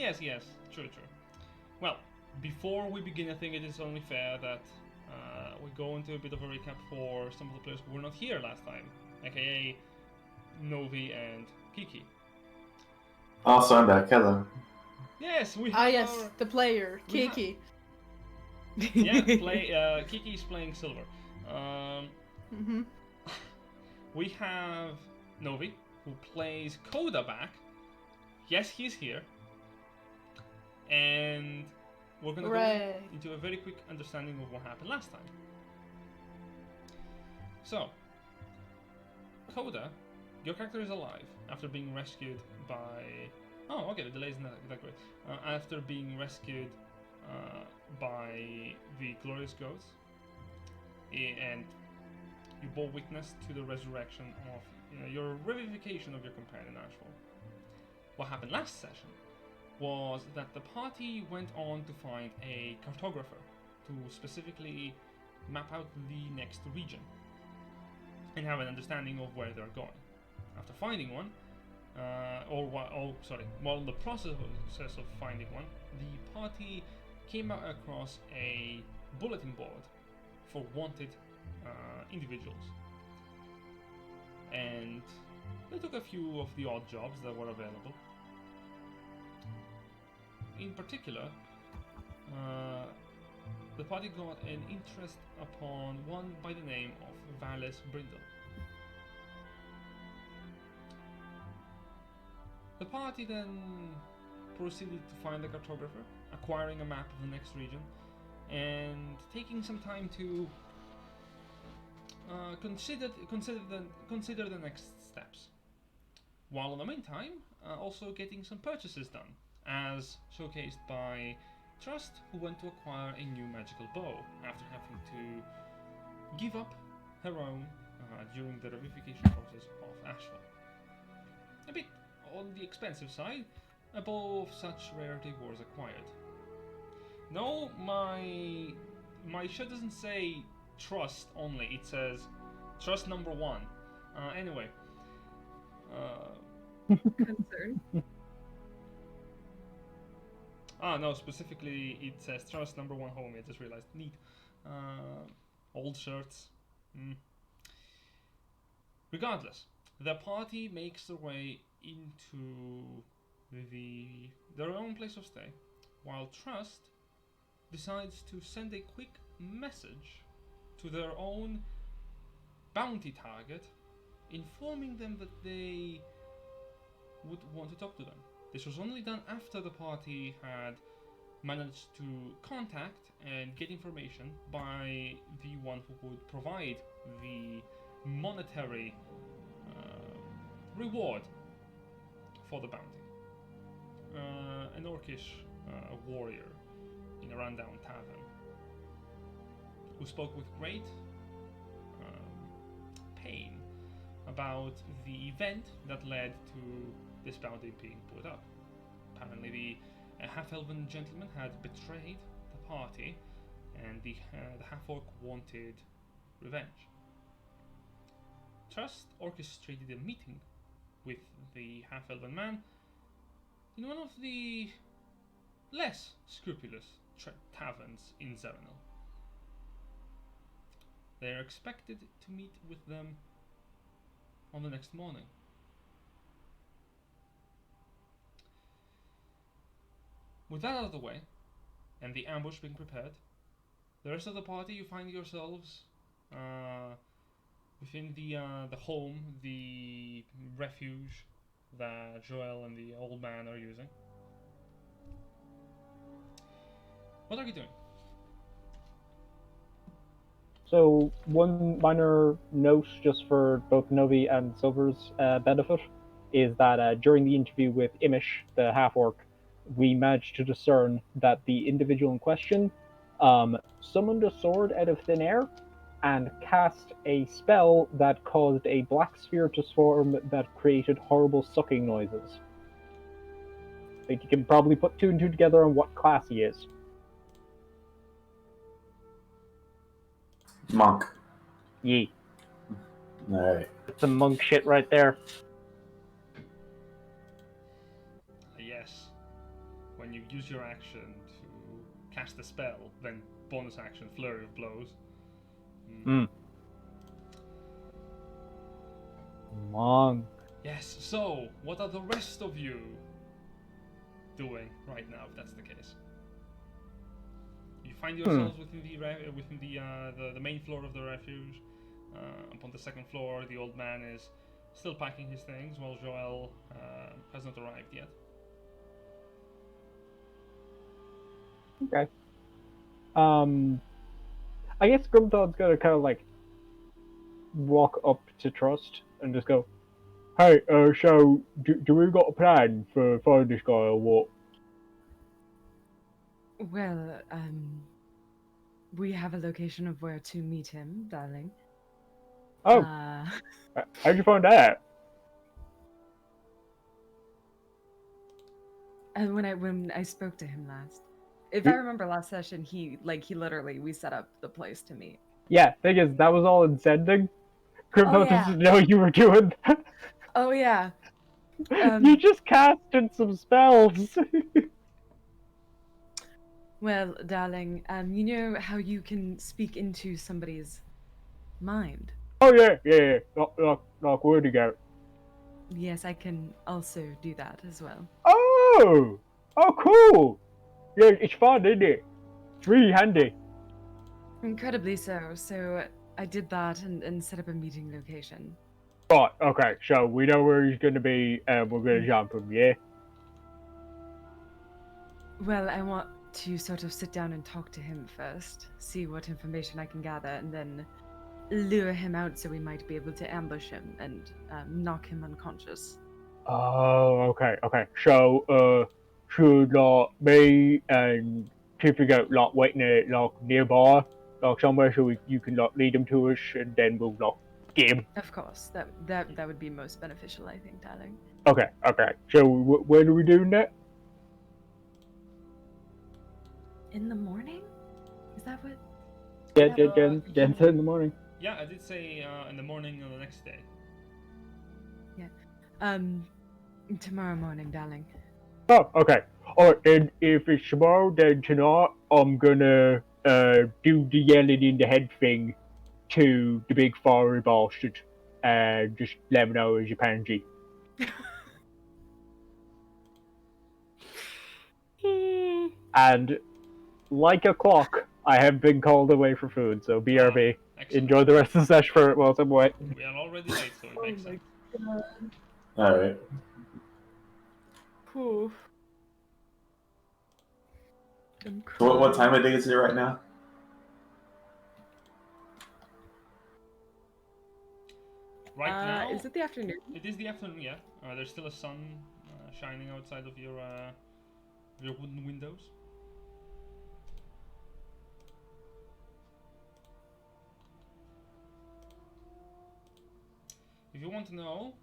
Yes, true. Well, before we begin, I think it is only fair that we go into a bit of a recap for some of the players who were not here last time, aka Novi and Kiki. Also, I'm back. Hello. Yes, we have yes, the player, Kiki. Kiki is playing Silver. Mm-hmm. We have Novi, who plays Coda back. Yes, he's here. And we're going to go into a very quick understanding of what happened last time. So, Coda, your character is alive after being rescued by... Oh, okay, the delay isn't that great. After being rescued by the Glorious Goats, and you bore witness to the resurrection of your revivification of your companion Ashfall. What happened last session was that the party went on to find a cartographer to specifically map out the next region and have an understanding of where they're going. After finding one, while in the process of finding one, the party came across a bulletin board for wanted individuals. And they took a few of the odd jobs that were available. In particular, the party got an interest upon one by the name of Valles Brindle. The party then proceeded to find the cartographer, acquiring a map of the next region, and taking some time to consider the next steps. While in the meantime, also getting some purchases done, as showcased by Trust, who went to acquire a new magical bow after having to give up her own during the revivification process of Ashfall. A bit on the expensive side, a bow of such rarity was acquired. No, my shirt doesn't say Trust only, it says Trust number 1. Anyway. Concern. No, specifically it says Trust number 1 homie, I just realized. Neat. Old shirts. Regardless, the party makes their way into their own place of stay, while Trust decides to send a quick message to their own bounty target, informing them that they would want to talk to them. This was only done after the party had managed to contact and get information by the one who would provide the monetary reward for the bounty. An orcish warrior in a rundown tavern who spoke with great pain about the event that led to this bounty being put up. Apparently, the half-elven gentleman had betrayed the party, and the half-orc wanted revenge. Trust orchestrated a meeting with the half-elven man in one of the less scrupulous taverns in Zerinal. They are expected to meet with them on the next morning. With that out of the way, and the ambush being prepared, the rest of the party, you find yourselves within the home, the refuge that Joel and the old man are using. What are you doing? So, one minor note just for both Novi and Silver's benefit is that during the interview with Imish, the half-orc, we managed to discern that the individual in question summoned a sword out of thin air and cast a spell that caused a black sphere to swarm that created horrible sucking noises. I think you can probably put 2 and 2 together on what class he is. Monk. Yee. Alright. That's some monk shit right there. Yes. when you use your action to cast a spell, then bonus action, flurry of blows. Monk. Yes, so what are the rest of you doing right now, if that's the case? You find yourselves within the main floor of the refuge. Upon the second floor, the old man is still packing his things, while Joel has not arrived yet. Okay. I guess Grimthaw's gonna kind of like walk up to Trust and just go, "Hey, so do we got a plan for finding this guy or what?" Well, we have a location of where to meet him, darling. Oh, how'd you find that? And when I spoke to him last, if I remember last session, he literally we set up the place to meet. Yeah, thing is, that was all in sending. Grimthaw yeah. doesn't know you were doing that. Oh yeah. You just casted some spells. Well, darling, you know how you can speak into somebody's mind? Oh yeah. Like where'd he go? Yes, I can also do that as well. Oh, cool. Yeah, it's fun, isn't it? It's really handy. Incredibly so. So I did that and set up a meeting location. Right, okay, so we know where he's gonna be, and we're gonna jump him, yeah? Well, I want to sort of sit down and talk to him first, see what information I can gather, and then lure him out so we might be able to ambush him and knock him unconscious. Oh, okay. So, should me and Tiffy go waiting at nearby, somewhere, so you can lead him to us, and then we'll get him. Of course, that would be most beneficial, I think, darling. Okay. So, when are we doing that? In the morning? Is that what? Yeah, in the morning. Yeah, I did say in the morning of the next day. Yeah. Tomorrow morning, darling. Oh, okay. Alright, and if it's tomorrow, then tonight I'm gonna do the yelling in the head thing to the big fiery bastard, and just let me know as your pansy. And like a clock, I have been called away for food, so BRB. Enjoy the rest of the session for it while I'm away. We are already late, so it makes sense. Alright. Cool. So what time of day is it right now? Right now, is it the afternoon? it is the afternoon. Yeah, there's still a sun shining outside of your wooden windows. If you want to know,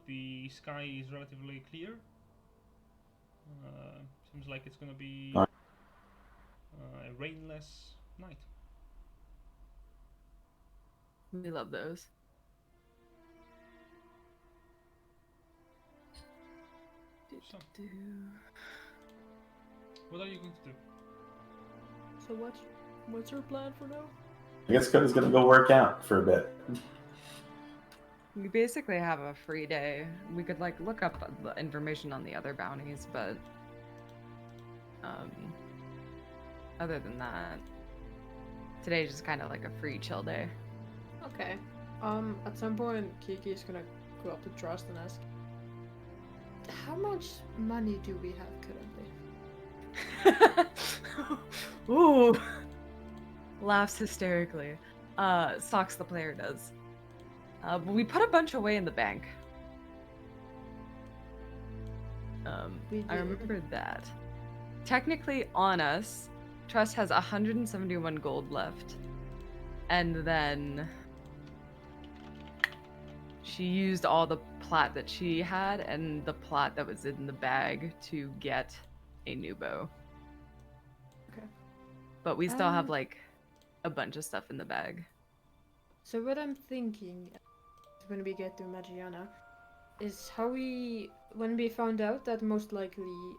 the sky is relatively clear. Seems like it's gonna be a rainless night. We love those. So, what are you going to do? So what's your plan for now? I guess Cody's gonna go work out for a bit. We basically have a free day. We could look up the information on the other bounties, but other than that, today's just kind of like a free chill day. Okay. At some point, Kiki's gonna go up to Trust and ask, "How much money do we have currently?" Ooh. Laughs hysterically. Socks the player does. But we put a bunch away in the bank. We I did. remember that. Technically, on us, Trust has 171 gold left. And then she used all the plat that she had and the plat that was in the bag to get a new bow. Okay. But we still have a bunch of stuff in the bag. So what I'm thinking, when we get to Magiana, is when we found out that most likely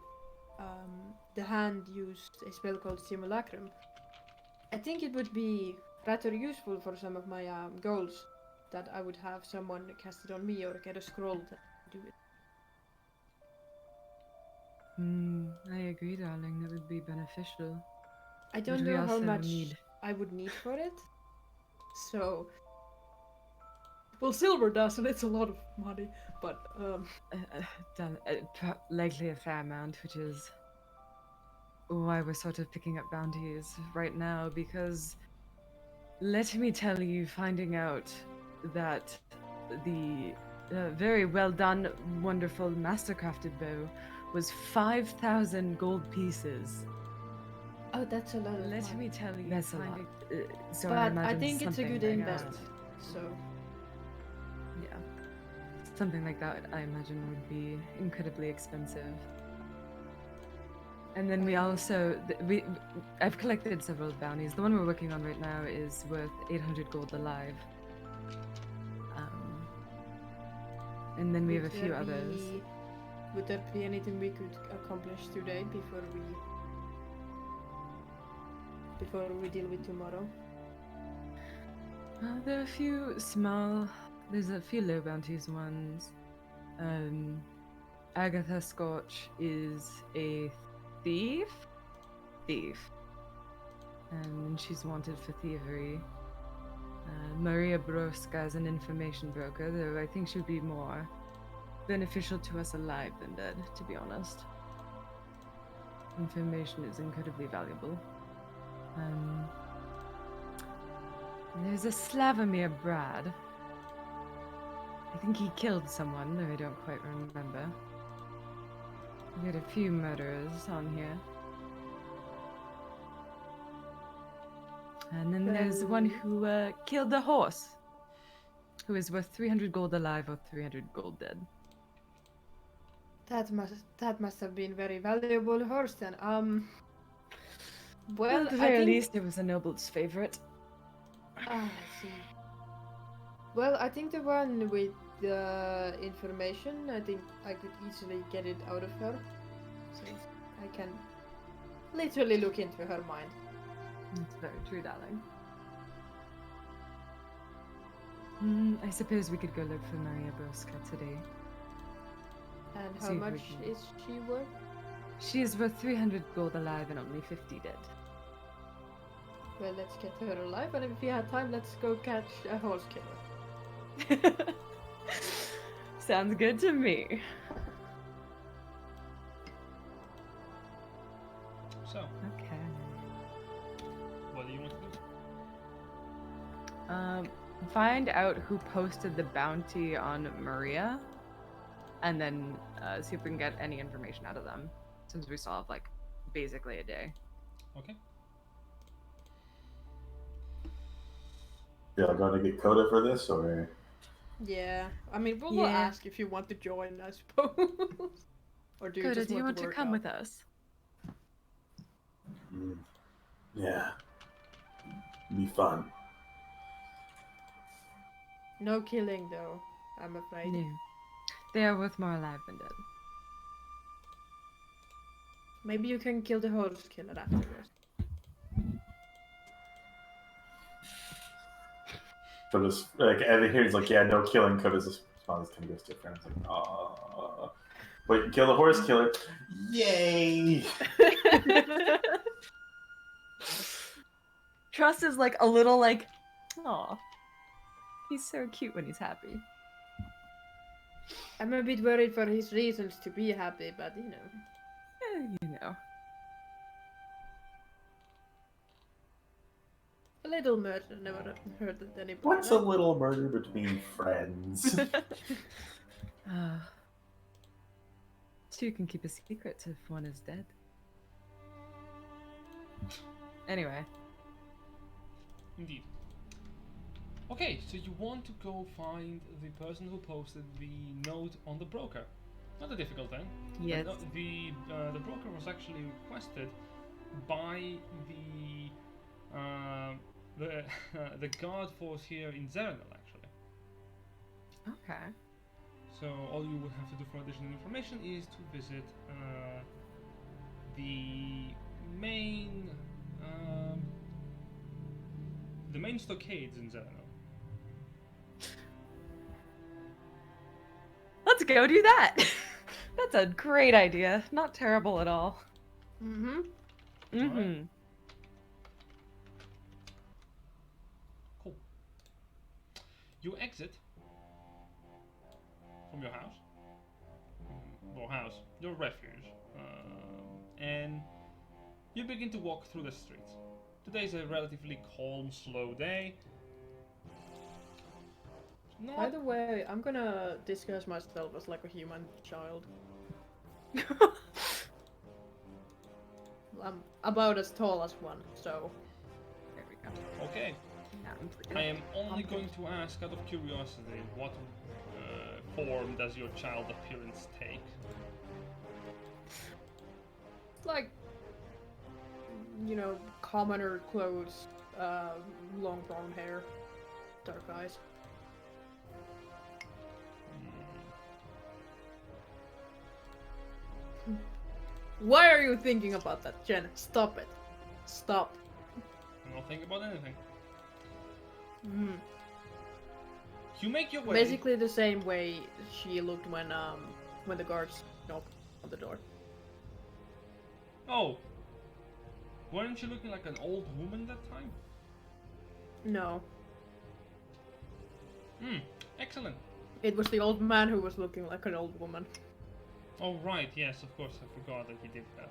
the hand used a spell called Simulacrum. I think it would be rather useful for some of my goals that I would have someone cast it on me or get a scroll to do it. I agree, darling. That would be beneficial. I But don't we know how also much need- I would need for it. So, well, silver does, and it's a lot of money. But likely a fair amount, which is why we're sort of picking up bounties right now, because let me tell you, finding out that the very well done, wonderful, mastercrafted bow was 5,000 gold pieces. oh, that's a lot of Let money. me tell you, That's a lot. finding. So But I I imagine think it's a something good like investment. that. So Yeah. Something like that, I imagine, would be incredibly expensive. And then we also, I've collected several bounties. The one we're working on right now is worth 800 gold alive. And then we have a few others. Would there be anything we could accomplish today before we deal with tomorrow? There are a few small. There's a few low bounties ones. Agatha Scotch is a thief. And she's wanted for thievery. Maria Broska is an information broker, though I think she would be more beneficial to us alive than dead, to be honest. Information is incredibly valuable. There's a Slavomir Brad. I think he killed someone, though I don't quite remember. We had a few murderers on here. And then there's one who killed a horse, who is worth 300 gold alive or 300 gold dead. That must have been very valuable horse then. Well, At the I very think least, it was a noble's favorite. I see. Well, I think the one with the information, I think I could easily get it out of her, since I can literally look into her mind. That's very true, darling. I suppose we could go look for Maria Broska today. And See how if we much can- is she worth? She is worth 300 gold alive and only 50 dead. Well, let's get her alive, and if we have time, let's go catch a horse killer. Sounds good to me. So, Okay. what do you want to do? Find out who posted the bounty on Maria, and then see if we can get any information out of them, since we still have like basically a day. Okay. Y'all going to get Coda for this, or Yeah, I mean, we'll Yeah. ask if you want to join, I suppose. Or do you Coda, just do you want to work come out? with us? yeah, be fun. No killing, though, I'm afraid. No. They are worth more alive than dead. Maybe you can kill the horse killer afterwards. Coda's like, and here's like, yeah, no killing. Coda's response kind of goes different. It's like, oh, wait, kill the horse killer! Yay! Trust is like a little like, aw. He's so cute when he's happy. I'm a bit worried for his reasons to be happy, but you know. You know. A little murder never hurt anybody. What's a right? little murder between friends? Two can keep a secret if one is dead. Anyway. Indeed. Okay, so you want to go find the person who posted the note on the broker. Not a difficult thing. Yes. The broker was actually requested by the guard force here in Zernal, actually. Okay. So all you would have to do for additional information is to visit the main um, the main stockades in Zeleno. Let's go do that. That's a great idea. Not terrible at all. Mm-hmm. Mm-hmm. Cool. You exit from your house, your refuge, and you begin to walk through the streets. Today's a relatively calm, slow day. By the way, I'm gonna disguise myself as like a human child. I'm about as tall as one, so. There we go. Okay. Now I'm I pretty- am only going to ask out of curiosity, what form does your child appearance take? Like, you know, commoner clothes, long brown hair, dark eyes. Why are you thinking about that, Jen? Stop it. Stop. I'm not thinking about anything. Mm. You make your way. Basically the same way she looked when the guards knocked on the door. Oh. Weren't you looking like an old woman that time? No, Excellent. it was the old man who was looking like an old woman. Oh, right, yes, of course, I forgot that he did that.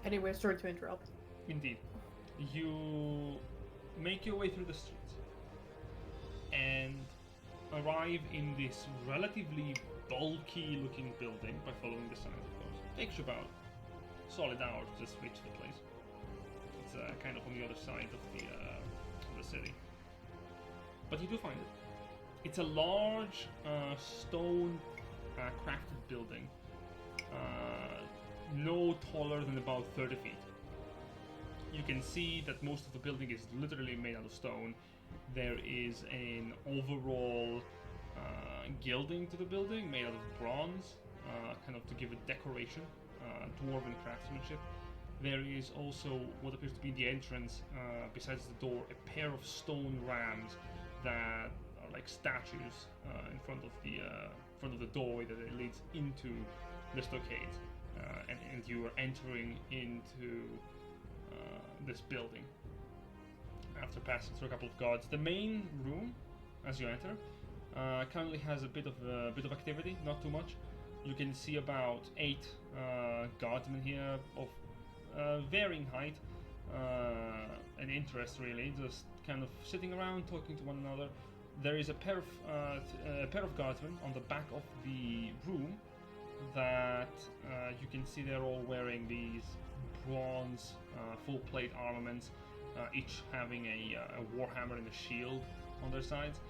Anyway, sorry to interrupt. Indeed. You make your way through the streets and arrive in this relatively bulky looking building by following the signs, of course. Takes you about a solid hour to just reach the place. It's kind of on the other side of the city. But you do find it. It's a large stone crafted building, no taller than about 30 feet. You can see that most of the building is literally made out of stone. There is an overall gilding to the building made out of bronze, kind of to give it decoration, dwarven craftsmanship. There is also what appears to be the entrance, besides the door, a pair of stone rams that are like statues in front of the doorway that it leads into the stockades, and you are entering into this building after passing through a couple of guards. The main room, as you enter, currently has a bit of activity, not too much. You can see about 8 guardsmen here of varying height and interest, really, just kind of sitting around talking to one another. There is a pair of guardsmen on the back of the room that you can see they're all wearing these bronze full plate armaments, each having a warhammer and a shield on their sides.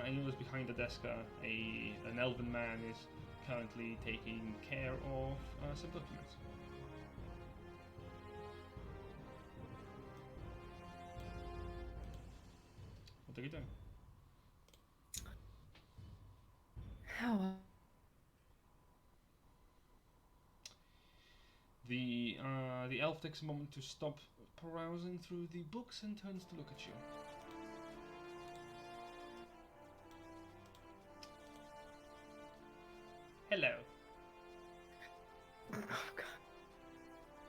And you notice behind the desk an elven man is currently taking care of some documents. What are you doing? How? The elf takes a moment to stop perusing through the books and turns to look at you. Hello.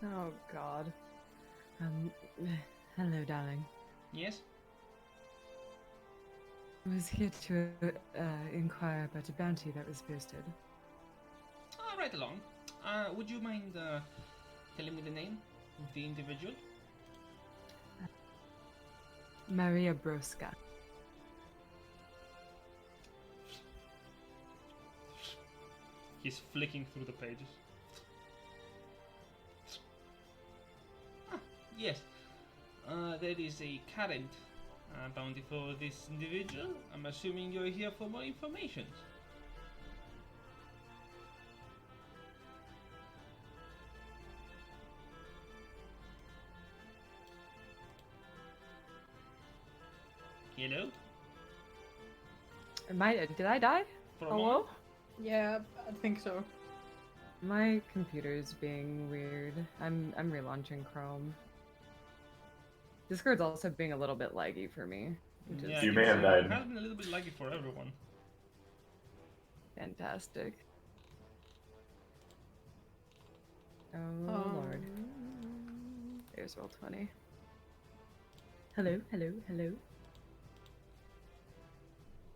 Oh God. Hello, darling. Yes? I was here to inquire about a bounty that was posted. Right along. Would you mind telling me the name of the individual? Maria Broska. He's flicking through the pages. Yes. There is a current bounty for this individual. I'm assuming you're here for more information. Hello? Did I die? For a Hello? moment? Yeah, I think so. My computer's being weird. I'm relaunching Chrome. Discord's also being a little bit laggy for me, which Yeah, is You may it's, have died. It has been a little bit laggy for everyone. fantastic. Oh lord. There's Roll20. Hello, hello, hello.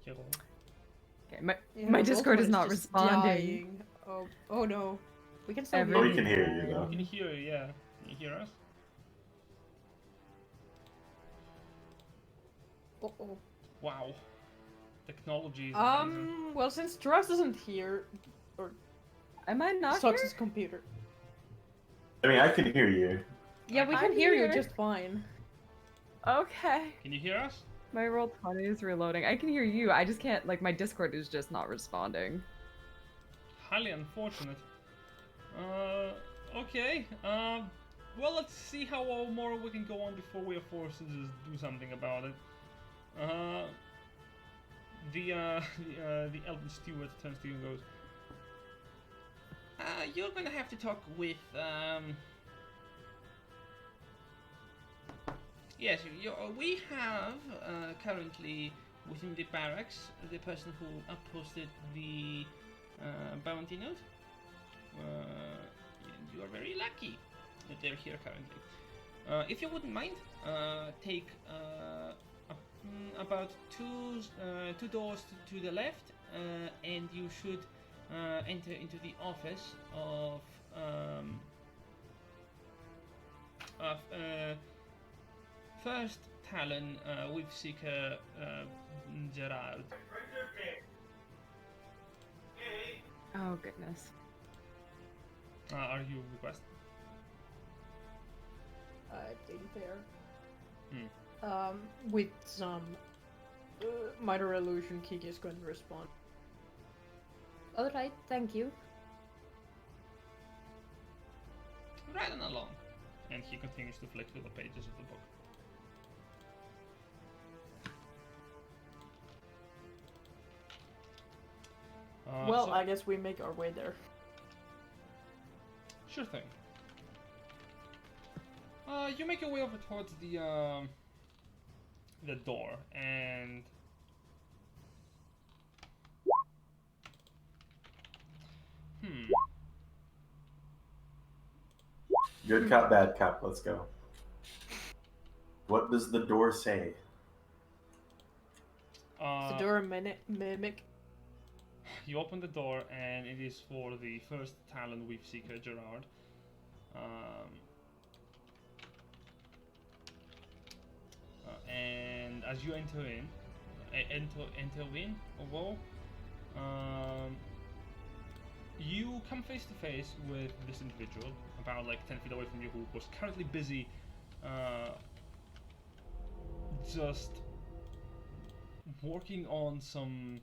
Hello. Okay, my Yeah, my Roll20 Discord is not just responding. dying. Oh no. We can still Every- Oh, hear we can hear you though. We can hear you, yeah. Can you hear us? Uh-oh. Wow. Technology is amazing. Well, since Trust isn't here, Am I not sucks here? his computer. I mean, I can hear you. Yeah, we I'm can hear you here. just fine. Okay. Can you hear us? My Roll20 is reloading. I can hear you. I just can't. Like my Discord is just not responding. Highly unfortunate. Okay. Well, let's see how more we can go on before we are forced to just do something about it. The Elden Steward turns to you and goes, you're gonna have to talk with, Yes, we have, currently within the barracks, the person who posted the, bounty note. You are very lucky that they're here currently. If you wouldn't mind, take about two doors to the left, and you should enter into the office of First Talon with Seeker Gerard. Oh goodness. Are you requested? I think they're. Hmm. With some minor illusion, Kiki is going to respond. Alright, thank you. Right on along. And he continues to flick through the pages of the book. Well, So- I guess we make our way there. Sure thing. You make your way over towards the door, and Good cop, bad cop. Let's go. What does the door say? Is the door a mimic? You open the door, and it is for the First Talon Weave Seeker Gerard. And as you enter in, you come face to face with this individual, about like 10 feet away from you, who was currently busy, just working on some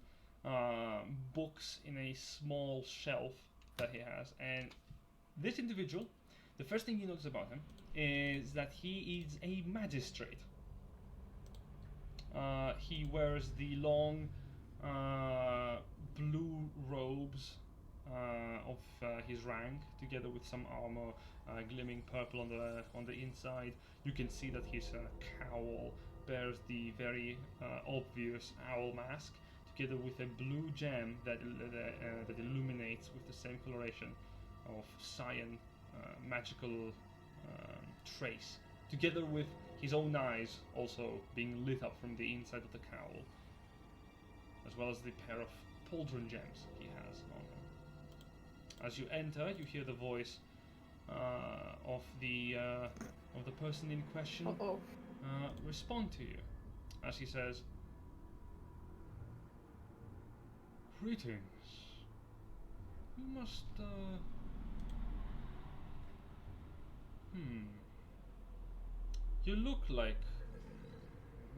books in a small shelf that he has. And this individual, the first thing you notice about him is that he is a magistrate. He wears the long blue robes of his rank, together with some armor gleaming purple on the inside. You can see that his cowl bears the very obvious owl mask, together with a blue gem that illuminates with the same coloration of cyan magical trace, together with his own eyes also being lit up from the inside of the cowl, as well as the pair of pauldron gems he has on him. As you enter, you hear the voice of the person in question respond to you, as he says, "Greetings. You must, You look like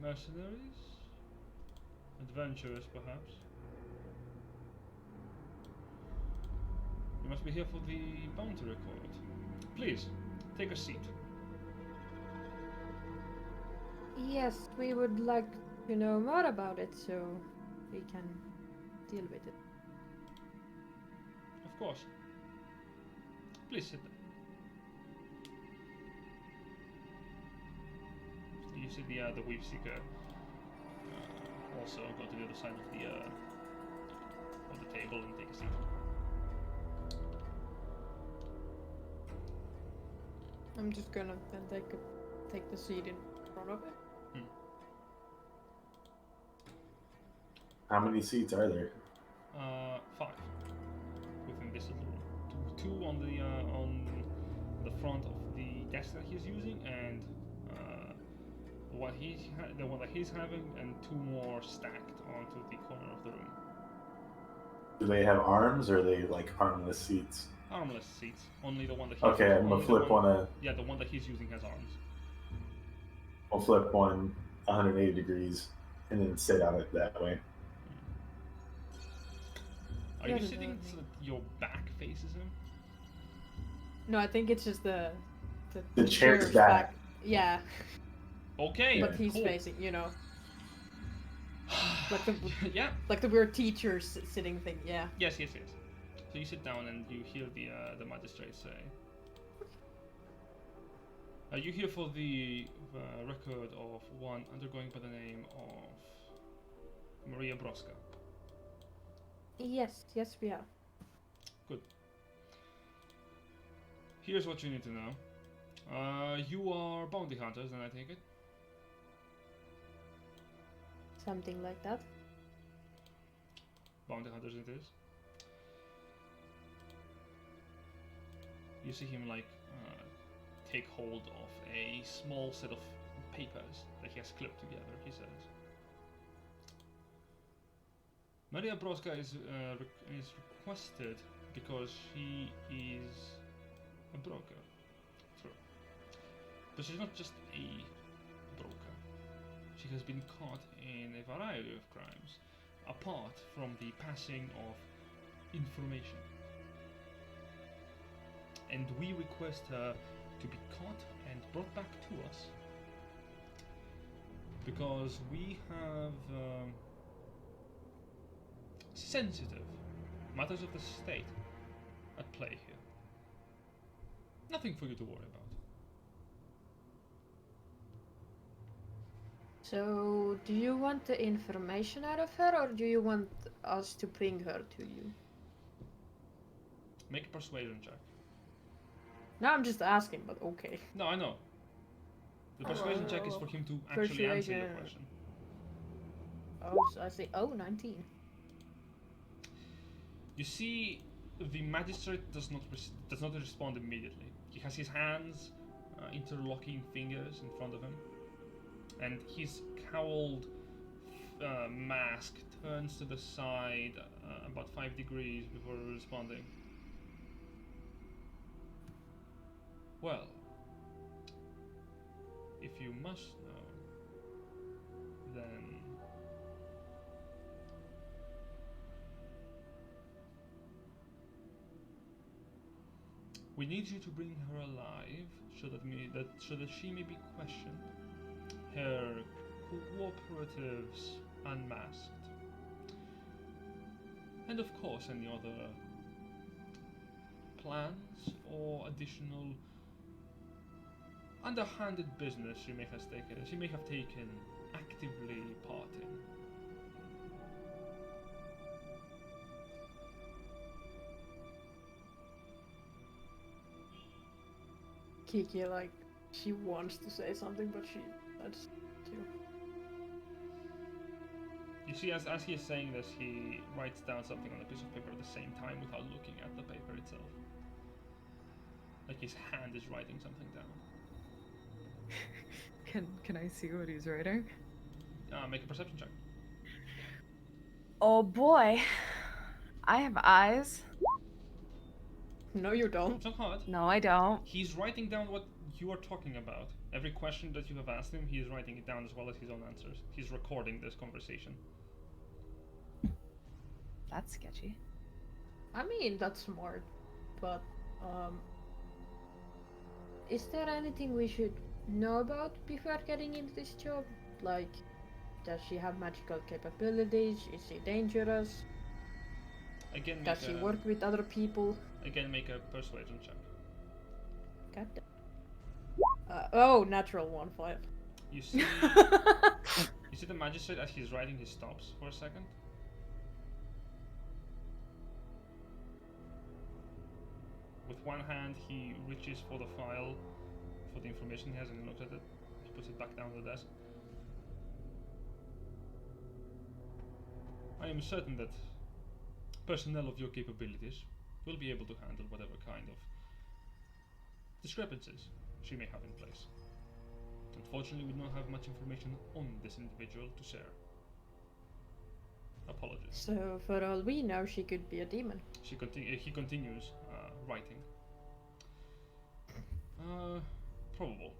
mercenaries? Adventurers, perhaps? You must be here for the bounty record. Please, take a seat." Yes, we would like to know more about it so we can deal with it. Of course. Please sit down. You see the Weave Seeker also go to the other side of the table and take a seat. I'm just gonna then take the seat in front of it. How many seats are there? 5 within this little room. Two on the front of the desk that he's using, and the one that he's having, and 2 more stacked onto the corner of the room. Do they have arms, or are they like armless seats? Armless seats. Only the one that he's Okay, I'm gonna flip one. Yeah, the one that he's using has arms. I'll flip one 180 degrees, and then sit on it that way. Are you sitting so that your back faces him? No, I think it's just the chair's chair's back. Yeah, Okay, but he's cool. facing, like the Yeah. like the weird teacher sitting thing. Yeah. Yes. So you sit down and you hear the magistrate say, "You here for the record of one undergoing by the name of Maria Broska." Yes, we are. Good. Here's what you need to know. You are bounty hunters, then I take it? Something like that. Bounty hunters it is. You see him take hold of a small set of papers that he has clipped together, he says. Maria Broska is requested because she is a broker. True. But she's not just a broker. She has been caught in a variety of crimes, apart from the passing of information. And we request her to be caught and brought back to us because we have sensitive matters of the state at play here. Nothing for you to worry about. So, do you want the information out of her, or do you want us to bring her to you? Make a persuasion check. No, I'm just asking, but okay. No, I know. The persuasion check is for him to actually answer your question. Oh, so I say, 19. You see, the magistrate does not respond immediately. He has his hands interlocking fingers in front of him, and his cowled mask turns to the side about 5 degrees before responding. Well, if you must know, then we need you to bring her alive so that she may be questioned, her cooperatives unmasked, and of course any other plans or additional underhanded business she may have taken actively part in. Kiki, she wants to say something, but that's too. You see, as he is saying this, he writes down something on a piece of paper at the same time without looking at the paper itself. Like his hand is writing something down. Can I see what he's writing? Make a perception check. Oh boy. I have eyes. No, you don't. It's not hard. No, I don't. He's writing down what you are talking about. Every question that you have asked him, he is writing it down as well as his own answers. He's recording this conversation. That's sketchy. I mean, that's smart, but is there anything we should know about before getting into this job? Like, does she have magical capabilities? Is she dangerous? Again, Does she work with other people? Again, make a persuasion check. God damn. Oh, natural 1-5. You see, you see the magistrate as he's writing, he stops for a second. With one hand, he reaches for the file, for the information he has, and he looks at it. He puts it back down on the desk. I am certain that personnel of your capabilities will be able to handle whatever kind of discrepancies she may have in place. Unfortunately, we don't have much information on this individual to share. Apologies. So, for all we know, she could be a demon. He continues writing. Probable,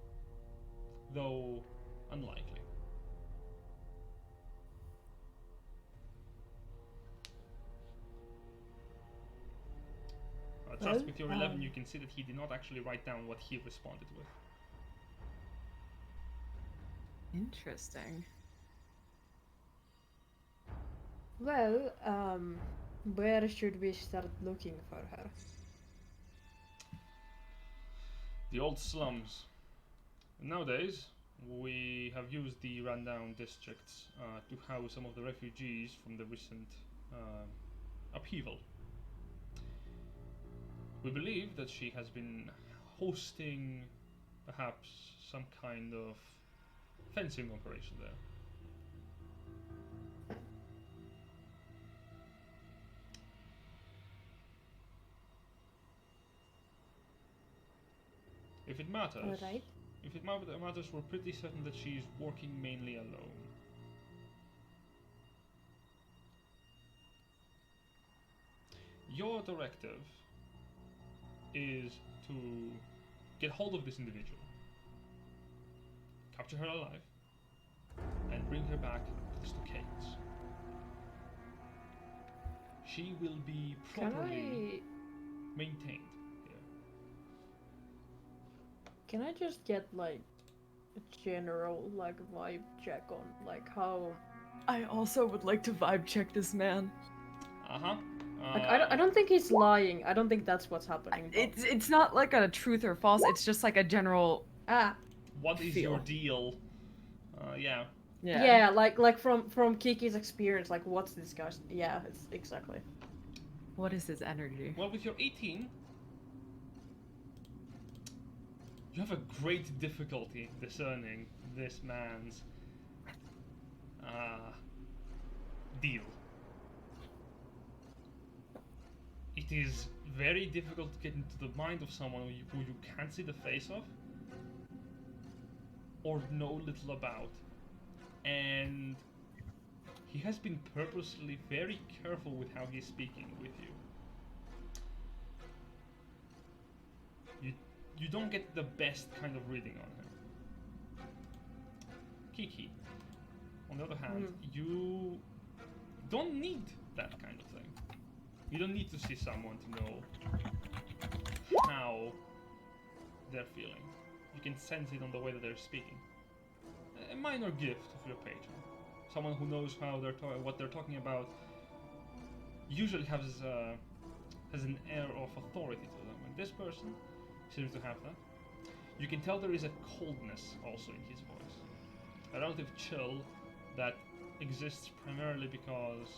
though unlikely. Just with your 11, you can see that he did not actually write down what he responded with. Interesting. Well, where should we start looking for her? The old slums. Nowadays, we have used the rundown districts to house some of the refugees from the recent upheaval. We believe that she has been hosting perhaps some kind of fencing operation there. If it matters, Alright. if it matters, we're pretty certain that she's working mainly alone. Your directive is to get hold of this individual, capture her alive, and bring her back to the stockades. She will be properly maintained here. Can I just get like a general like vibe check on like how? I also would like to vibe check this man. Uh-huh. Like I don't think he's lying. I don't think that's what's happening. But... It's not like a truth or false. It's just like a general. What is feel. your deal? Yeah. Yeah, like from Kiki's experience, like what's this guy's? Yeah, it's exactly. What is his energy? Well, with your 18, you have a great difficulty discerning this man's deal. It is very difficult to get into the mind of someone who you can't see the face of or know little about. And he has been purposely very careful with how he's speaking with you. You don't get the best kind of reading on him. Kiki, on the other hand, you don't need that kind of thing. You don't need to see someone to know how they're feeling. You can sense it on the way that they're speaking. A minor gift of your patron. Someone who knows how what they're talking about usually has an air of authority to them. And this person seems to have that. You can tell there is a coldness also in his voice. A relative chill that exists primarily because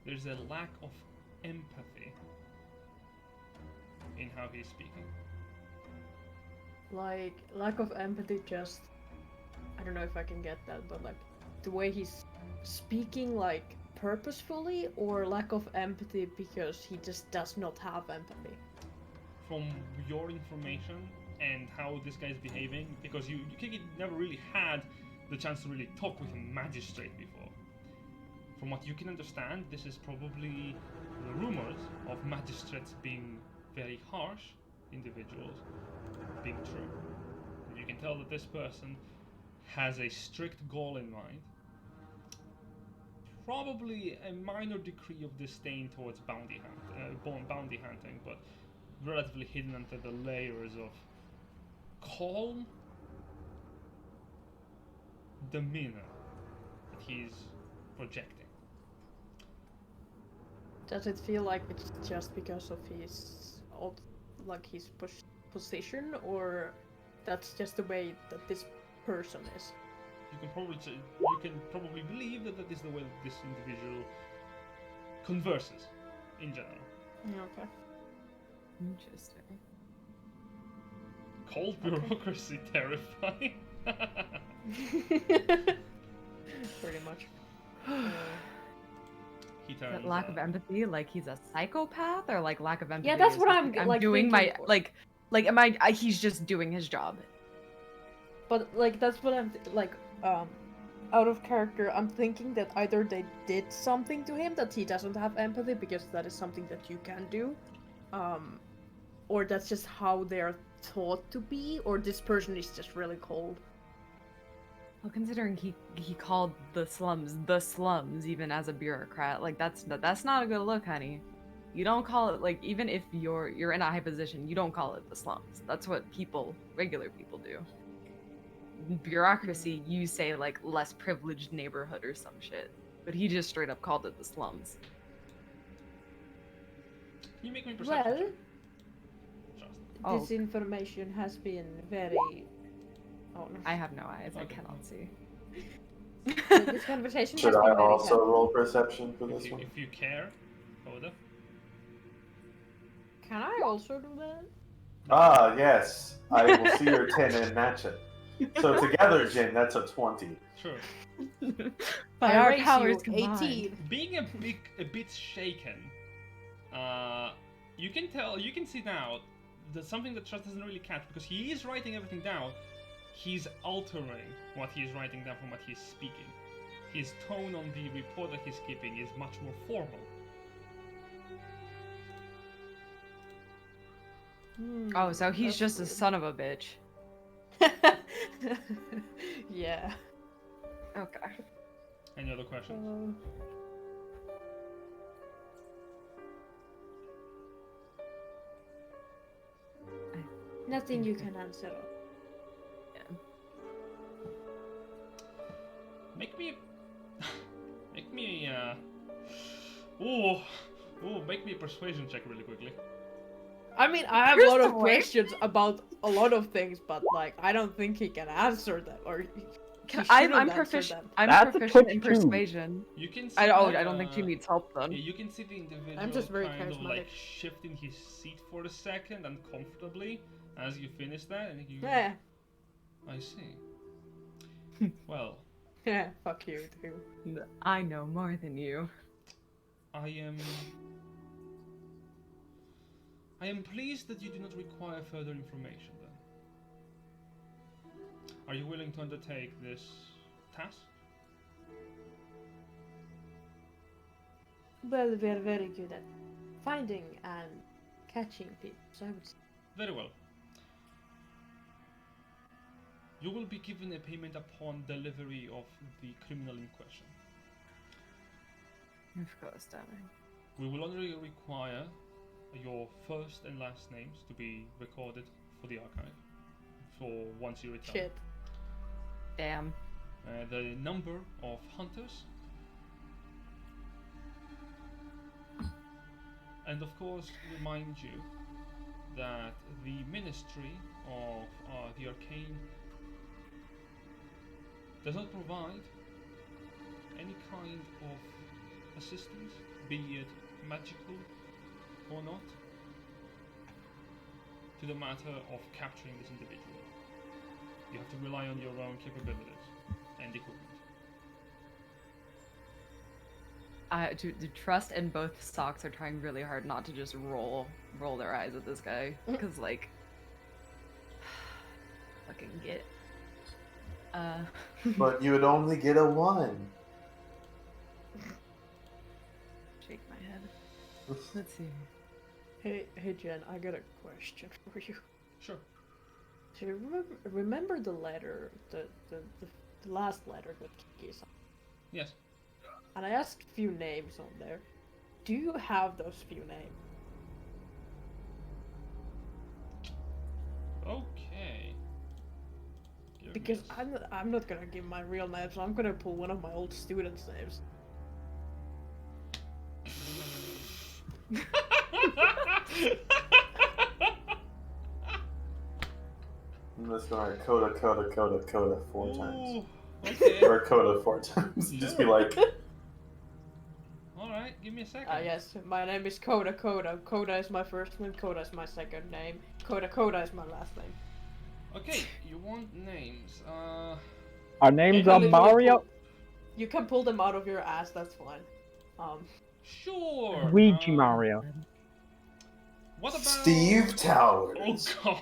there's a lack of empathy in how he's speaking. Like lack of empathy, just I don't know if I can get that, but like the way he's speaking, like purposefully, or lack of empathy because he just does not have empathy. From your information and how this guy is behaving, because you Kiki never really had the chance to really talk with a magistrate before. From what you can understand, this is probably the rumors of magistrates being very harsh individuals being true. You can tell that this person has a strict goal in mind. Probably a minor degree of disdain towards bounty hunting, but relatively hidden under the layers of calm demeanor that he's projecting. Does it feel like it's just because of his old, like his position, or that's just the way that this person is? You can probably believe that that is the way that this individual converses in general. Okay. Interesting. Cold bureaucracy, terrifying. Pretty much. He turns, That lack of empathy, like he's a psychopath, or like lack of empathy? Yeah, that's is what just, I'm, I'm like, doing my thinking. like am I? He's just doing his job. But like that's what I'm out of character. I'm thinking that either they did something to him that he doesn't have empathy because that is something that you can do, or that's just how they're taught to be, or this person is just really cold. Well, considering he called the slums even as a bureaucrat, like that's not a good look, honey. You don't call it, like, even if you're in a high position, you don't call it the slums. That's what regular people do. Bureaucracy, you say like less privileged neighborhood or some shit, but he just straight up called it the slums. Can you make me a perception Well, check? Just. Oh. this information has been very. Oh no. I have no eyes. I Okay. cannot see. This conversation Should has been I very also helpful. roll perception for this If one? you care, Oda. Can I also do that? Ah, yes. I will see your 10 and match it. So together, Jin, that's a 20. Sure. By I our raise powers you combined. 18. Being a bit shaken, you can see now that something that Trust doesn't really catch, because he is writing everything down. He's altering what he is writing down from what he's speaking. His tone on the report that he's keeping is much more formal. Oh, so he's That's just a weird. son of a bitch. Yeah. Okay. Any other questions? Nothing you can answer. Make me make me a persuasion check really quickly. I mean, I have a lot of Personally- questions about a lot of things, but like, I don't think he can answer them, or he I'm shouldn't answer proficient. them. I'm That's a proficient in Twitch too. persuasion. You can see I that, don't think she needs help then. Yeah, you can see the individual I'm just very kind of like charismatic. shifting his seat for a second uncomfortably as you finish that, and you. Yeah. I see. Well, Yeah. Fuck you too. I know more than you. I am pleased that you do not require further information. Then, are you willing to undertake this task? Well, we are very good at finding and catching people, so I would say. Very well. You will be given a payment upon delivery of the criminal in question. Of course, darling. We will only require your first and last names to be recorded for the archive for once you return. Shit. Damn. The number of hunters. And of course, remind you that the Ministry of the Arcane does not provide any kind of assistance, be it magical or not, to the matter of capturing this individual. You have to rely on your own capabilities and equipment. To Trust and both Socks are trying really hard not to just roll their eyes at this guy, because like, fucking get. But you would only get a 1. Shake my head. Let's see. Hey, Jen, I got a question for you. Sure. Do you remember the letter, the last letter that Kiki sent? Yes. And I asked a few names on there. Do you have those few names? Okay. Give me Because a I'm not gonna give my real name, so I'm gonna pull one of my old students' names. Let's go right. Coda 4 times. Ooh, okay. Or Coda 4 times. Just be like, Alright, give me a second. Yes, my name is Coda Coda. Coda is my first name, Coda is my second name. Coda Coda is my last name. Okay, you want names. Our names You are can Mario. You can pull them out of your ass, that's fine. Sure. Luigi Mario. What about Steve Towers. Oh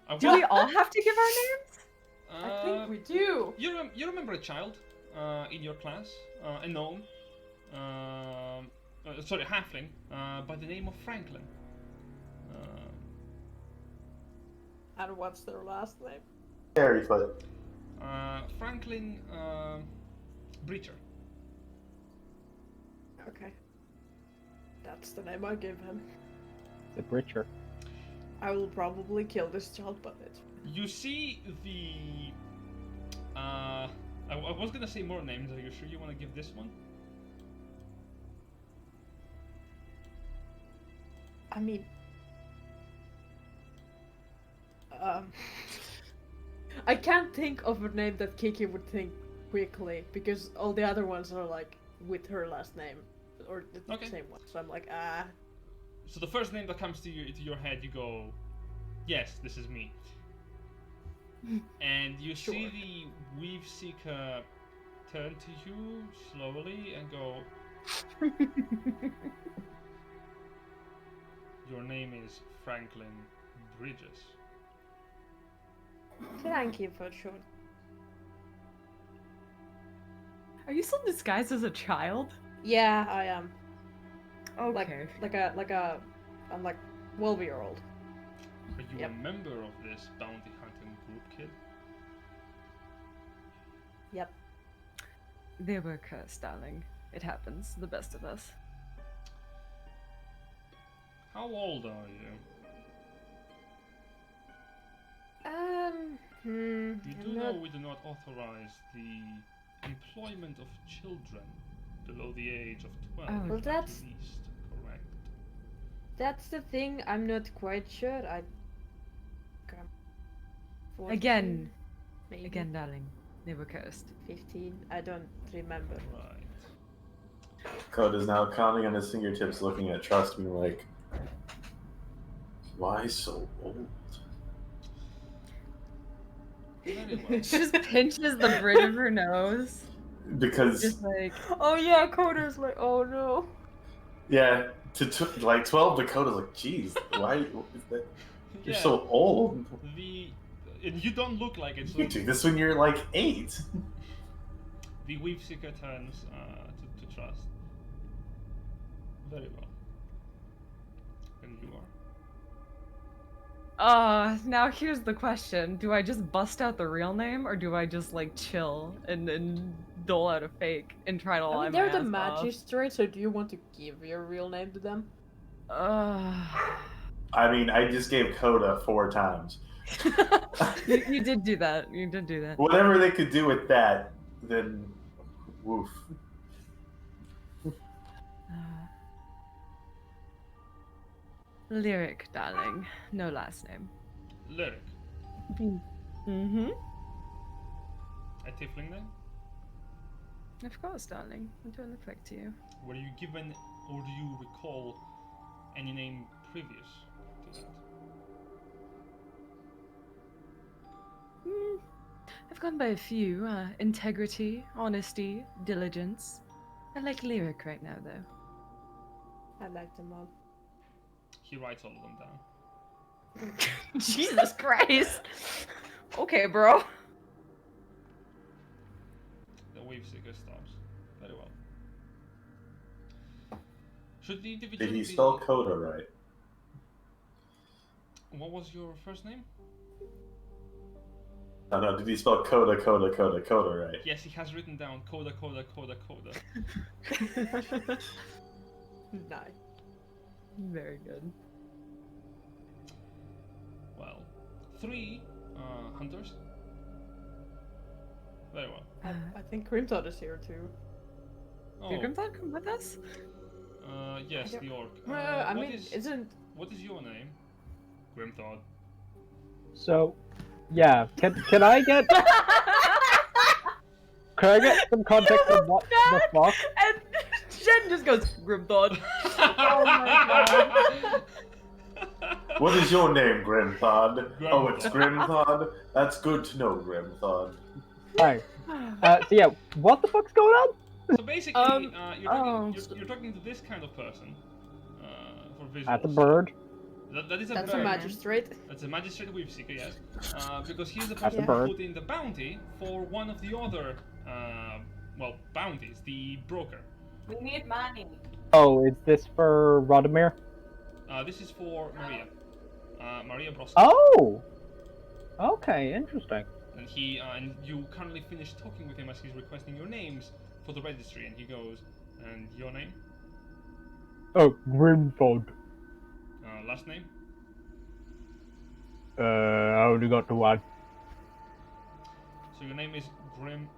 god. Do we all have to give our names? I think we do. You remember a child in your class, a gnome, sorry, a halfling, by the name of Franklin. And what's their last name? Fairyfoot. Franklin Breacher. Okay. That's the name I give him. The Britcher. I will probably kill this child, but it's fine. You see the. I was gonna say more names. Are you sure you want to give this one? I mean, I can't think of a name that Kiki would think quickly because all the other ones are like with her last name or the Okay. same one. So I'm like, So the first name that comes to your head, you go, yes, this is me. And you Sure. see the Weave Seeker turn to you slowly and go, your name is Franklin Bridges. thank you for sure. Are you still disguised as a child? Yeah, I am. Okay. I'm like 12-year-old. Are you Yep. a member of this bounty hunting group, kid? Yep. They were cursed, darling. It happens. The best of us. How old are you? You do know we do not authorize the employment of children below the age of 12. Oh. Well, at that's- least, correct. That's the thing. I'm not quite sure. 14, Again. maybe Again, darling. They were cursed. 15. I don't remember. Right. Code is now counting on his fingertips, looking at Trust, being like, why so old? Very well. She just pinches the bridge of her nose. Because, Just like, Oh yeah, Coda's like, oh no. yeah, like 12, Dakota's like, geez, why is that? You're Yeah, so old. and you don't look like it. So You do this when you're like 8. the Weave Seeker turns to Trust. Very well. And you are. now here's the question. Do I just bust out the real name, or do I just, like, chill and dole out a fake and try to I lie mean, my they're the ass off? magistrate, so do you want to give your real name to them? I mean, I just gave Coda 4 times. you did do that. You did do that. Whatever they could do with that, then woof. Lyric, darling. No last name. Lyric. Mm-hmm. A tiefling name? Of course, darling. I don't look like to you. Were you given, or do you recall any name previous to that? I've gone by a few. Integrity, honesty, diligence. I like lyric right now, though. I like them all. He writes all of them down. Jesus Christ! Okay, bro. The Wave Seeker stops. Very well. Should the individual Did he be... spell Coda right? What was your first name? No, did he spell Coda right? Yes, he has written down Coda. Nice. Very good. Well, 3 hunters. Very well. I think Grimthod is here too. Oh, Did Grimthod come with us? yes, I the orc. I what mean, is- isn't What is your name? Grimthod. So, Yeah. Can I get some context on what the fuck? And Jen just goes, Grim Thought. Oh my What is your name, Grimthod? Oh, it's Grimthod. Grimthod? That's good to know, Grimthod. Alright. So yeah, what the fuck's going on? So basically, you're talking to this kind of person for visuals. That's a bird. That is a That's bird. a magistrate. That's a magistrate weave seeker, yes. Because he's the That's person a who bird. put in the bounty for one of the other, bounties, the broker. We need money. Oh, is this for Radomir? This is for Maria. Maria Broski. Oh! Okay, interesting. And and you currently finished talking with him as he's requesting your names for the registry, and he goes, and your name? Oh, Grimford. Last name? I only got the one. So your name is Grim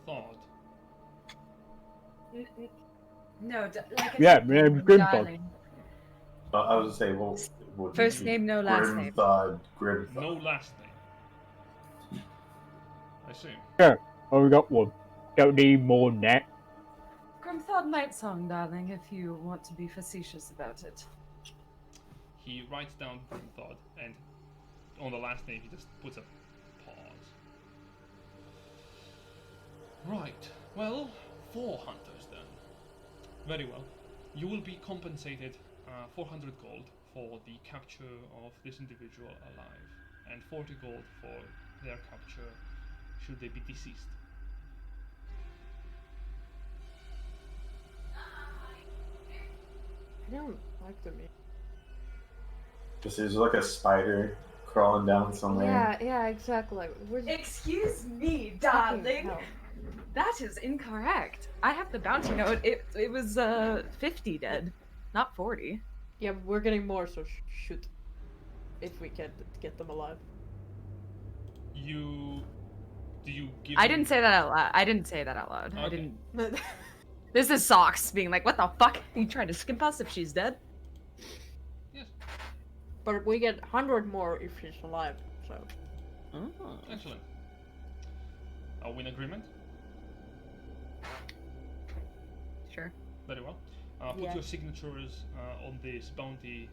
Thod. No, like I Yeah, said, my name's Grimthod. darling. I was gonna say, well, would First you name, no last name. Grimthod, Grimthod. No last name. I see. Yeah, only got one. Don't need more than that. Grimthod Night Song, darling, if you want to be facetious about it. He writes down Grim Thod, and on the last name he just puts a pause. Right. Well, 4 hunters then. Very well. You will be compensated 400 gold for the capture of this individual alive, and 40 gold for their capture should they be deceased. I don't like the meat. Just there's like a spider crawling down somewhere. Yeah, exactly. Where's Excuse me, fucking darling. hell? That is incorrect. I have the bounty note. It was 50 dead, not 40. Yeah, but we're getting more, so shoot. If we can get them alive. Do you give I them- didn't say that out loud. I didn't say that out loud. I Okay. didn't. This is Socks being like, "What the fuck? Are you trying to skimp us if she's dead?" Yes. But we get 100 more if she's alive, so. Oh. Excellent. Are we in agreement? Sure. Very well. Put Yeah. your signatures on this bounty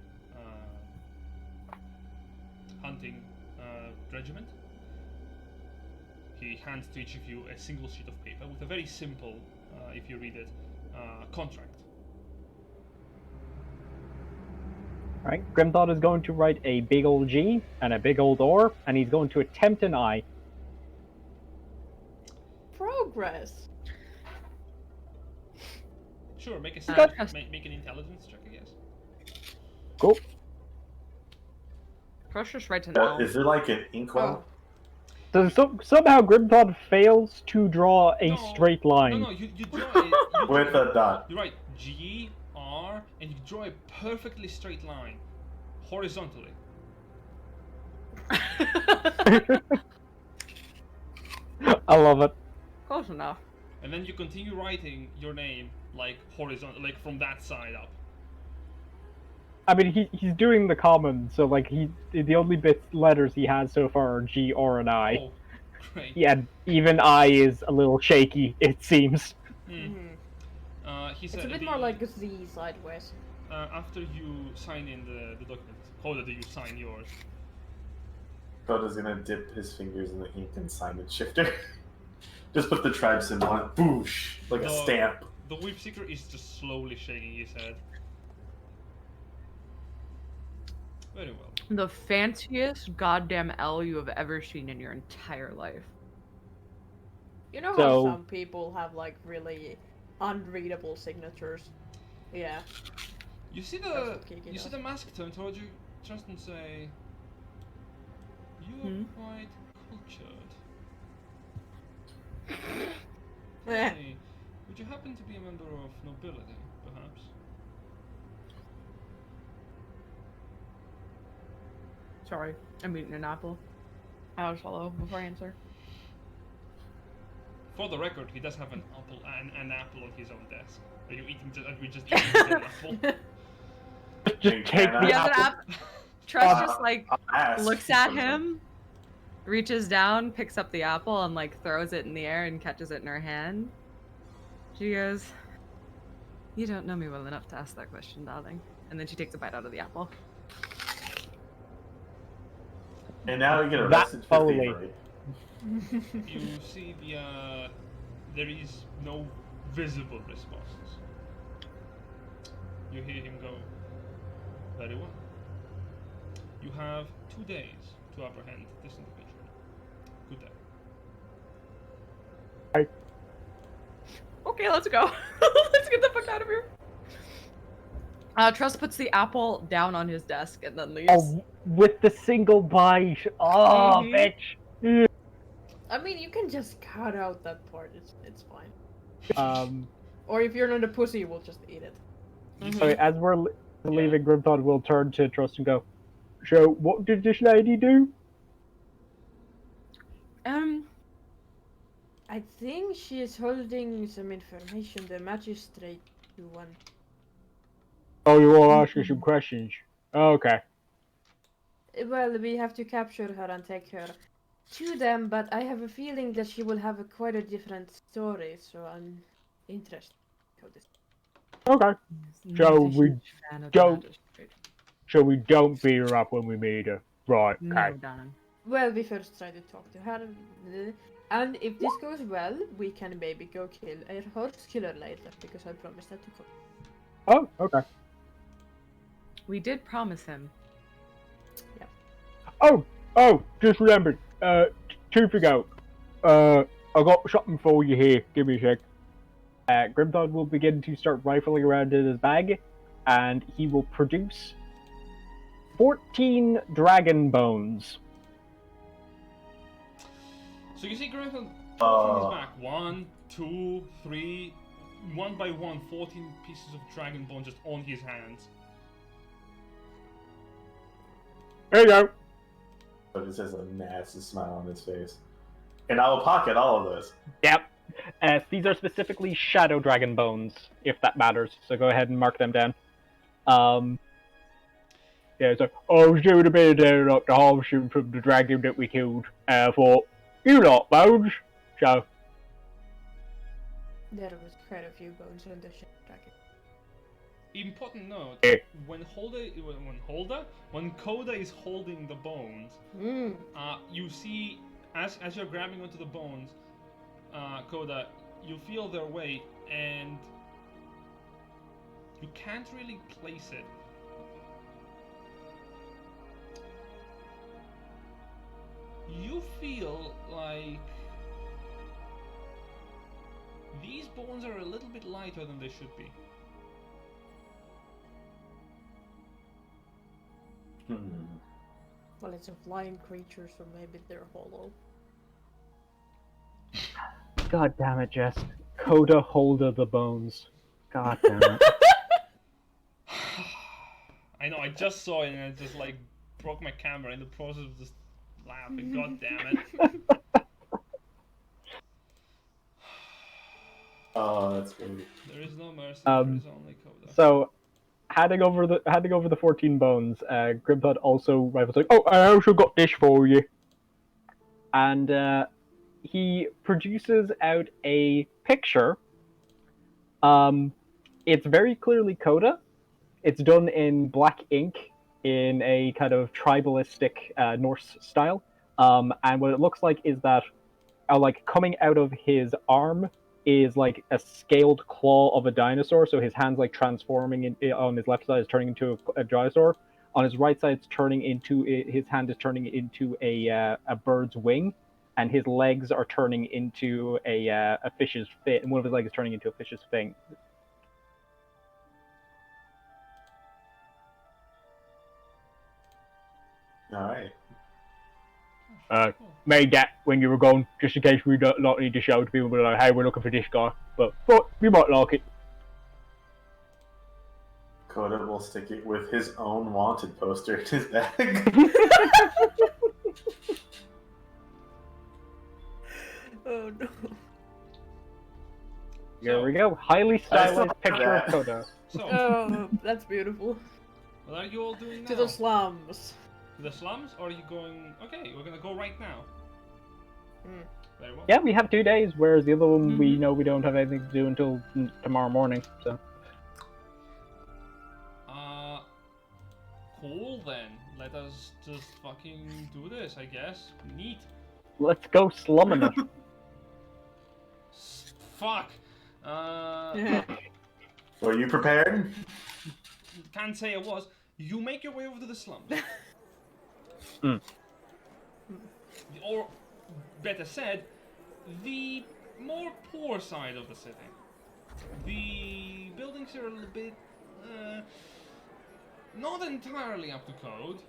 hunting regiment. He hands to each of you a single sheet of paper with a very simple, if you read it, contract. Right, Grimthod is going to write a big old G and a big old R, and he's going to attempt an I. Progress! Sure, make a Good. make an intelligence check, I guess. Cool. Crush just writes an L. Is there like an inkwell? Oh. So somehow Grimthod fails to draw a No, straight line. No, you draw it. With a dot. You write G, R, and you draw a perfectly straight line, horizontally. I love it. Close enough. And then you continue writing your name like horizontal, like from that side up. I mean, he's doing the common, so like the only letters he has so far are G, R, and I. Oh, great. Yeah, even I is a little shaky, it seems. Hmm. Mhm. He It's said a bit more like a Z sideways. after you sign in the document, how do you sign yours? God is gonna dip his fingers in the ink and sign it shifter. Just put the tribe symbol on it. Boosh! Like a No. stamp. The Whip Seeker is just slowly shaking his head. Very well. The fanciest goddamn L you have ever seen in your entire life. You know how So- some people have like really unreadable signatures? Yeah. You see That's the what Kiki you see does. the mask turn towards you, trust and say, "You are Hmm? quite cultured. Eh. Hey, would you happen to be a member of nobility, perhaps?" Sorry, I'm eating an apple. I'll swallow before I answer. For the record, he does have an apple on his own desk. Are you eating? Are we just eating an apple? Just take the He has an apple. apple. Trust just like Ask looks at something. him, reaches down, picks up the apple, and like throws it in the air and catches it in her hand. She goes, "You don't know me well enough to ask that question, darling." And then she takes a bite out of the apple. And now we get That arrested for foley. thievery. You see there is no visible response. You hear him go, "Very well. You have 2 days to apprehend this individual. Good day." Okay, let's go. Let's get the fuck out of here. Trust puts the apple down on his desk and then leaves. Oh, with the single bite. Oh, Mhm. bitch. I mean, you can just cut out that part. It's fine. Um, Or if you're not a pussy, we'll just eat it. so as we're leaving, Grimthod will turn to Trust and go, "So, what did this lady do?" I think she is holding some information the magistrate you want. Oh, you all asking some questions. Okay. Well, we have to capture her and take her to them, but I have a feeling that she will have quite a different story, so I'm interested. How this... Okay. Not So a we huge fan of the don't- magistrate. So we don't beat her up when we meet her. Right, No, okay. darling. Well, we first try to talk to her, and if this goes well, we can maybe go kill a horse killer later, because I promised that to come. Oh, okay. We did promise him. Oh, just remembered. To ago. I got something for you here. Give me a sec. Grimthod will begin to start rifling around in his bag, and he will produce 14 dragon bones. So you see Griffin from his Uh, back. 1, 2, 3, one by one, 14 pieces of dragon bone just on his hands. There you go. but it says a massive smile on his face. And I will pocket all of those. Yep. These are specifically shadow dragon bones, if that matters. So go ahead and mark them down. Yeah, so I was doing a bit of like the harvesting from the dragon that we killed. I thought, you lot bones. So There was quite a few bones on the ship dragon. Important note: Eh. when Koda is holding the bones, you see as you're grabbing onto the bones, Koda, you feel their weight and you can't really place it. You feel like these bones are a little bit lighter than they should be. Well, it's a flying creature, so maybe they're hollow. God damn it, Jess. Coda holder the bones. God damn it. I know, I just saw it and I just like broke my camera in the process of just laughing. God damn it. Oh, that's good. There is no mercy, there is only Koda. So, handing over the 14 bones, Grimthod also rifles like, "Oh, I also got this for you," and he produces out a picture. It's very clearly Coda. It's done in black ink in a kind of tribalistic Norse style. And what it looks like is that, like coming out of his arm is like a scaled claw of a dinosaur. So his hand's like transforming on his left side is turning into a dinosaur. On his right side, it's turning into his hand is turning into a bird's wing, and his legs are turning into a fish's fin. And one of his legs is turning into a fish's fin. Alright. Made that when you were gone, just in case we don't not need to show to people, but like, hey, we're looking for this guy. But we might like it. Coda will stick it with his own wanted poster in his bag. Oh no. There we go. Highly stylized like picture that. of Coda. So, Oh, that's beautiful. what are you all doing now? To the slums. To the slums, or are you going? Okay, we're gonna go right now. Very well. Yeah, we have 2 days, whereas the other one we Mhm. know we don't have anything to do until tomorrow morning. So Cool then. Let us just fucking do this, I guess. Neat. let's go slumming it. Fuck. Were you prepared? Can't say I was. You make your way over to the slums. Mm. Or, better said, the more poor side of the city. The buildings are a little bit, not entirely up to code.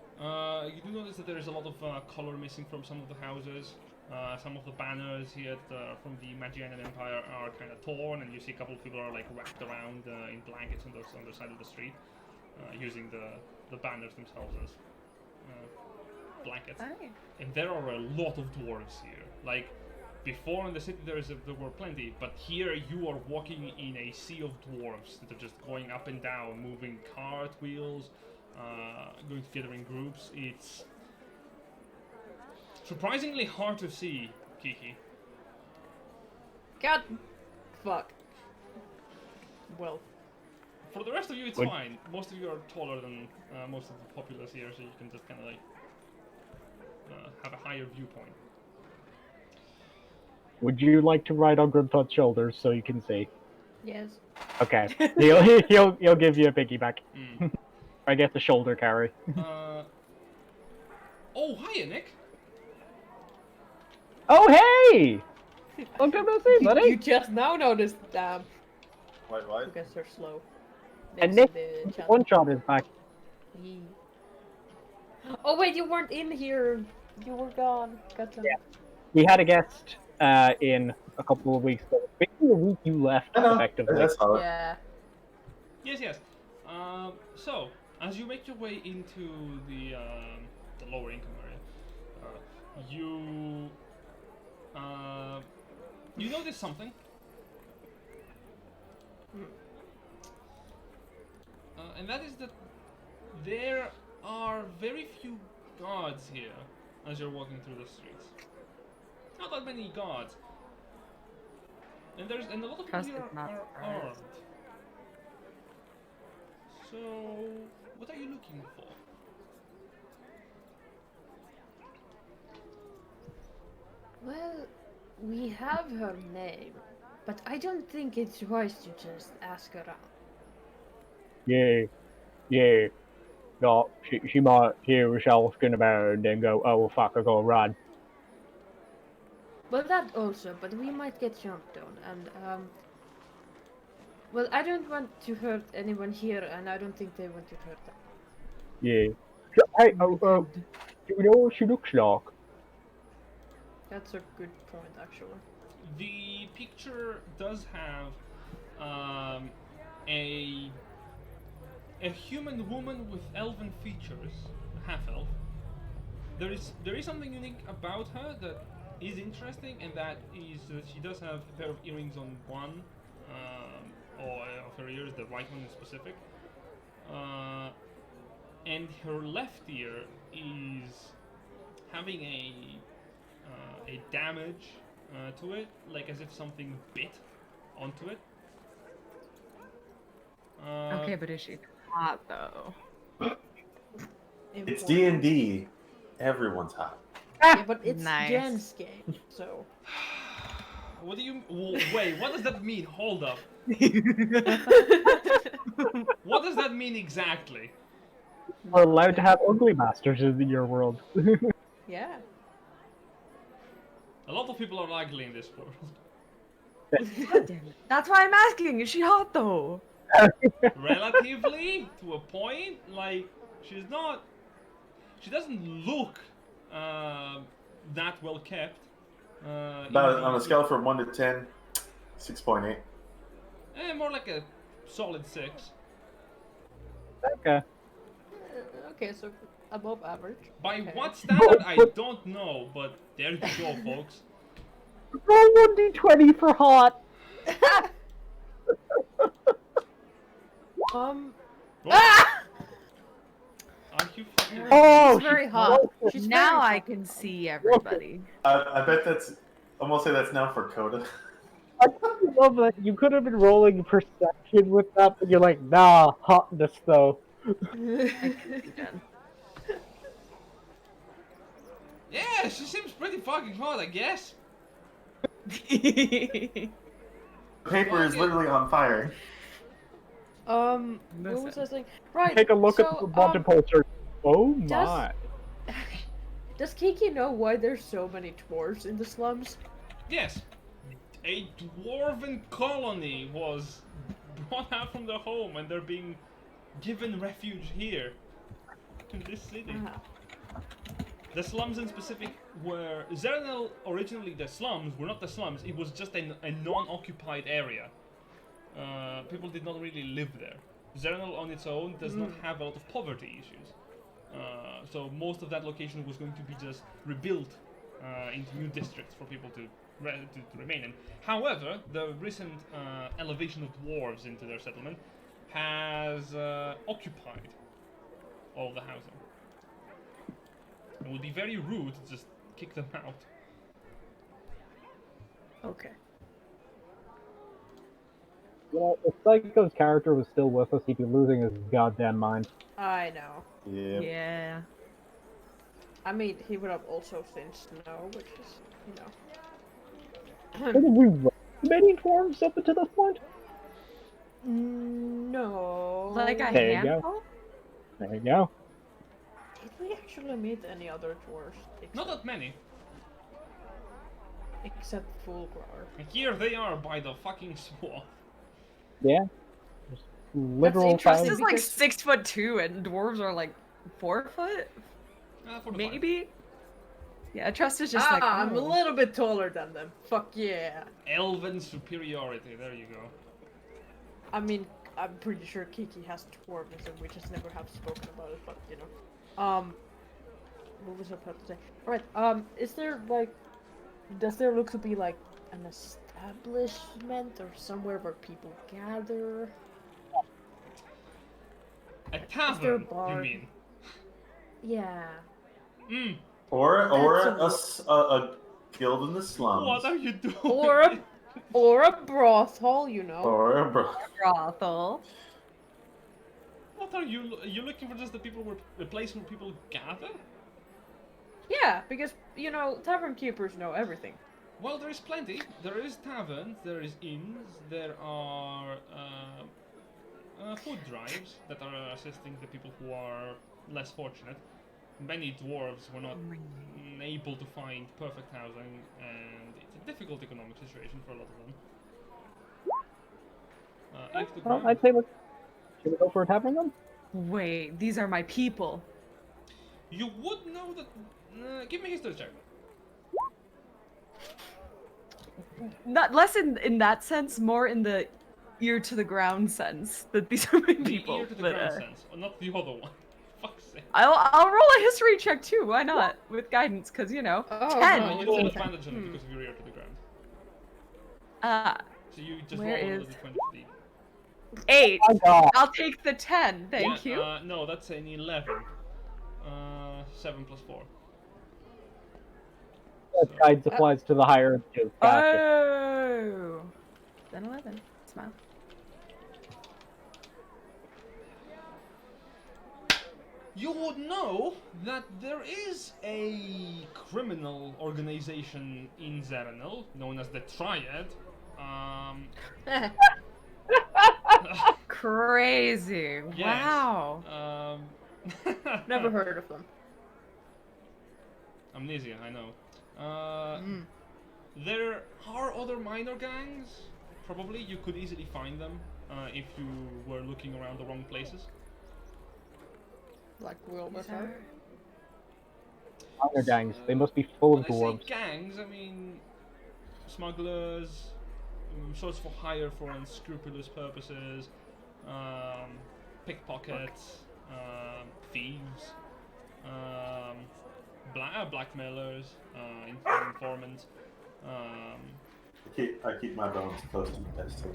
You do notice that there is a lot of color missing from some of the houses. Some of the banners here from the Magianan Empire are kind of torn, and you see a couple of people are like wrapped around in blankets on the side of the street, using the banners themselves as blankets. Aye. And there are a lot of dwarves here. Like, before in the city there were plenty, but here you are walking in a sea of dwarves that are just going up and down, moving cartwheels, going together in groups. It's surprisingly hard to see, Kiki. God. Fuck. Well. For the rest of you, it's Would- fine. Most of you are taller than most of the populace here, so you can just kind of like have a higher viewpoint. Would you like to ride on Grunthud's shoulders so you can see? Yes. Okay, he'll give you a piggyback. Mm. I get the shoulder carry. Oh, hiya, Nick. Oh hey! Long time no see, buddy. You just now noticed. Damn. Wait, I what? guess they're slow. And Next Nick, to the chat. one shot is back. Yee. Oh wait, you weren't in here. You were gone. Gotcha. Yeah. We had a guest in a couple of weeks ago. Basically, a week you left, I know. effectively. That's solid. Yeah. Yes. So, as you make your way into the lower income area, you notice something. And that is that there are very few guards here as you're walking through the streets. Not that many guards. And a lot of people Trust here is not are surprised. armed. So, what are you looking for? Well, we have her name, but I don't think it's wise to just ask around. Yeah. No, she might hear herself going about and then go, oh fuck, I gotta run. Well, that also, but we might get jumped on, and well, I don't want to hurt anyone here, and I don't think they want to hurt them. Yeah. Hey, do you know what she looks like? That's a good point, actually. The picture does have a human woman with elven features, half elf. There is something unique about her that is interesting, and that is that she does have a pair of earrings on one of her ears, the right one in specific, and her left ear is having a damage to it, like as if something bit onto it. Okay, but is she hot though? It's D&D. Everyone's hot. Yeah, but it's Nice. Jen's game, so. What do you? Wait, what does that mean? Hold up. What does that mean exactly? We're allowed to have ugly masters in your world. Yeah. A lot of people are ugly in this world. God damn it. That's why I'm asking. Is she hot though? Relatively, to a point. Like, she doesn't look that well kept. About on a scale from 1 to 10, 6.8. More like a solid 6. Okay. Okay, so above average. By Okay. what standard, I don't know, but there you go, folks. Roll 1d20 for hot. Are You fucking. Oh, It's very she's hot. closer. She's Now very I hot. can see everybody. I bet that's. I'm gonna say that's now for Coda. I kind of love that you could have been rolling perception with that, but you're like, nah, hotness though. Again. Yeah, she seems pretty fucking hot, I guess. The paper is literally on fire. What was Listen. I saying? Right. Take a look at so, the Vermont poster. Oh does- my. Does Kiki know why there's so many dwarves in the slums? Yes. A dwarven colony was brought out from their home and they're being given refuge here. In this city. Ah. The slums in specific were... Zeranel, originally the slums, were not the slums, it was just a non-occupied area. People did not really live there. Zeranel on its own does not have a lot of poverty issues. So most of that location was going to be just rebuilt into new districts for people to remain in. However, the recent elevation of dwarves into their settlement has occupied all the housing. It would be very rude to just kick them out. Okay. You know, if Psycho's character was still with us, he'd be losing his goddamn mind. I know. Yeah. Yeah. I mean, he would have also seen snow, which is, you know. Did we roll many dwarves up until this point? No. Like a There you go. handful? There you go. Did we actually meet any other dwarves? Not that many. Except Fulgrar. And here they are by the fucking swamp. Yeah. Just literal interesting. This is thousands. like 6'2" and dwarves are like 4 foot? For the Maybe? Yeah, Trust is just like, I'm a oh. little bit taller than them. Fuck yeah. Elven superiority, there you go. I mean, I'm pretty sure Kiki has dwarvism. We just never have spoken about it, but you know. What was I about to say? Alright, is there like, does there look to be like an establishment or somewhere where people gather? A there a tavern, you bar? mean? Yeah. Mm, Or That's a guild in the slums. what are you doing? Or a brothel, you know. Or a Brothel. What are you looking for just a place where people gather? Yeah, because, you know, tavern keepers know everything. Well, there is plenty. There is taverns, there is inns, there are food drives that are assisting the people who are less fortunate. Many dwarves were not able to find perfect housing, and it's a difficult economic situation for a lot of them. If the Well, ground- I'd say should we go for a tavern then? Wait, these are my people. You would know that. Give me a history check. Not less in that sense, more in the ear to the ground sense that these are my The people. ear to the but, ground sense, or not the other one. Fuck's sake. I'll roll a history check too. Why not? With guidance, because you know, Oh, 10. No, you don't have Okay. advantage on it because of your ear to the ground. So you just Where roll is- the 20 for the 8. My god. I'll take the 10. Thank Yeah, you. No, that's an 11. 7 plus 4. Guidance applies to the higher guild. Gotcha. Oh. Then 11. Smile. You would know that there is a criminal organization in Zeranel known as the Triad. Crazy. Yes. Wow. Never heard of them. Amnesia, I know. There are other minor gangs. Probably you could easily find them if you were looking around the wrong places. Like Will These with her. are- Minor gangs. They must be full of When I say dwarves. gangs, I mean smugglers, sorts for hire for unscrupulous purposes, pickpockets, thieves, blackmailers, informants. I keep my bones close to my chest. So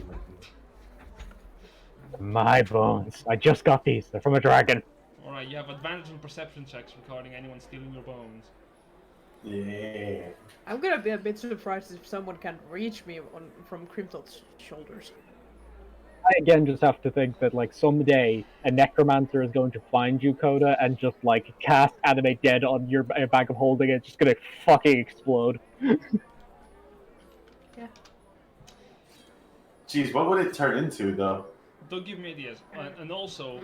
My bones. I just got these. They're from a dragon. Alright, you have advantage on perception checks regarding anyone stealing your bones. Yeah. I'm gonna be a bit surprised if someone can reach me from Crimtot's shoulders. I again just have to think that like someday a necromancer is going to find you, Coda, and just like cast animate dead on your bag of holding. It's just gonna fucking explode. Yeah. Jeez, what would it turn into though? Don't give me ideas. And also,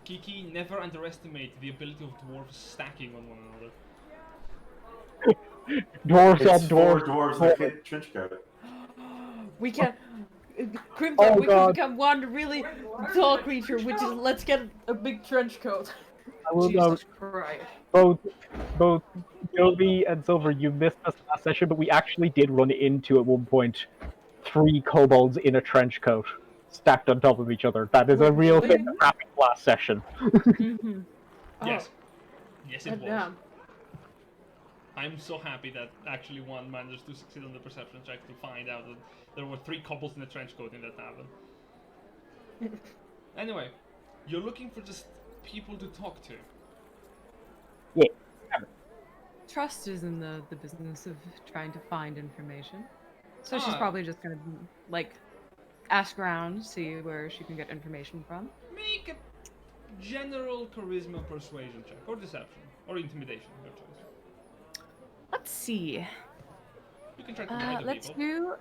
Kiki, never underestimate the ability of dwarves stacking on one another. Dwarves It's on four dwarves. dwarves like a trench coat. We can, Crimtot, Oh, we can God. become one really tall creature, which is let's get a big trench coat. I will note Jesus Christ. both Jovi and Silver, you missed us last session, but we actually did run into at one point 3 kobolds in a trench coat stacked on top of each other. That is a Wait, real really? thing that happened last session. Mm-hmm. Yes. Yes, it was. Damn. I'm so happy that actually one managed to succeed on the perception check to find out that there were 3 couples in a trench coat in that tavern. Anyway, you're looking for just people to talk to. Yeah. Trust is in the business of trying to find information. So she's Ah. probably just gonna, like, ask around, see where she can get information from. Make a general charisma persuasion check, or deception, or intimidation, your choice. Let's see. You can try to lie to Let's people. do.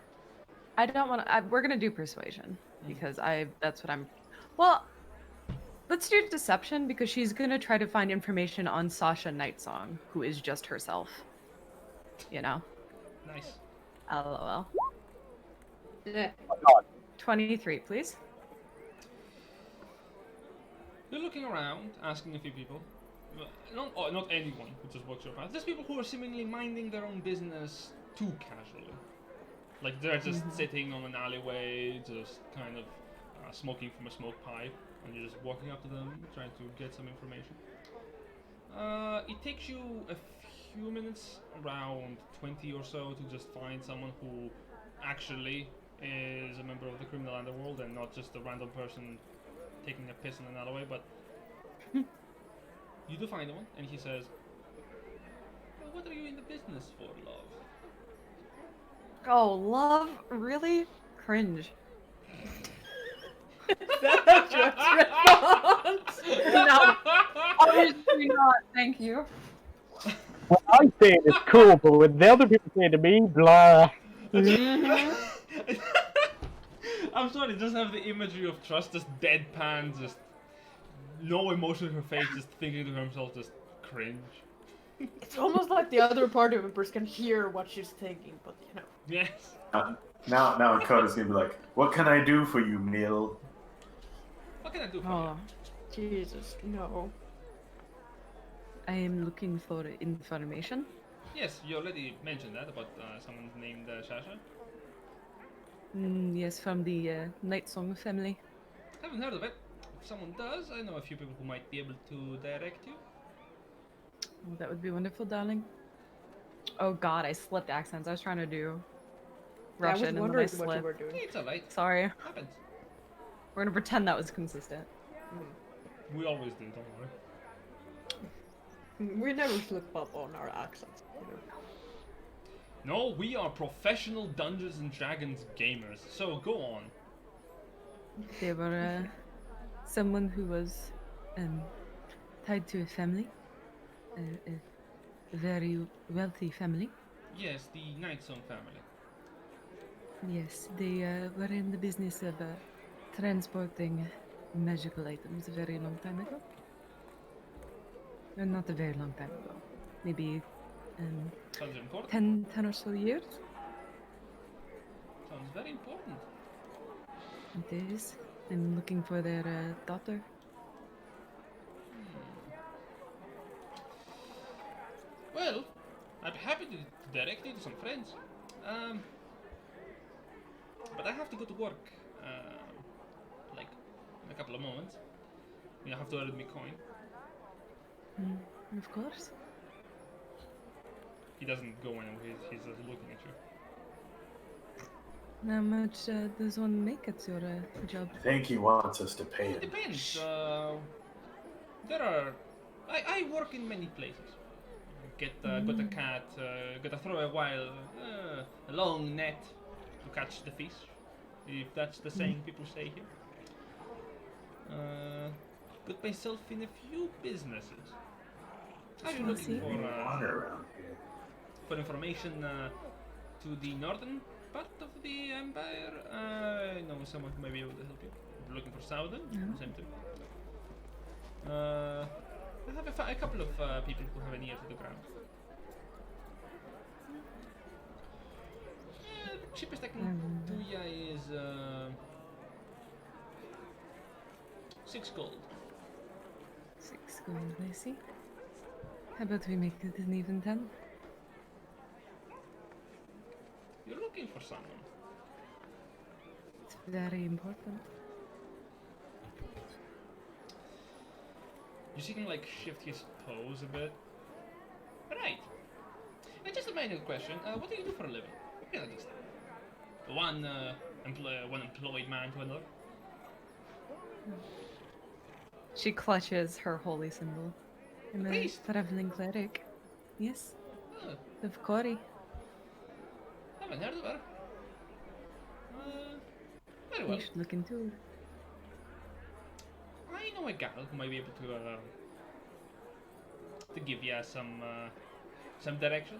I don't want to. We're gonna do persuasion because That's what I'm. Well, let's do deception because she's gonna try to find information on Sasha Nightsong, who is just herself. You know. Nice. LOL. Yeah. 23, please. You're looking around, asking a few people. Not anyone who just walks your path. There's people who are seemingly minding their own business too casually. Like they're just sitting on an alleyway, just kind of smoking from a smoke pipe, and you're just walking up to them, trying to get some information. It takes you a few minutes, around 20 or so, to just find someone who actually is a member of the criminal underworld and not just a random person taking a piss in an alleyway, but you do find one, and he says, well, what are you in the business for, love? Oh, love? Really? Cringe. That's your response. No, obviously not. Thank you. What I say is cool, but when the other people say to me, blah. I'm sorry, just have the imagery of Trust, just deadpan, just no emotion in her face, just thinking to himself, just cringe. It's almost like the other party members can hear what she's thinking, but you know. Yes. Now Coda's gonna be like, what can I do for you, Neil? What can I do for Oh, Jesus, no. I am looking for information. you? Yes, you already mentioned that about someone named Shasha. Yes, from the Nightsong family. Haven't heard of it. If someone does, I know a few people who might be able to direct you. Oh, that would be wonderful, darling. Oh god, I slipped accents. I was trying to do Yeah, I Russian was and then I wondering what you slipped. were doing. It's alright. Sorry. Happens. We're gonna pretend that was consistent. We always do, don't worry. We never slip up on our accents. You know. No, we are professional Dungeons and Dragons gamers, so go on. They were someone who was tied to a family, a very wealthy family. Yes, the Nightsong family. Yes, they were in the business of transporting magical items a very long time ago. Not a very long time ago. Maybe Sounds important. 10 or so years. Sounds very important. It is. I'm looking for their daughter. Well, I'd be happy to direct you to some friends. But I have to go to work. Like, in a couple of moments. You have to earn me coin. Of course. He doesn't go anywhere, he's just looking at you. How much does one make at your job? I think he wants us to pay It him. depends. there are. I work in many places. Got a cat. Got to throw a long net to catch the fish, if that's the saying people say here. Got myself in a few businesses. Are you looking see. Water around here. for information to the northern part of the empire? I know someone who may be able to help you. If you're looking for southern, same thing. I have a couple of people who have an ear to the ground. The cheapest I can do ya is 6 gold. 6 gold, I see. How about we make it an even 10? You're looking for someone. It's very important. You see him like shift his pose a bit. Right. And just a minor question. What do you do for a living? Yeah, just one employed man to another. She clutches her holy symbol. I'm a priest? traveling cleric. Yes, Oh, of Cory. haven't heard of her. Very You well. should look into it. I know a gal who might be able to give you some direction.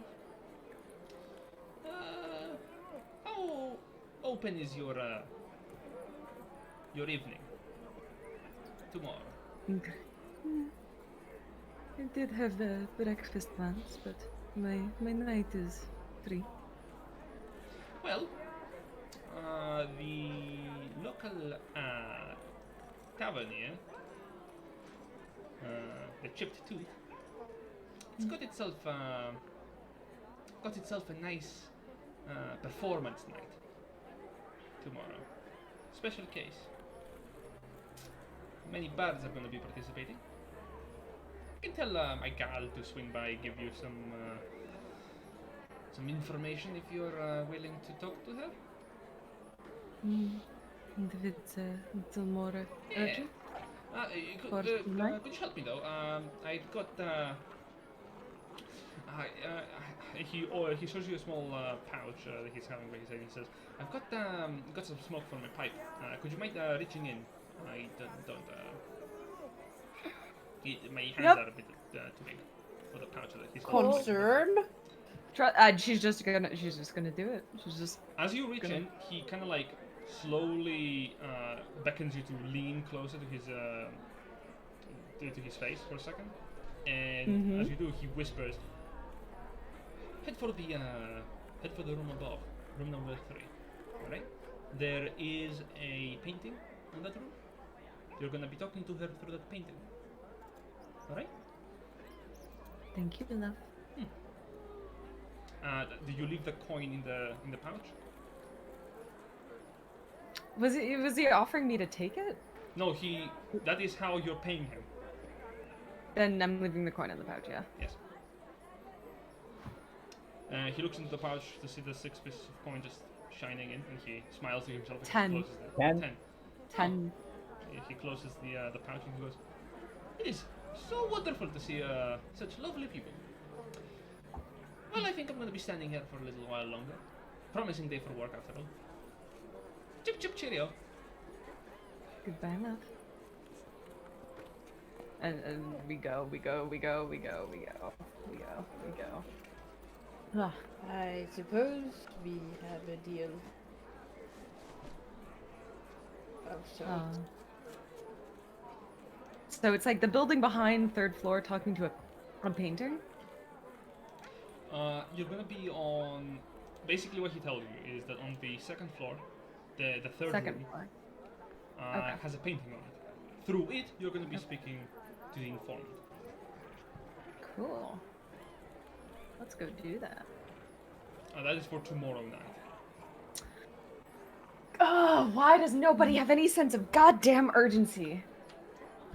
How open is your evening tomorrow? Okay. I did have breakfast plans, but my night is free. Well, the local tavern here, the Chipped Tooth, it's got itself a nice performance night tomorrow. Special case. Many bards are going to be participating. I can tell my gal to swing by, give you some information if you're willing to talk to her. And if it's a little more Yeah. urgent? For tonight? Could you help me though? I've got he shows you a small pouch that he's having by his side. He says, "I've got some smoke from my pipe. Could you mind reaching in? I don't my hands Yep. are a bit too big for the pouch that he's holding." Concerned? She's just gonna do it. She's just As you reach Gonna- in, he kind of like slowly beckons you to lean closer to his face for a second, and as you do, he whispers, "Head for the room above, room number 3. All right? There is a painting in that room. You're gonna be talking to her through that painting. All right? thank you, love. Do you leave the coin in the pouch? Was he offering me to take it? No, that is how you're paying him. Then I'm leaving the coin in the pouch. Yeah. Yes. He looks into the pouch to see the 6 pieces of coin just shining in, and he smiles to himself. And 10. Closes the, 10. 10. 10. He closes the pouch and he goes, "It is so wonderful to see such lovely people. Well, I think I'm going to be standing here for a little while longer. Promising day for work after all. Chip chip cheerio." Goodbye, love. And we go. Ah, I suppose we have a deal. Oh, sorry. So it's like the building behind, 3rd floor, talking to a painter. You're going to be on... Basically what he tells you is that on the 2nd floor, the 3rd Second room floor. Okay. has a painting on it. Through it, you're going to be speaking to the informant. Cool. Let's go do that. That is for tomorrow night. Oh, why does nobody have any sense of goddamn urgency?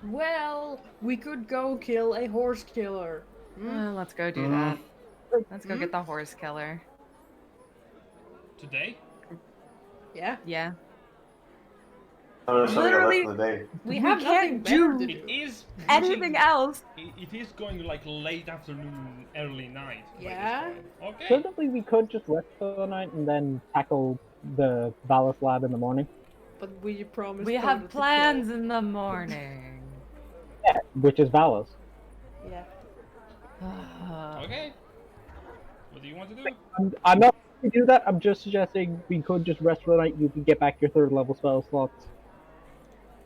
Well, we could go kill a horse killer. Let's go do that. Let's go get the horse killer. Today? Yeah. Yeah. Oh, there's something left Literally, in the day. We we have nothing can't better do to It do. is anything pushing- else. It is going like late afternoon, early night by Yeah. this point. Okay. Certainly, we could just rest for the night and then tackle the Valis lab in the morning, But we promised We Coda have to plans kill. in the morning. which is Valis. Yeah. Okay. What do you want to do? I'm not going to do that. I'm just suggesting we could just rest for the night. You can get back your third level spell slots.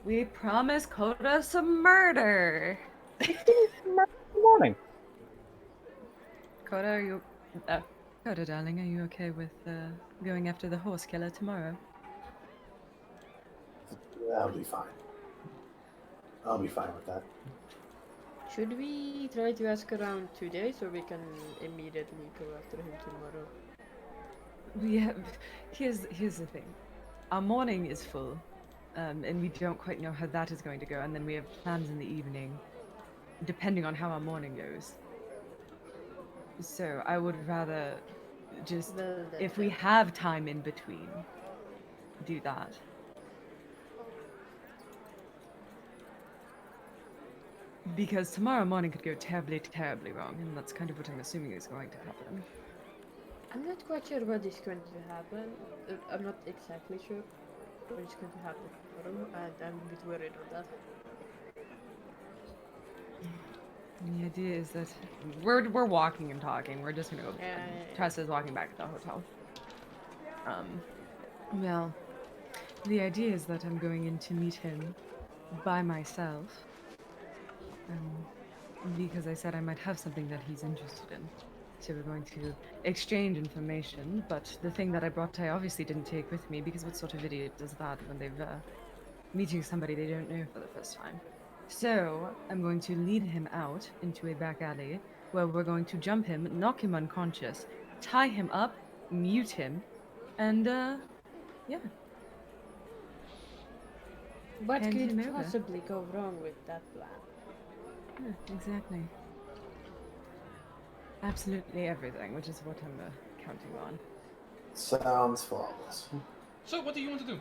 We promise Coda some murder. In the morning. Coda, are you? Coda, darling, are you okay with going after the horse killer tomorrow? That'll be fine. I'll be fine with that. Should we try to ask around 2 days, or we can immediately go after him tomorrow? We have. Here's the thing. Our morning is full, and we don't quite know how that is going to go. And then we have plans in the evening, depending on how our morning goes. So I would rather just, Well, if we have time in between, do that. Because tomorrow morning could go terribly, terribly wrong, and that's kind of what I'm assuming is going to happen. I'm not quite sure what is going to happen. I'm not exactly sure what is going to happen tomorrow, and I'm a bit worried on that. The idea is that we're walking and talking. We're just gonna go. Yeah. Tressa's walking back to the hotel. Well, the idea is that I'm going in to meet him by myself. Because I said I might have something that he's interested in. So we're going to exchange information, but the thing that I brought I obviously didn't take with me, because what sort of idiot does that when they've meeting somebody they don't know for the first time? So I'm going to lead him out into a back alley where we're going to jump him, knock him unconscious, tie him up, mute him, and yeah. What Hand could him over. possibly go wrong with that plan? Yeah, exactly. Absolutely everything, which is what I'm counting on. Sounds flawless. So, what do you want to do?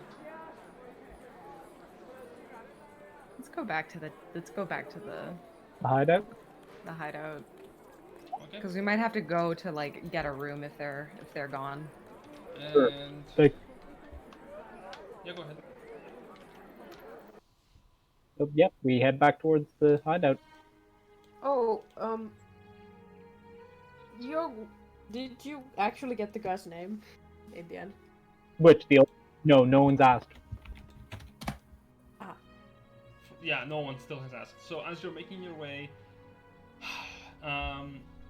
Let's go back to the Hideout. hideout, Okay. because we might have to go to like get a room if they're gone. Sure. And Like, yeah, go ahead. so, yep, we head back towards the hideout. Oh, did you actually get the guy's name in the end? Which no one's asked. Yeah, no one still has asked. So as you're making your way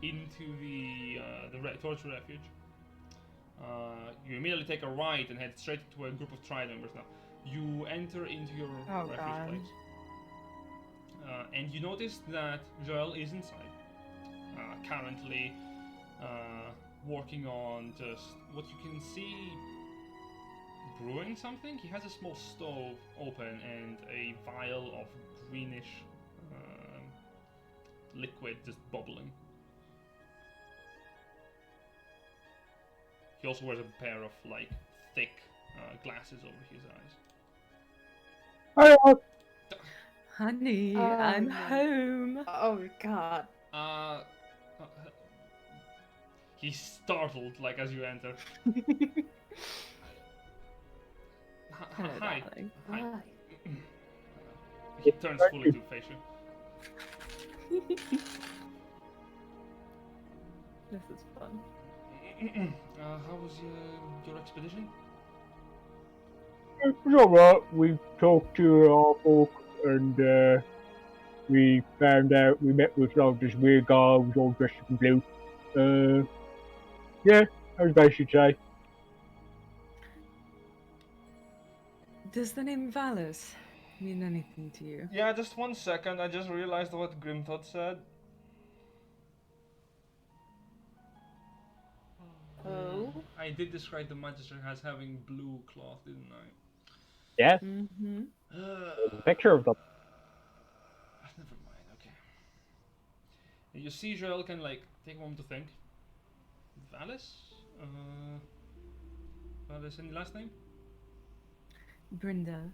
into towards the refuge, you immediately take a right and head straight to a group of tribe members. Now you enter into your refuge God. place, and you notice that Joel is inside, currently working on just what you can see. Brewing something. He has a small stove open and a vial of greenish liquid just bubbling. He also wears a pair of like thick glasses over his eyes. Hi, Honey, Oh, I'm no. home. Oh god. He's startled like as you enter. Hello, Hi. darling. Hi. Why? He turns fully to face you. This is fun. How was your expedition? It's alright. We talked to our folk and we found out we met with like this weird guy who was all dressed in blue. Yeah, as I should say. Does the name Valis mean anything to you? Yeah, just 1 second. I just realized what Grimthought said. Oh. I did describe the Magister as having blue cloth, didn't I? Yes, Mm-hmm. there's a picture of them. Never mind, okay. You see Joel can like take a moment to think. Valis? Valis, any last name? Brindle.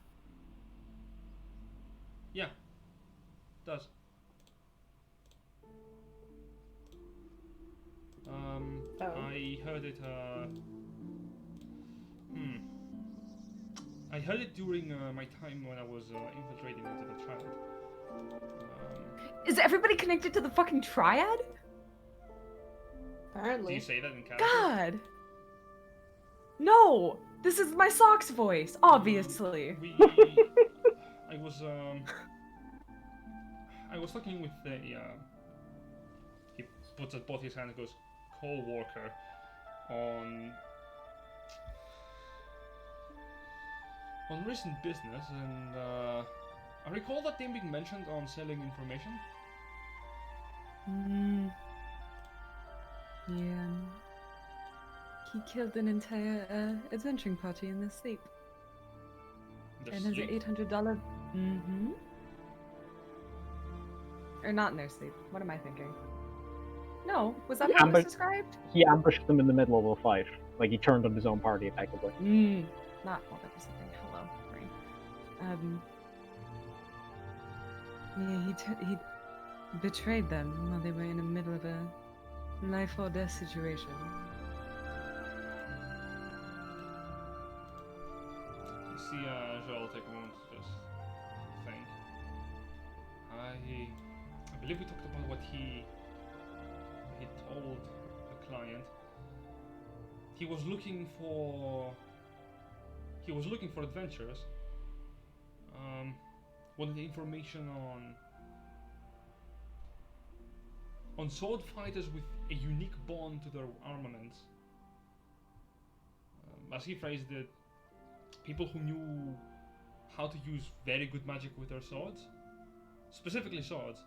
Yeah. Does. Oh. I heard it. I heard it during my time when I was infiltrating into the triad. Is everybody connected to the fucking triad? Do Apparently. you say that in character? God! No! This is my socks voice, obviously. I was talking with a. He puts up both his hands and goes, co-worker on recent business, and I recall that name being mentioned on selling information. Yeah. He killed an entire adventuring party in their sleep. Their And has an sleep. $800. Mm-hmm. Or not in their sleep. What am I thinking? No, was that how it was described? He ambushed them in the middle of a fight. Like, he turned on his own party, effectively. Not well, that was something. Hello, brain. Yeah, he betrayed them while they were in the middle of a life or death situation. You see, Joel take a moment to just think. I believe we talked about what he told the client. He was looking for adventures. Wanted information on sword fighters with a unique bond to their armaments. As he phrased it, people who knew how to use very good magic with their swords, specifically swords.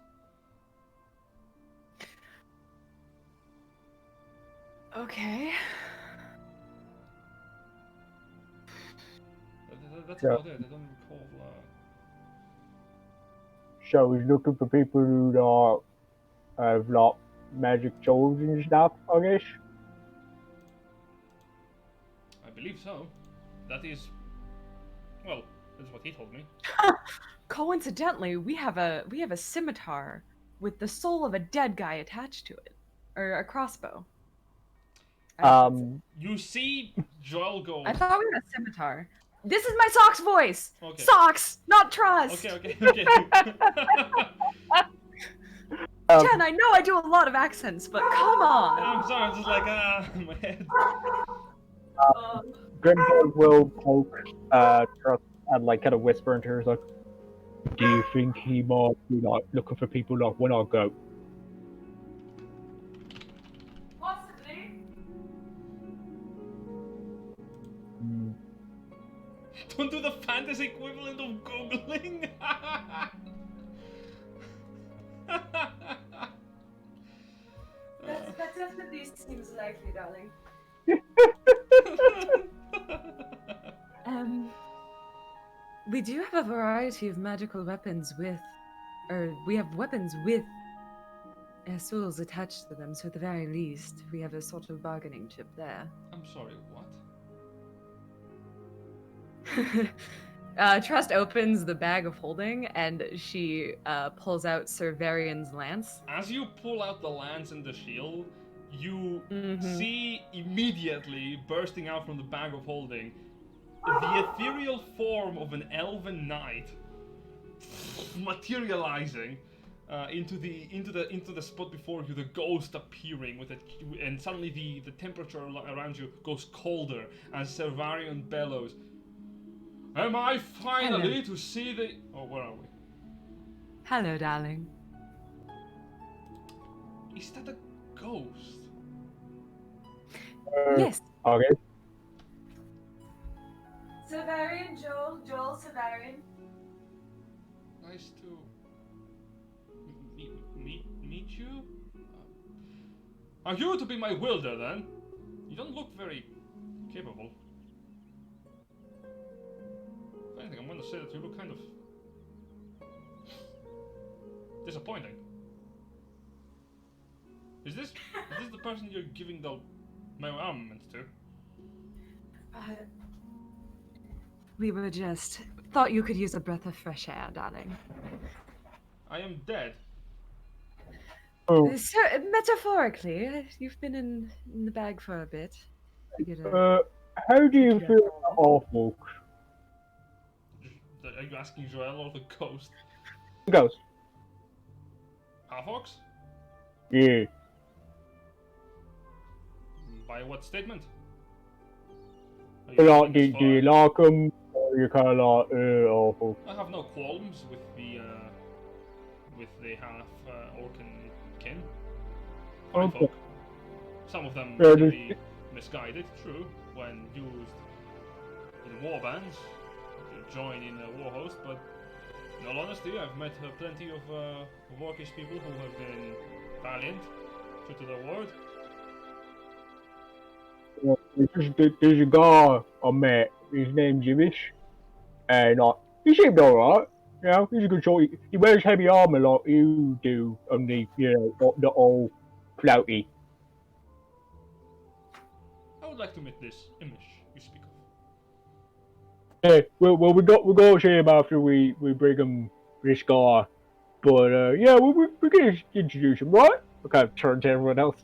Okay. That's Yeah. about it. I don't recall. So he's looking for people who have like magic swords and stuff, I guess. I believe so. That is, well, that's what he told me. Coincidentally, we have a scimitar with the soul of a dead guy attached to it, or a crossbow. You see, Joel goes. I thought we had a scimitar. This is my socks voice. Okay. Socks, not trust. Okay. Jen, I know I do a lot of accents, but come on. I'm sorry. I'm just like my head. Grimdor will poke Trust and like kind of whisper into her, like, "Do you think he might be like looking for people like when I go?" Possibly. Don't do the fantasy equivalent of googling. That definitely seems likely, darling. We do have a variety of magical weapons we have weapons with souls attached to them, so at the very least, we have a sort of bargaining chip there. I'm sorry. What? Trust opens the bag of holding, and she pulls out Sir Varian's lance. As you pull out the lance and the shield, you see immediately bursting out from the bag of holding the ethereal form of an elven knight materializing into the spot before you, the ghost appearing with it, and suddenly the temperature around you goes colder as Servarion bellows. Am I finally to see the... Oh, where are we? Hello, darling. Is that a ghost? Yes. Okay. Severian, Joel Severian. Nice to meet you. Are you to be my wielder then? You don't look very capable. If anything, I'm going to say that you look kind of disappointing. Is this the person you're giving my armaments to? We were just thought you could use a breath of fresh air, darling. I am dead. Oh, So, metaphorically, you've been in the bag for a bit. Figured, how do you Yeah. feel about awful? Are you asking Joel or the ghost? Ghost. Half-orcs? Yeah. By what statement? Are you Like, going as do you far- like them? Or you kind of like, awful? I have no qualms with the half orcan kin. Fine Okay. folk. Some of them Yeah, can be misguided, true, when used in war bands to join in a war host, but in all honesty, I've met plenty of orcish people who have been valiant, true to their word. There's a guy I met. His name's Jimish, and he seemed alright. You know, he's a good shot. He wears heavy armor like you do, only not all floaty. I would like to meet this image you speak of. Yeah, well, we got to see him after we bring him this guy. But yeah, we can introduce him, right? I kind of turn to everyone else.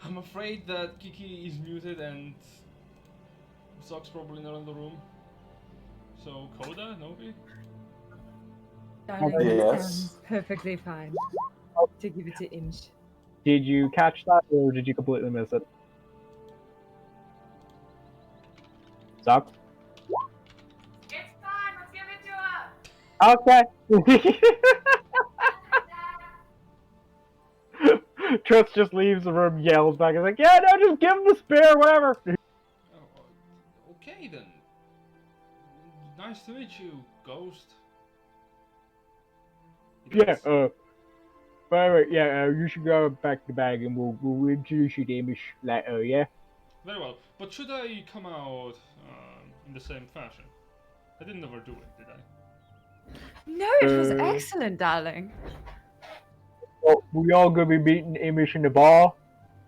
I'm afraid that Kiki is muted and Zock's probably not in the room. So, Coda, Novi? darling, Yes. it sounds perfectly fine to give it to Inch. Did you catch that, or did you completely miss it? Sucks. It's fine, let's give it to him! Okay. Trust just leaves the room, yells back, and is like, yeah, no, just give him the spear, whatever. Oh, okay then. Nice to meet you, Ghost. He Yeah, does- Alright, yeah, you should go back to the bag and we'll introduce you to Amish later, yeah? Very well. But should I come out in the same fashion? I didn't ever do it, did I? No, it was Uh, excellent, darling. Well, we all gonna be meeting Amish in the bar.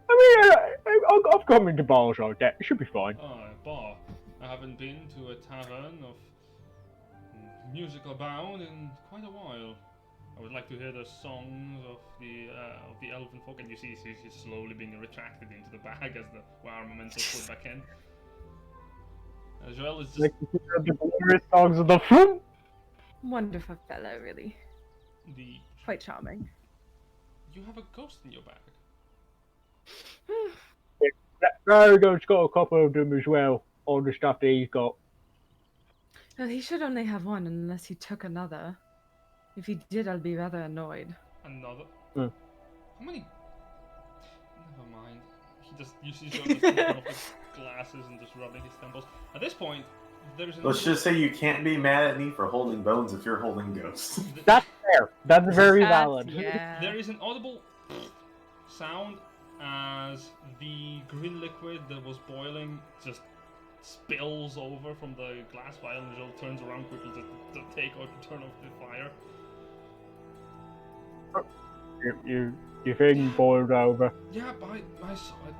I mean, I've come into bars like that. It should be fine. Ah, a bar. I haven't been to a tavern of musical bound in quite a while. I would like to hear the songs of the elven folk, and you see she's slowly being retracted into the bag as the armaments are put back in. Joel is just Like to hear the glorious songs of the film. Wonderful fellow, really. the. Quite charming. You have a ghost in your bag. There we go. It's got a couple of them as well. All the stuff that he's got. Well, he should only have one unless he took another. If he did, I'll be rather annoyed. Another. Hmm. How many? Never mind. You see Joel just taking off his glasses and just rubbing his temples. At this point, there's an. Let's just say you can't be mad at me for holding bones if you're holding ghosts. That's fair. That's very That's- valid. Yeah. There is an audible sound as the green liquid that was boiling just spills over from the glass vial, and Joel turns around quickly to take or to turn off the fire. Your thing boiled over. Yeah, I saw it.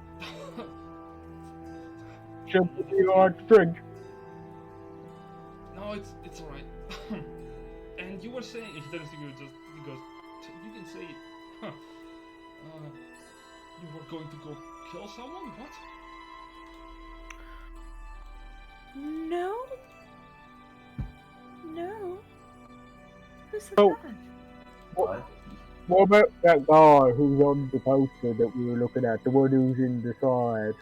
Should you like to drink? No, it's alright. And you were saying, he doesn't think he goes, you can say, huh? You were going to go kill someone? What? No. No. Who said Oh. that? What? What about that guy who's on the poster that we were looking at? The one who's in the side?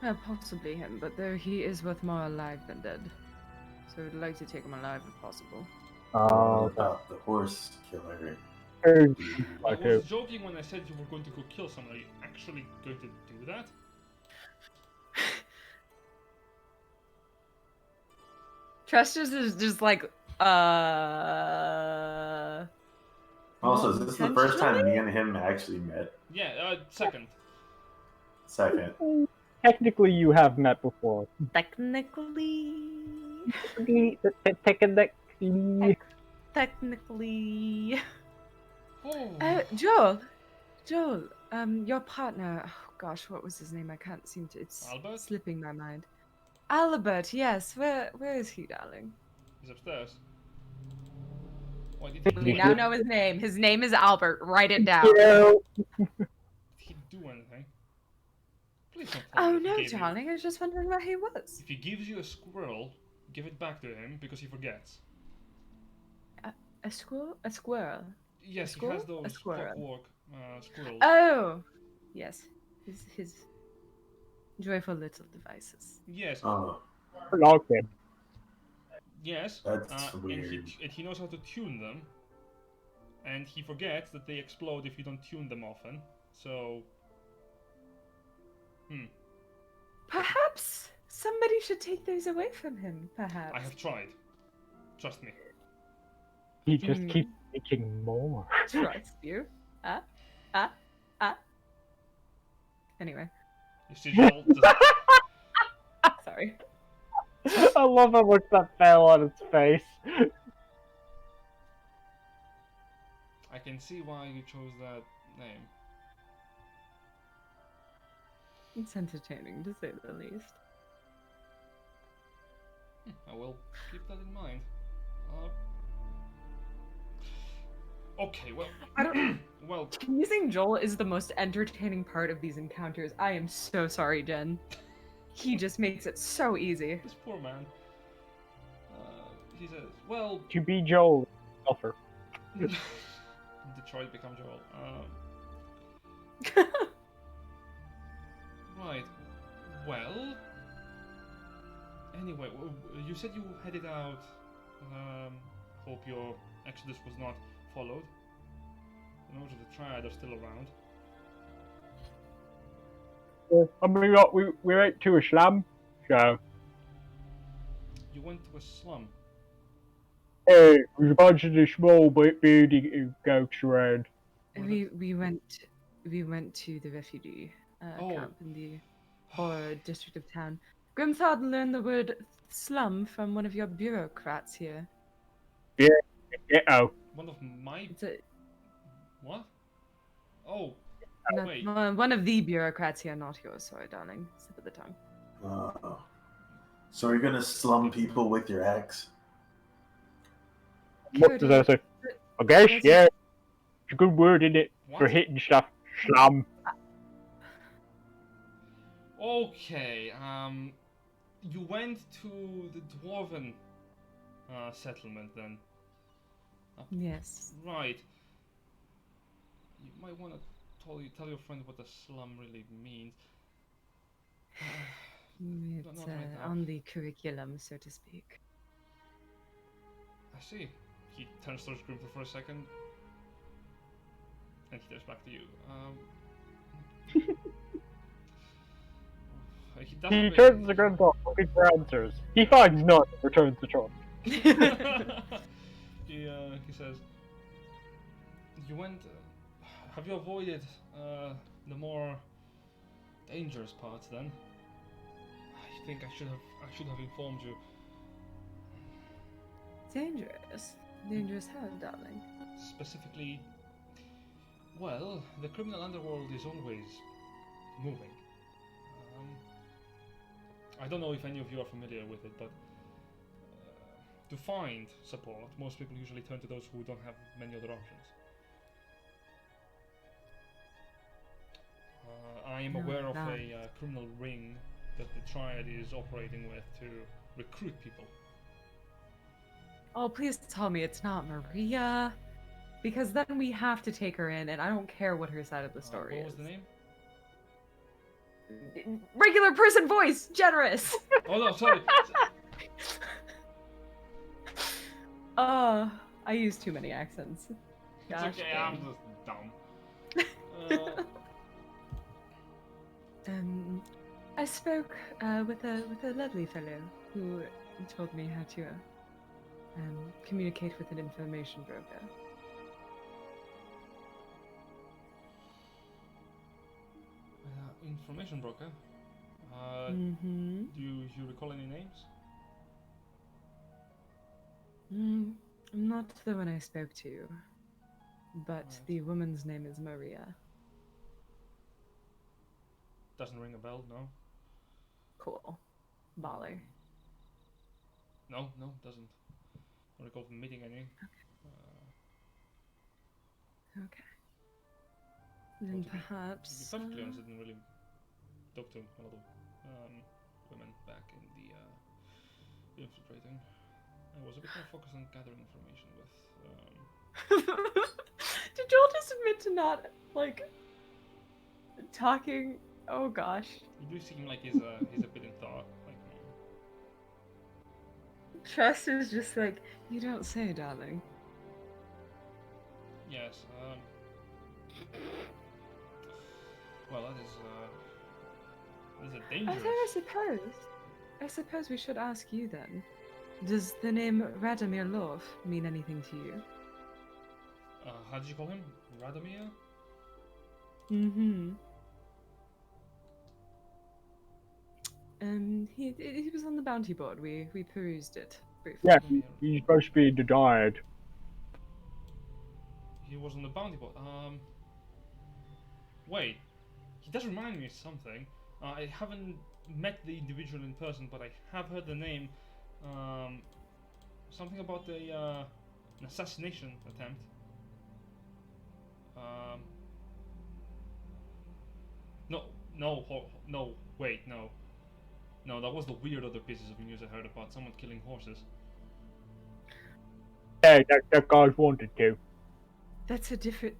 Well, possibly him, but though he is worth more alive than dead. So I'd like to take him alive if possible. Oh, What about the horse killer? I okay. was joking when I said you were going to go kill someone. Are you actually going to do that? Trusters is just like, Also, is this the first time Potentially? me and him actually met? Yeah, second. Second. Technically, you have met before. Technically. Technically. Technically. Oh, Joel. Joel, Your partner. Oh gosh, what was his name? I can't seem to. It's Albert? slipping my mind. Albert. Yes. Where is he, darling? He's upstairs. Why did We he now do know anything? his name. His name is Albert. Write it down. Did he do anything? Please don't tell me Oh that he no, gave you. darling. I was just wondering where he was. If he gives you a squirrel, give it back to him because he forgets. A squirrel? A squirrel? Yes, he squirrel? has A those squirrel. clockwork squirrels. Oh, yes. His joyful little devices. Yes, Oh, Okay. yes. that's And weird. he knows how to tune them. And he forgets that they explode if you don't tune them often. So, Perhaps somebody should take those away from him. Perhaps. I have tried. Trust me. He just keeps making more. Trust you. Anyway, You see, Joel just sorry. I love how much that fell on its face. I can see why you chose that name. It's entertaining to say the least. I will keep that in mind. Okay, well, I don't. well, Teasing Joel is the most entertaining part of these encounters. I am so sorry, Jen. He just makes it so easy. this poor man. He says, well, To be Joel, suffer. Detroit become Joel. Right. Well. Anyway, you said you headed out. Hope your exodus was not followed. Most of the Triad are still around. I mean, we went to a slum, so You went to a slum. it was a bunch of the small building who goes around. we went to the refugee Oh. camp in the horror district of town. Grimthard learned the word slum from one of your bureaucrats here. Oh, One of my. It's a What? Oh, not, wait. one of the bureaucrats here, not yours. Sorry, darling. Slip of the tongue. So you're gonna slum people with your axe? what does that say? I guess, yeah. It's a good word, isn't it? For What? hitting stuff. Slum. Okay, you went to the dwarven settlement then. Yes. Right. You might want to tell your friend what a slum really means. It's Not right now. on the curriculum, so to speak. I see. He turns towards Grimthor for a second, and he turns back to you. He doesn't. He turns the gun off, looking for answers. He finds none, returns the trunk. he says, "You went. Have you avoided the more dangerous parts then? I think I should have informed you. Dangerous. Dangerous how, darling? Specifically, well, the criminal underworld is always moving. I don't know if any of you are familiar with it, but to find support, most people usually turn to those who don't have many other options. I am aware of a criminal ring that the Triad is operating with to recruit people. Oh, please tell me it's not Maria. Because then we have to take her in, and I don't care what her side of the story What was is. the name? Regular person voice! Generous! Oh no, sorry. I use too many accents. It's Gosh okay, dang. I'm just dumb. I spoke with a lovely fellow who told me how to communicate with an information broker. Information broker. Mm-hmm. Do you recall any names? Not the one I spoke to, but Right. the woman's name is Maria. Doesn't ring a bell, no. Cool. Baller. No, doesn't. Don't recall meeting any. Okay. Then To be perhaps. perfectly honest, I didn't really talk to a lot of women back in the infiltrating. I was a bit more focused on gathering information with. Did Joel just admit to not like talking? Oh gosh. You do seem like he's a bit in thought. Like, Trust is just like, you don't say, darling. yes. Well, that is a dangerous. I suppose we should ask you then. Does the name Radomir Lov mean anything to you? How did you call him? Radomir? Mm-hmm. He was on the bounty board. We perused it briefly. Yeah, he's supposed to be the died. He was on the bounty board. Wait. He does remind me of something. I haven't met the individual in person, but I have heard the name. Something about an assassination attempt. No, wait, no. No, that was the weird other pieces of news I heard about someone killing horses. Yeah, that guy wanted to. That's a different.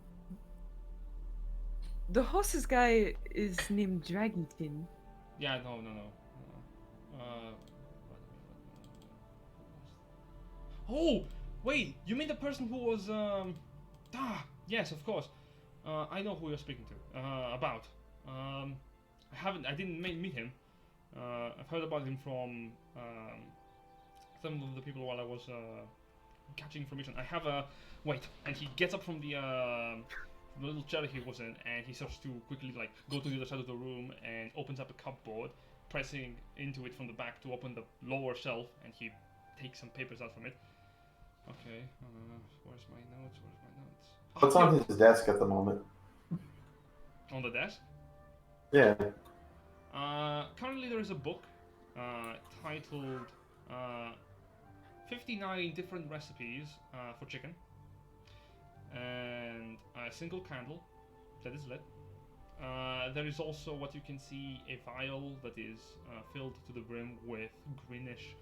The horses guy is named Dragontin. Yeah, no. Oh, wait, you mean the person who was, yes, of course. I know who you're speaking to, about. I didn't meet him. I've heard about him from, some of the people while I was, catching information. I have a, wait, and he gets up from the little chair he was in, and he starts to quickly, like, go to the other side of the room and opens up a cupboard, pressing into it from the back to open the lower shelf, and he takes some papers out from it. Okay, where's my notes? What's on his desk at the moment? On the desk? Yeah. Currently there is a book titled 59 different recipes for chicken, and a single candle that is lit. There is also what you can see, a vial that is filled to the brim with greenish,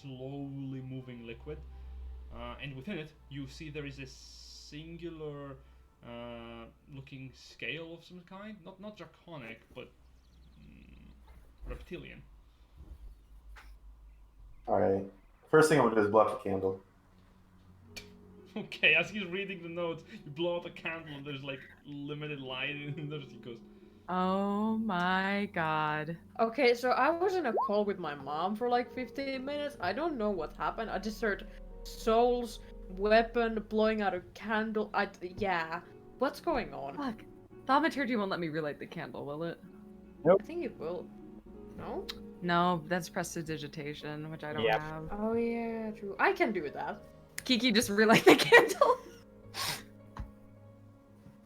slowly moving liquid, and within it you see there is a singular looking scale of some kind, not draconic, but reptilian. Alright. First thing I'm gonna do is blow out the candle. Okay, as he's reading the notes, you blow out a candle and there's like limited light, and there he goes. Oh my god. Okay, so I was in a call with my mom for like 15 minutes. I don't know what happened. I just heard souls, weapon, blowing out a candle. Yeah. What's going on? Fuck. Thaumaturgy won't let me relight the candle, will it? I think it will. No? No, that's prestidigitation, which I don't Yep. have. Oh yeah, true. I can do that. Kiki, just relight the candle.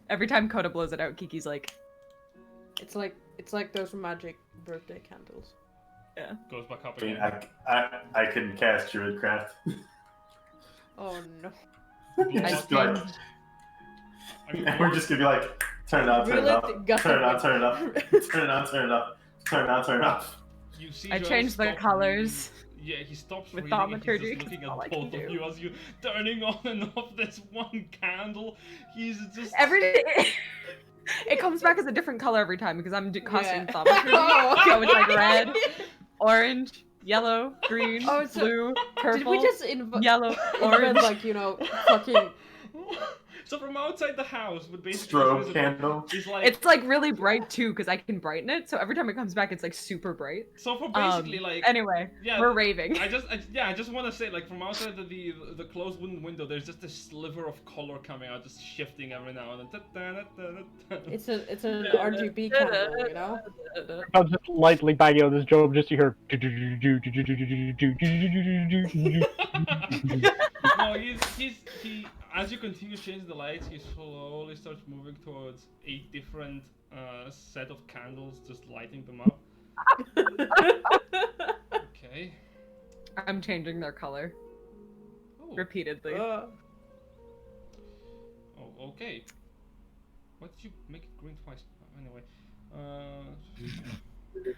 Every time Coda blows it out, Kiki's like, It's like those magic birthday candles. yeah. Goes back up I mean, again. I couldn't cast Druidcraft. Oh no. Blow I out- Be like, I mean, we're just gonna be like, turn it on, turn it off, turn it on, turn it off, turn it on, turn it off, turn it on, turn it off. you see I Joel changed the stop colors. reading- Yeah, he stops With reading and he's thaumaturgy, just looking that's all I at can both of do. you as you turning on and off this one candle. He's just It comes back as a different color every time because I'm casting Yeah. thaumaturgy. Oh, So it's like okay. red, orange, yellow, green, Oh, so- blue, purple, Did we just invent yellow, orange? orange. Like, fucking. So from outside the house, but basically Strobe visible, candle. is like It's like really bright too because I can brighten it. So every time it comes back, it's like super bright. so for basically like Anyway, yeah. we're raving. I just want to say, like, from outside the closed wooden window, there's just a sliver of color coming out, just shifting every now and then. It's an RGB candle, you know. I'm just lightly banging on this job just to hear. No, he. As you continue changing the lights, he slowly starts moving towards 8 different set of candles, just lighting them up. Okay. I'm changing their color Oh. repeatedly. Oh, okay. Why did you make it green twice? Anyway.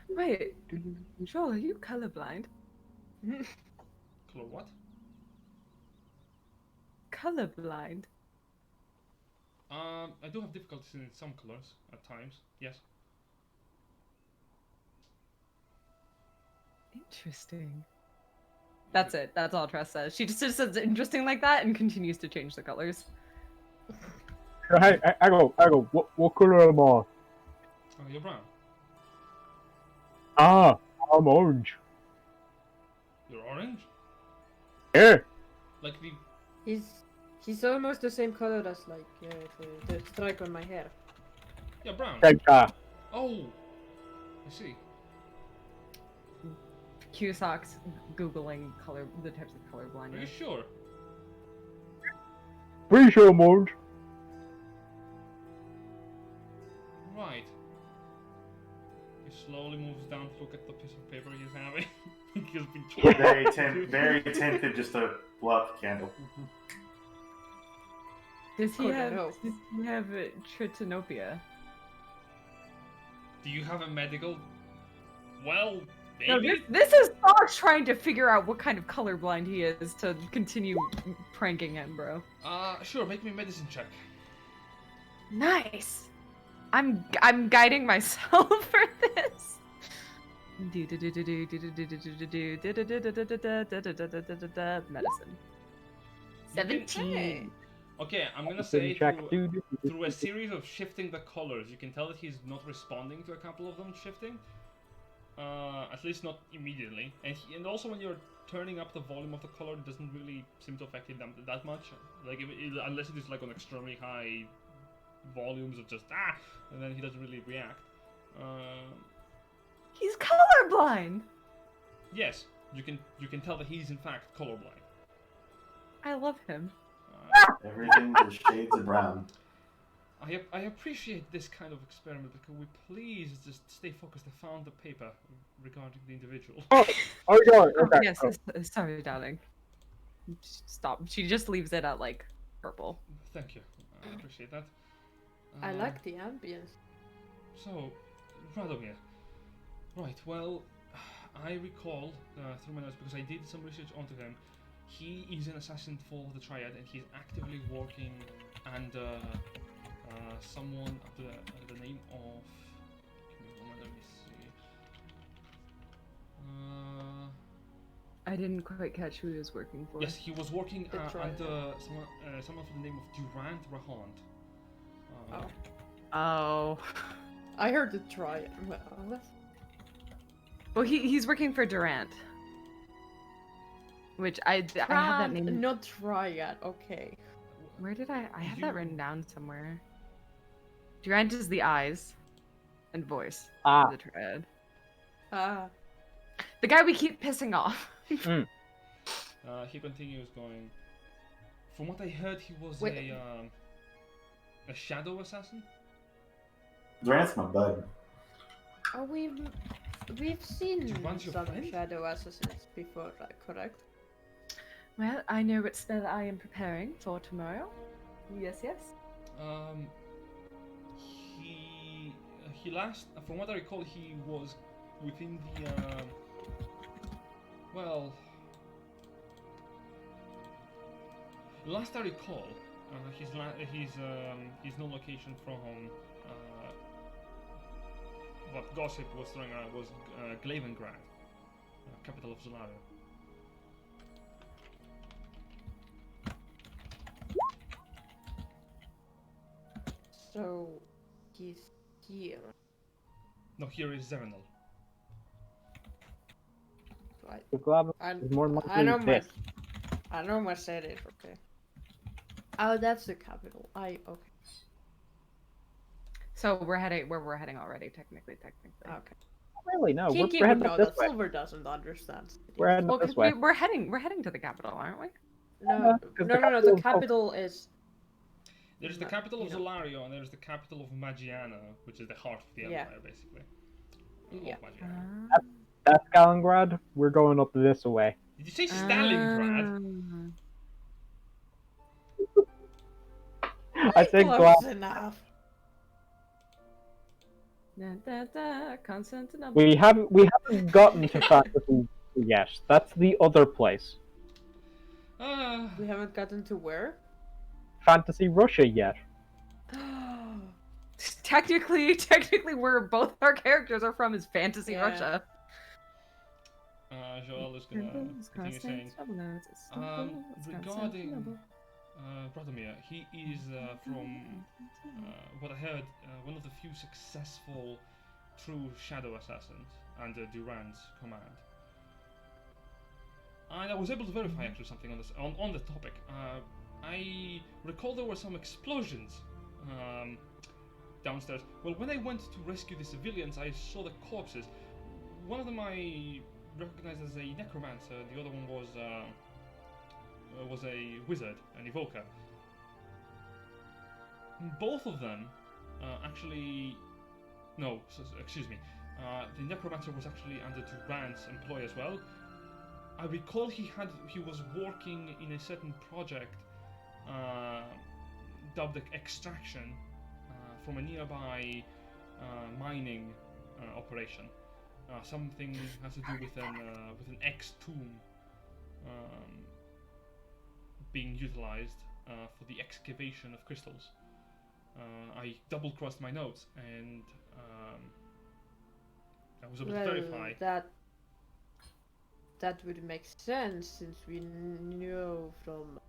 Wait, Joel, are you colorblind? Color what? Colorblind. I do have difficulties in some colors at times. Yes. Interesting. That's it. That's all Tress says. She just says interesting like that and continues to change the colors. Hey, I go. What color am I? Oh, you're brown. Ah, I'm orange. You're orange. Yeah. Like the. He's almost the same color as like the stripe on my hair. Yeah, brown. Red car. Oh. I see. Cusack's googling the types of color Are you blindness. sure? Pretty sure I'm orange. Right. He slowly moves down to look at the piece of paper he's having. He's been Very tempted just to blow out the candle. Does he Oh, have? no. Does he have tritanopia? Do you have a medical? Well, No, maybe. this is Fox trying to figure out what kind of colorblind he is to continue pranking him, bro. Sure. Make me a medicine check. Nice. I'm guiding myself for this. Medicine. 17. Okay, I'm gonna Medicine say check. through a series of shifting the colors, you can tell that he's not responding to a couple of them shifting. At least not immediately. And also when you're turning up the volume of the color, it doesn't really seem to affect it that much. Like unless it is like on extremely high volumes of just and then he doesn't really react. He's colorblind. Yes, you can tell that he's in fact colorblind. I love him. Everything is shades of brown. I appreciate this kind of experiment, but can we please just stay focused? I found the paper regarding the individual. Oh, God. Okay. Yes, sorry, darling. Stop. She just leaves it at like purple. Thank you. I appreciate that. I like the ambience. So, Radomir. Right, well, I recall through my notes, because I did some research onto him, he is an assassin for the Triad and he's actively working under someone under the name of... Give me a moment, let me see. I didn't quite catch who he was working for. Yes, he was working The Triad. under someone for the name of Durant Rahand. Oh. I heard the try. Well, he's working for Durant. Which I have that name. Not Triad. Okay. Where did I have that written down somewhere? Durant is the eyes and voice of the Triad. The guy we keep pissing off. He continues going. From what I heard, he was Wait. a shadow assassin. Durant's my bud. Oh, we've seen Durant's your some friend? shadow assassins before, correct? Well, I know what spell I am preparing for tomorrow. Yes. He last, from what I recall, he was within the well. Last I recall, his no location from what gossip was throwing around was Glavengrad, capital of Zolaria. So he's here. No, here is Zerenel. Right. The glove I, is more likely I know this. I know Mercedes. Okay. Oh, that's the capital. Okay. So we're heading already, technically. Okay. Really, no. Kinky We're would heading know up this that. way. Silver doesn't understand. We're heading Well, up this 'cause way. we're heading to the capital, aren't we? No, 'cause no. The capital is. There's the Ma- capital of you know. Zolario, and there's the capital of Magiana, which is the heart of the Yeah. empire, basically. Yeah. Of Magiana. That's Stalingrad. We're going up this way. Did you say Stalingrad? I said Close enough. Constantinople. we haven't gotten to fantasy yet. That's the other place. We haven't gotten to where? Fantasy Russia yet. Technically, where both our characters are from is fantasy Yeah. Russia. Joel is gonna continue saying, regarding Radomir, he is from what I heard, one of the few successful true shadow assassins under Durand's command. And I was able to verify actually something on this on the topic. I recall there were some explosions downstairs. Well, when I went to rescue the civilians, I saw the corpses. One of them I recognized as a necromancer. The other one was a wizard, an evoker. Both of them actually... No, excuse me. The necromancer was actually under Durand's employ as well. I recall he was working in a certain project dubbed Extraction from a nearby mining operation. Something has to do with an ex-tomb being utilized for the excavation of crystals. I double-crossed my notes and I was able to verify. That would make sense since we knew from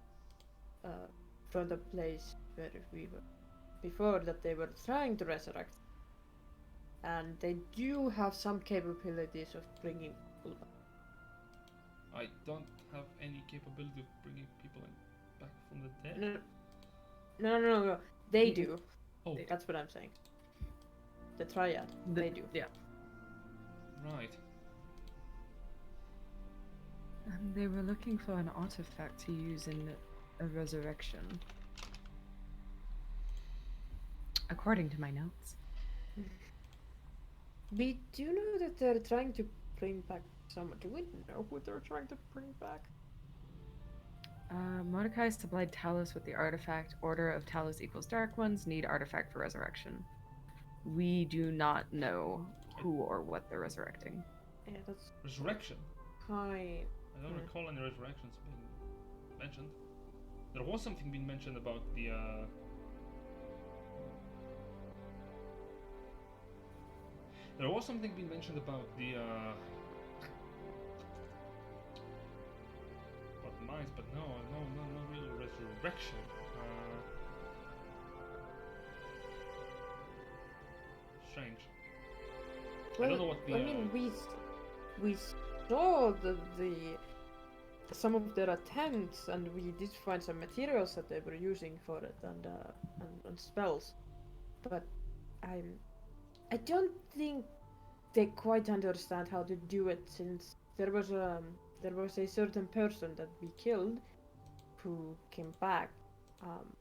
the place where we were before that they were trying to resurrect, and they do have some capabilities of bringing people back. I don't have any capability of bringing people back from the dead. No. They do. Oh, That's what I'm saying. The Triad. They do. Yeah. right. They were looking for an artifact to use in a resurrection. According to my notes. We do know that they're trying to bring back someone. Do we know who they're trying to bring back? Mordecai supplied Talos with the artifact. Order of Talos equals Dark Ones. Need artifact for resurrection. We do not know who or what they're resurrecting. Yeah, that's Resurrection. kind. I don't recall any resurrections being mentioned. There was something being mentioned about the. There was something being mentioned about the. About the mines, but no real resurrection. Strange. I don't know what the. I mean, we saw the some of their attempts, and we did find some materials that they were using for it, and spells, but I don't think they quite understand how to do it, since there was a certain person that we killed who came back,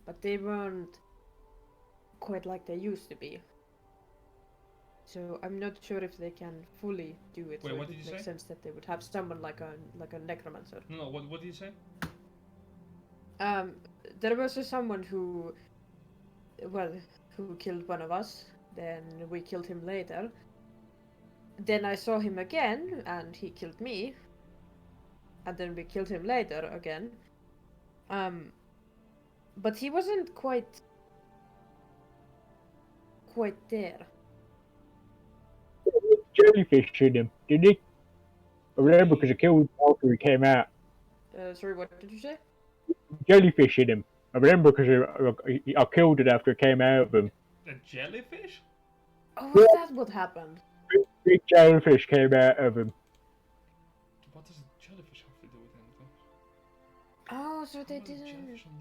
but they weren't quite like they used to be. So I'm not sure if they can fully do it. Wait, so what it did would you make say? sense that they would have someone like a necromancer. No, what did you say? There was someone who killed one of us. Then we killed him later. Then I saw him again, and he killed me. And then we killed him later again. But he wasn't quite there. Jellyfish in him, did he? I remember because I killed him after he came out. Sorry, what did you say? Jellyfish in him. I remember because I killed it after it came out of him. A jellyfish? Oh, was that what happened? Big jellyfish came out of him. What does a jellyfish have to do with anything? Oh, so they How is a didn't. jellyfish on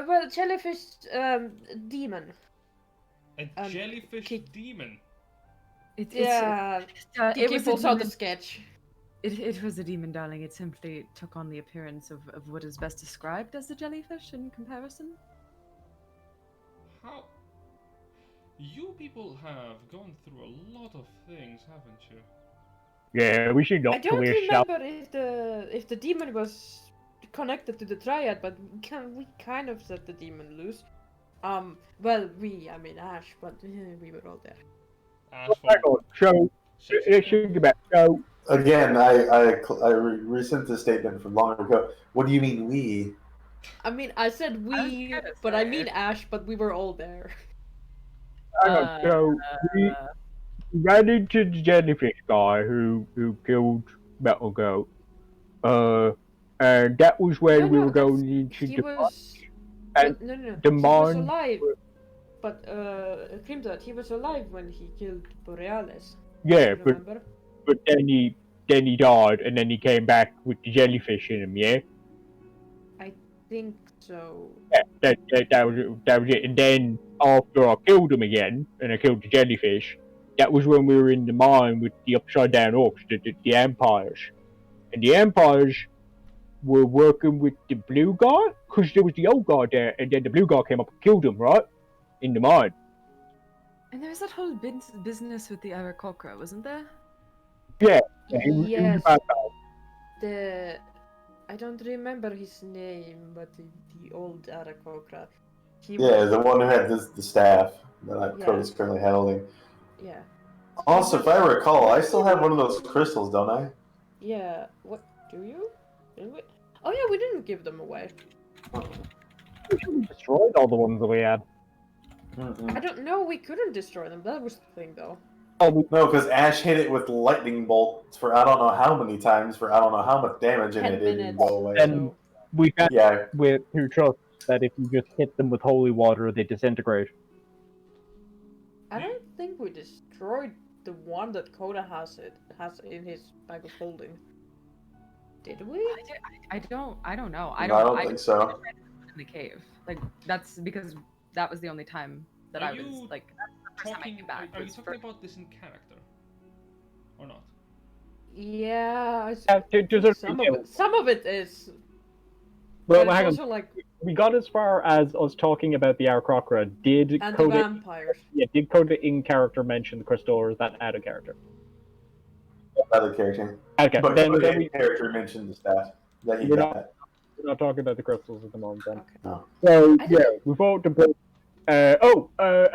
land? Well, jellyfish demon. A jellyfish kick- demon? Yeah, it Kiki was pulls out the demon- sketch. It was a demon, darling. It simply took on the appearance of what is best described as a jellyfish in comparison. How? You people have gone through a lot of things, haven't you? Yeah, we should I not to don't wish out. remember if the demon was connected to the triad, but we kind of set the demon loose. Well, I mean Ash, but we were all there. Ash Hang on, so shakes let's his head. think about so. Again, I resent the statement from long ago. What do you mean we? I mean, I said we, gonna but I say. mean Ash, but we were all there. Hang on, so we ran into the jellyfish guy who killed Metal Goat. And that was when we were going into he the was. and no, the he was mine. alive. But Grimdad, he was alive when he killed Borealis. Yeah, You remember? but then he died, and then he came back with the jellyfish in him. Yeah, I think so. that was it. And then after I killed him again, and I killed the jellyfish, that was when we were in the mine with the upside down orcs, the Empires, and the Empires were working with the blue guy because there was the old guy there, and then the blue guy came up and killed him right in the mine. And there was that whole business with the Aarakocra, wasn't there? Yeah, he was Yes. a bad guy. I don't remember his name, but the old Aarakocra. He Yeah, was, the one who had the staff that Yeah. Cody's currently holding. yeah. Also, if I recall, I still have one of those crystals, don't I? Yeah. What do you? Did we? Oh yeah, we didn't give them away. We should have destroyed all the ones that we had. I don't know. We couldn't destroy them. That was the thing, though. Oh, No, because Ash hit it with lightning bolts for I don't know how many times for I don't know how much damage, and 10 it didn't minutes. go away. And- So we found Yeah, with through trust that if you just hit them with holy water, they disintegrate. I don't think we destroyed the one that Coda has in his bag of holding. Did we? I don't know. I don't think so. In the cave, like that's because that was the only time that Are I was you like. That's the first time I Talking, came back. are you was talking for- about this in character? Or not? Yeah. Some of it is. Well, but it's hang on. also like We got as far as us talking about the Aarakocra. Did and the Coda? vampires. Yeah, did Coda in character mention the crystal, or is that out of character? Another character. Okay, But then Cody we, character mentioned the staff that he We're got. not- we're not talking about the crystals at the moment. Then. Okay. No. So I yeah, didn't- we fought the.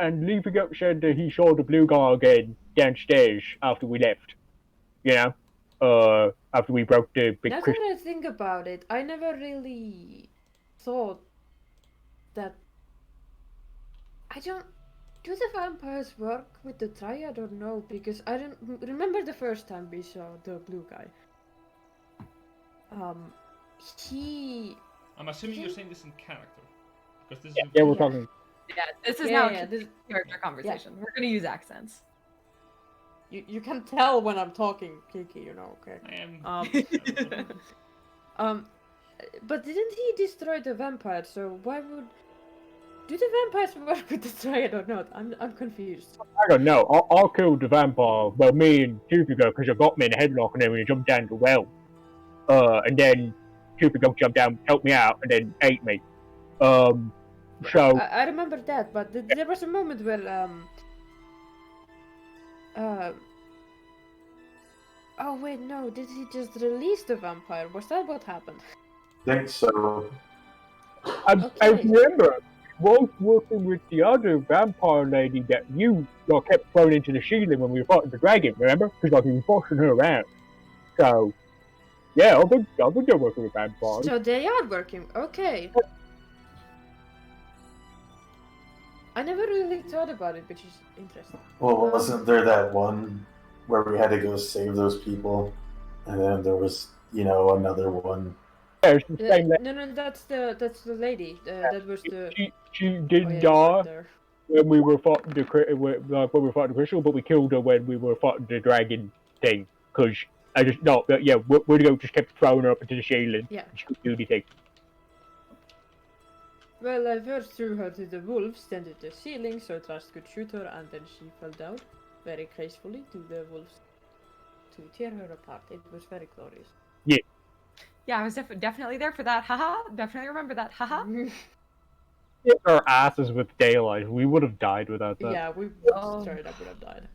And Leafy Goat said that he saw the blue guy again downstairs after we left. You know, after we broke the big Now crystal. that I think about it, I never really thought that. I don't. Do the vampires work with the triad or no? Because I don't remember the first time we saw the blue guy. He. I'm assuming you're saying this in character. Because this is Yeah, we're Yeah. talking. Yeah, this is Yeah, now yeah, a this- character conversation. We're gonna use accents. You can tell when I'm talking Kiki, you know, okay? I am. But didn't he destroy the vampire? So why would? Do the vampires work with the triad or not? I'm confused. I don't know. I killed the vampire. Well, me and Tupigo, because I got me in a headlock and then we jumped down the well. And then Tupigo jumped down, helped me out, and then ate me. So I remember that, but there was a moment where oh wait, no, did he just release the vampire? Was that what happened? Think so. I Okay. remember both working with the other vampire lady that you kept throwing into the ceiling when we were fighting the dragon. Remember? Because like we were forcing her around. So yeah, I think they're working with vampires. So they are working. Okay. I never really thought about it, which is interesting. Well, wasn't there that one where we had to go save those people, and then there was, another one. Yeah, it's the same. No, that's the lady. That was the. She Oh, did yeah, die there. when we were fighting the crystal, but we killed her when we were fighting the dragon thing. Because Woodigo just kept throwing her up into the ceiling. Yeah. She couldn't do anything. Well, I first threw her to the wolves, then to the ceiling, so Trust could shoot her, and then she fell down very gracefully to the wolves. to tear her apart. It was very glorious. Yeah, I was definitely there for that. Haha. Definitely remember that. Haha. Hit our asses with daylight. We would have died without that. Yeah, we Oh. straight up would have died.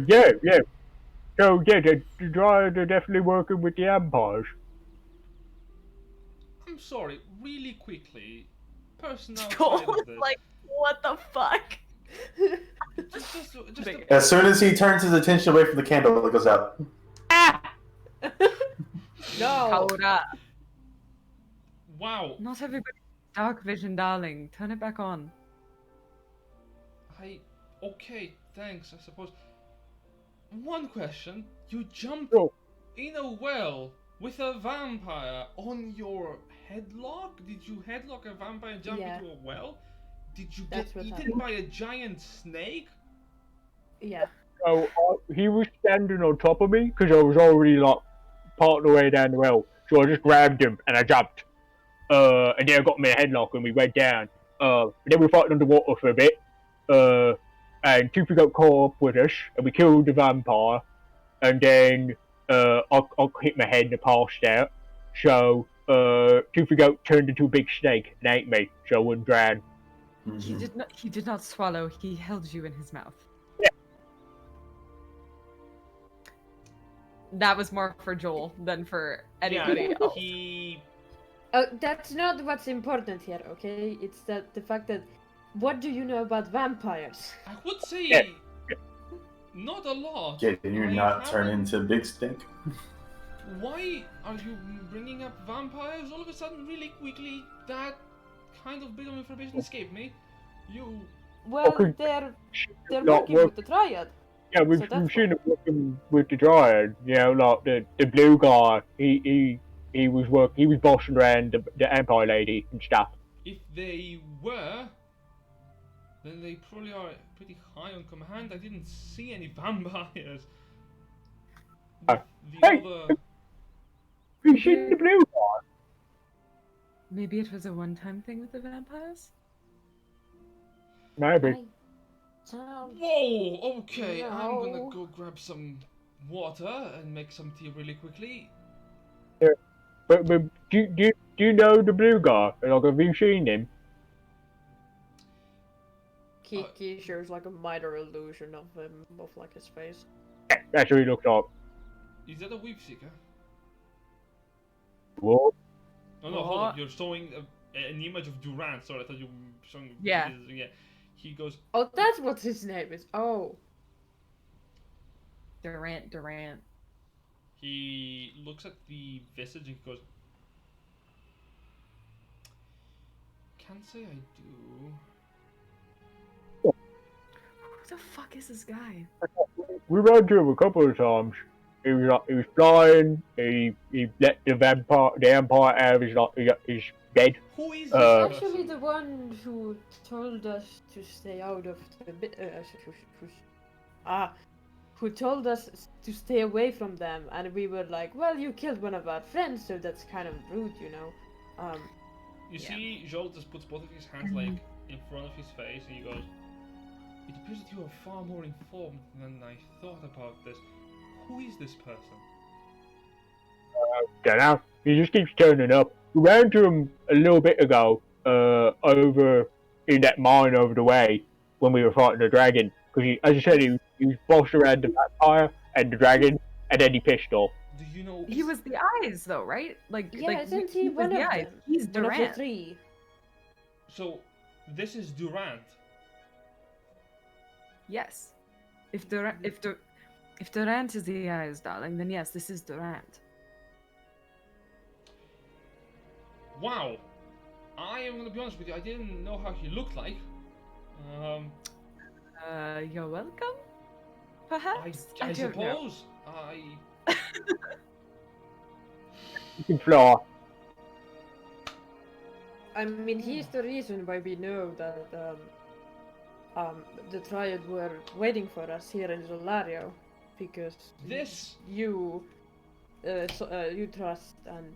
Yeah. So yeah, the Dryad are definitely working with the Empires. I'm sorry, really quickly. Person outside Joel was of this. like, what the fuck? just Big- As soon as he turns his attention away from the candle, it goes out. No! Coda. wow. Not everybody dark vision, darling. Turn it back on. Okay, thanks, I suppose. One question. You jumped Oh. in a well with a vampire on your headlock? Did you headlock a vampire and jump Yeah. into a well? Did you That's get what eaten happened. by a giant snake? Yeah. So he was standing on top of me because I was already like part of the way down the well. So I just grabbed him and I jumped. And then I got me a headlock and we went down. And then we fought underwater for a bit. And Tupi got caught up with us and we killed the vampire. And then I hit my head and I passed out. So Toothy Goat turned into a big snake and ate me, so I wouldn't drown. He did not swallow. He held you in his mouth. Yeah. That was more for Joel than for anybody else. That's not what's important here, okay? It's that the fact that what do you know about vampires? I would say Yeah. not a lot. Can you I not turn haven't- into Big Stink? Why are you bringing up vampires all of a sudden really quickly? That kind of bit of information escaped me. You... Well, Okay. they're Not working work- with the Triad. Yeah, we've So that's seen him working with the Dryad. You know, like the blue guy. He was bossing around the Empire lady and stuff. If they were, then they probably are pretty high on command. I didn't see any vampires. Oh. The Hey! other... You seen the blue guy? Maybe it was a one-time thing with the vampires? Maybe. Whoa! Okay, I'm gonna No. go grab some water and make some tea really quickly. But do you know the blue guy? Like, have you seen him? Kiki shows like a minor illusion of him, of like his face. That's what he looks like. Is that a weep seeker? What? No, hold on. What? You're showing an image of Durant. Sorry, I thought you were showing. Yeah. Yeah. He goes. Oh, that's what his name is. Oh. Durant. He looks at the visage and he goes. Can't say I do. Who the fuck is this guy? We ran into him a couple of times. He was flying. He let the Empire out of his bed. Who is this Uh, He's actually person? the one who told us to stay out of the who told us to stay away from them, and we were like, well, you killed one of our friends, so that's kind of rude, you know. You Yeah. see, Joel just puts both of his hands like in front of his face and he goes. It appears that you are far more informed than I thought about this. Who is this person? Don't know. He just keeps turning up. We ran into him a little bit ago, over in that mine over the way when we were fighting the dragon. Because, as I said, he was bossed around the vampire and the dragon, and then he pissed off. Do you know? He was the eyes, though, right? yeah, like isn't he was one the of eyes. them? He's One of the Durant. three. So, this is Durant. Yes. If Durant is the eyes, darling, then yes, this is Durant. Wow. I am gonna be honest with you. I didn't know how he looked like. You're welcome. Perhaps. I don't know. suppose. He can fly. I mean, he's the reason why we know that the Triad were waiting for us here in Zolario, because This. you trust and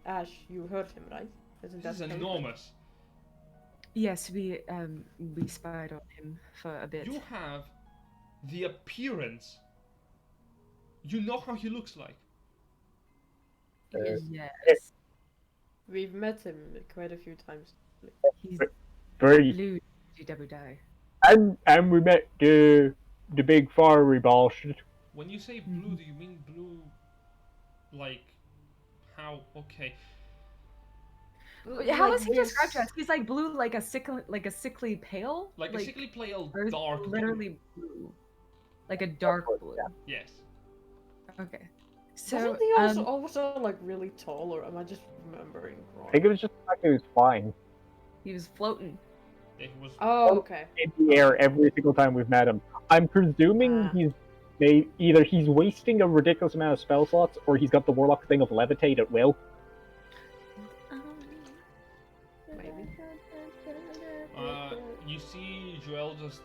Ash, you heard him, right? Isn't This is that correct? enormous. Yes, we spied on him for a bit. You have the appearance, you know how he looks like. Yes. Yes. We've met him quite a few times. He's Very. blue. GWD. And we met the big fiery bastard. When you say blue, do you mean blue like how? Okay. How Like is he described to this- us? He's like blue, like a sickly pale. Like a sickly pale or is it dark literally blue, like a dark blue. Yes. Okay. So Wasn't he also like really tall, or am I just remembering wrong? I think it was just the fact that he was flying he was floating. Yeah, he was. Oh, okay. in the air every single time we've met him. I'm presuming either he's wasting a ridiculous amount of spell slots, or he's got the warlock thing of levitate at will. Maybe. You see Joel just.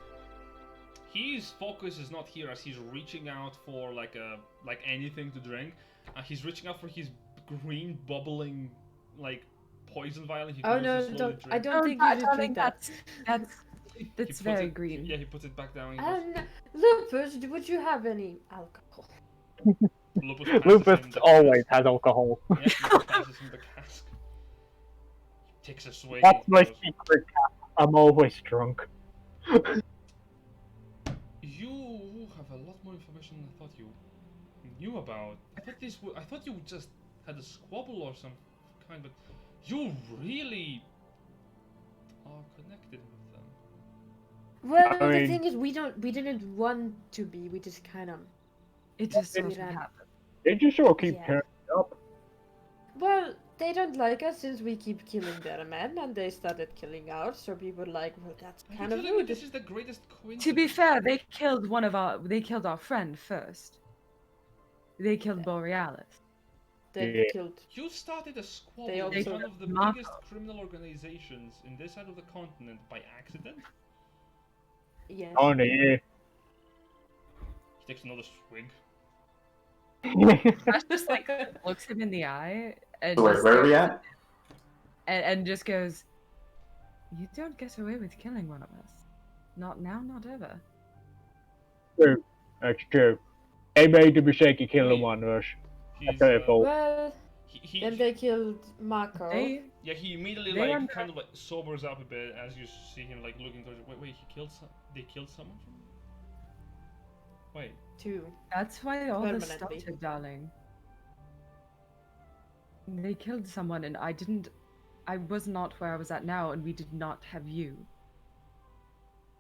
His focus is not here as he's reaching out for like anything to drink. He's reaching out for his green bubbling like poison vial. And he Oh goes no, to slowly don't, drink. I don't think you should darling, drink that. That's He that's puts very it- green. Yeah, he puts it back down. And he Lupus, would you have any alcohol? goes, Lupus passes Lupus him the always cask. has alcohol. Yeah, Lupus passes him the cask. He takes a swig. That's and my goes, secret. I'm always drunk. You have a lot more information than I thought you knew about. I thought you just had a squabble or some kind, but you really are connected with them. Well, I the mean- thing is, we didn't want to be. We just kind of. It just Yeah, sort of yeah. happened. They just sort of keep Yeah. turning up. Well, they don't like us since we keep killing their men, and they started killing ours. So people were like, well, that's Are kind you of telling me rude. this is the greatest coincidence? To be fair, they killed our friend first. They killed Borealis. They Yeah. killed. You started a squabble They with also- one of the Marco. biggest criminal organizations in this side of the continent by accident. Yes. Oh no, yeah. He takes another swig. Ash just like looks him in the eye and So wait, just where are we goes- at? and just goes, "You don't get away with killing one of us. Not now, not ever." That's true. They made the mistake of killing Wait. one of us. He's, their fault. Well, he, then they killed Marco. They yeah, he immediately They like under- kind of like sobers up a bit as you see him like looking towards. Wait, he killed they killed someone from. Wait, Too. That's why all this Permanently. started, darling. They killed someone, and I was not where I was at now, and we did not have you.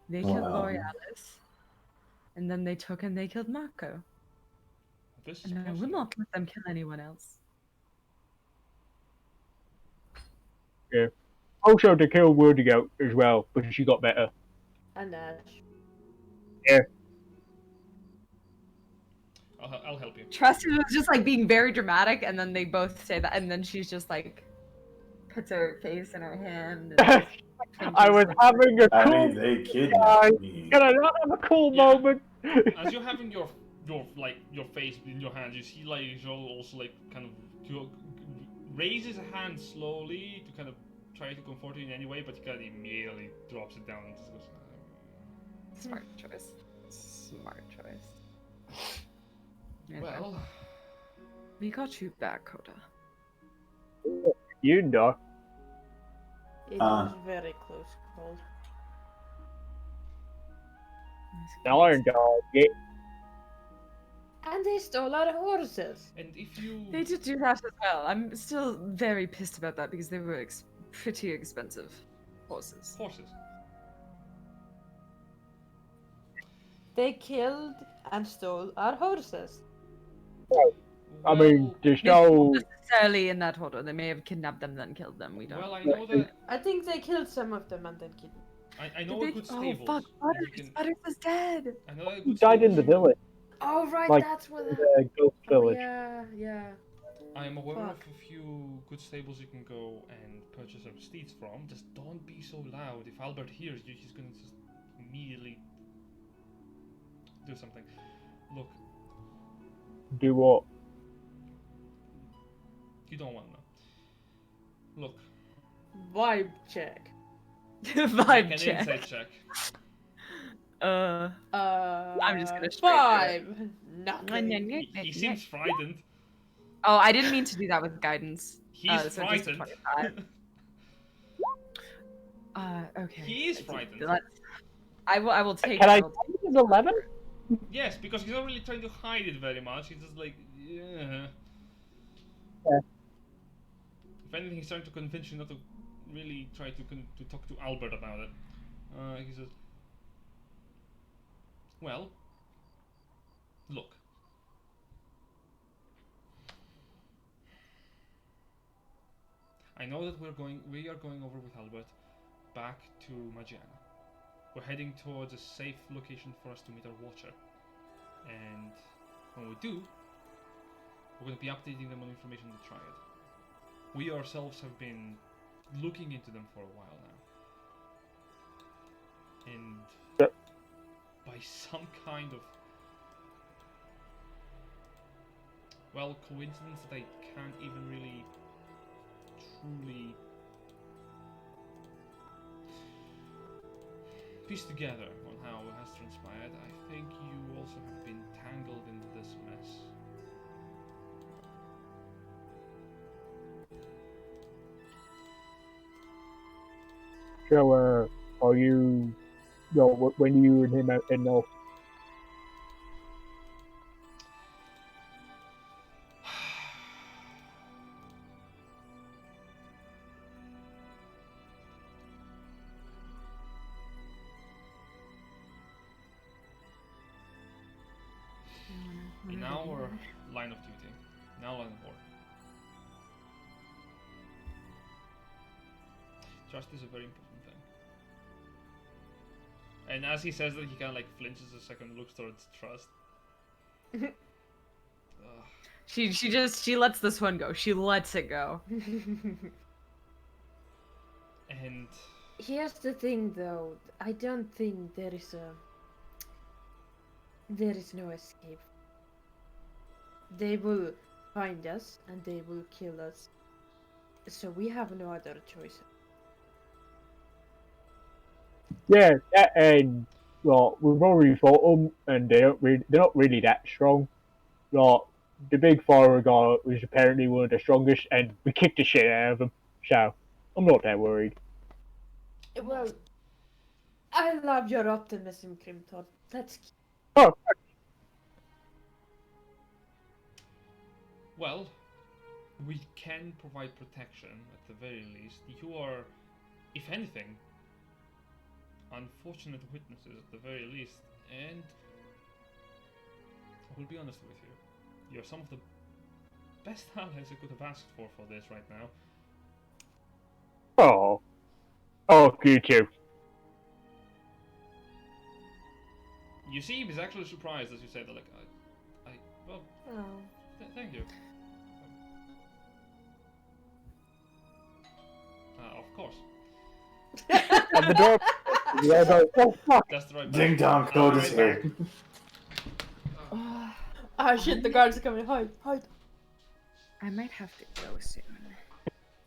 They killed Wow. Borealis, and then they took and they killed Marco. this is And I will possible. not let them kill anyone else. Also, they killed Wordigo as well, but she got better. And Ash. I'll help you. Trusted was just like being very dramatic, and then they both say that, and then she's just like puts her face in her hand. And I was having a I cool. mean, they Guys, kidnapped me. Can I not have a cool Yeah. moment? As you're having your face in your hand, you see like Joel also like kind of raises a hand slowly to kind of try to comfort you in any way, but he kind of immediately drops it down and just goes. Smart choice. Smart choice. Anyway, Well, we got you back, Coda. You know. It was very close call. Darn dog. Yeah. And they stole our horses. and if you They did do that as well. I'm still very pissed about that because they were pretty expensive horses. horses, They killed and stole our horses. I mean, well, there's They weren't no. necessarily in that order. They may have kidnapped them, then killed them. We don't. well, I know that I think they killed some of them and then killed them. I know Did a good oh stables. fuck! and you Butters! can- Butters is dead. I know a He good died in the stables. village, Oh right, Like, that's what. the ghost Oh, village. yeah. I am aware of Fuck. a few good stables you can go and purchase some steeds from. Just don't be so loud. If Albert hears you, he's gonna just immediately do something. Look, Do what? you don't want to know. Look, Vibe check. make Vibe an check. insight check. I'm just gonna straight do it. 5. Nothing. He seems frightened. Oh, I didn't mean to do that with guidance. He's So just a frightened. 25. Okay. He is frightened. I will take. Can I I will take it as 11? Yes, because he's not really trying to hide it very much. He's just like, yeah. Yeah. If anything, he's trying to convince you not to really try to talk to Albert about it. He says, well, look. I know that we are going over with Albert back to Magiana. We're heading towards a safe location for us to meet our Watcher. And when we do, we're going to be updating them on information on the Triad. We ourselves have been looking into them for a while now. And by some kind of, well, coincidence that I can't even really truly piece together on how it has transpired, I think you also have been tangled into this mess. So, are you, when you and him out in North? In our line of duty, in our line of work, trust is a very important thing. And as he says that, he kind of like flinches a second, looks towards trust. She lets this one go. She lets it go. And Here's the thing, though. I don't think there is no escape. They will find us and they will kill us. So we have no other choice. Yeah, and we've already fought them, and they're not really that strong. The big fire guy was apparently one of the strongest, and we kicked the shit out of him. So I'm not that worried. Well, I love your optimism, Grimthor. Let's. Oh, well, we can provide protection at the very least. You are, if anything, unfortunate witnesses at the very least, and I will be honest with you. You're some of the best allies I could have asked for this right now. you too. You see, he's actually surprised as you say that, like, well, Oh. thank you. Of course. At the door, we all go, oh fuck! That's the right Ding dong, code is here. Ah shit, the guards are coming. Hide, hide. I might have to go soon.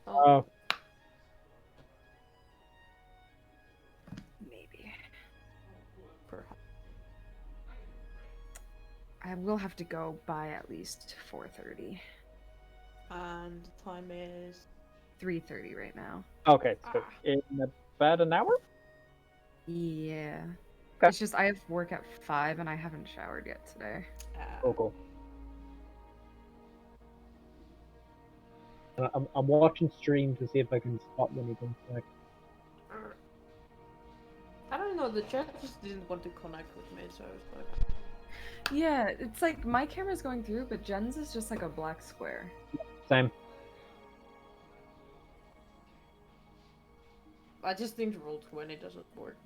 Oh, Maybe. I will have to go by at least 4:30. And the time is. 3:30 right now. okay, so in about an hour? Yeah. Okay. It's just I have work at 5 and I haven't showered yet today. Oh, cool. I'm watching stream to see if I can spot when he comes back. I don't know, the chat just didn't want to connect with me, so I was like. Yeah, it's like my camera's going through, but Jen's is just like a black square. Same. I just think Roll20 doesn't work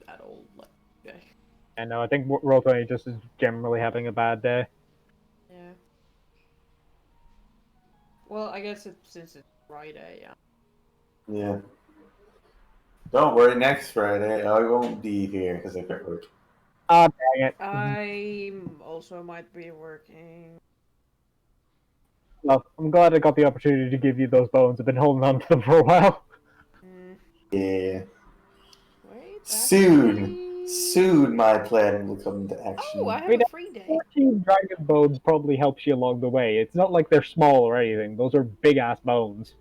at all. Like, yeah. I know, I think Roll20 just is generally having a bad day. Yeah. Well, I guess since it's Friday, yeah. Yeah. Don't worry, next Friday I won't be here because I quit work. Ah, dang it. I also might be working. Well, I'm glad I got the opportunity to give you those bones. I've been holding on to them for a while. Mm, Yeah. wait. Soon. Actually... Soon my plan will come into action. Oh, I have Wait, a free day. 14 dragon bones probably helps you along the way. It's not like they're small or anything. Those are big-ass bones.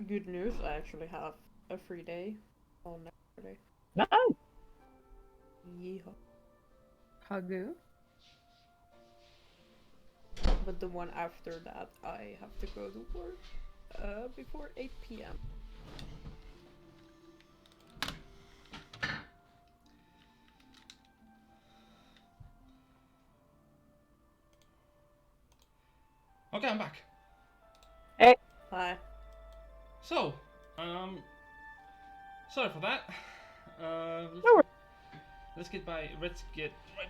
Good news, I actually have a free day on next Friday. No. Yeehaw. Hagu? But the one after that, I have to go to work before 8 p.m. Okay, I'm back. Hi. So, sorry for that. No Let's get right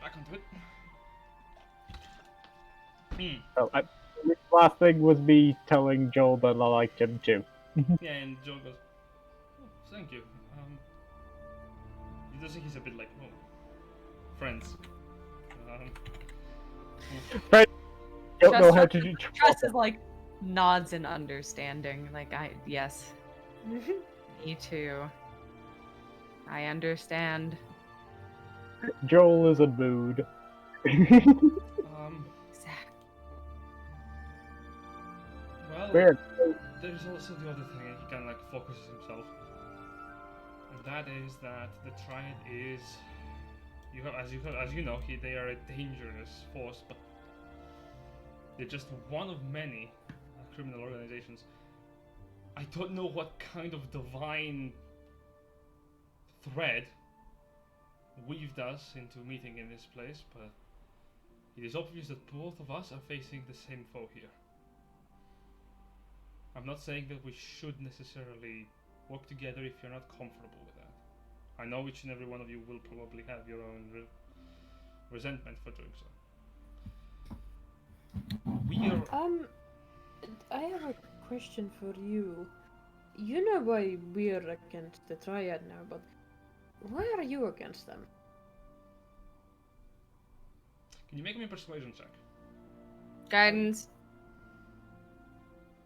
back onto it. Oh, the last thing was me telling Joel that I liked him too. Yeah, and Joel goes, oh, thank you. He does think he's a bit like, oh, friends. Don't know how to do Trust is like nods in understanding. Like yes, me too. I understand. Joel is a mood. Well, Weird. there's also the other thing he kind of like focuses himself, and that is that the Triad is, as you know, they are a dangerous force, but they're just one of many criminal organizations. I don't know what kind of divine thread weaved us into meeting in this place, but it is obvious that both of us are facing the same foe here. I'm not saying that we should necessarily work together if you're not comfortable with that. I know each and every one of you will probably have your own resentment for doing so. We are... I have a question for you. You know why we're against the Triad now, but why are you against them? Can you make me a persuasion check? Guidance.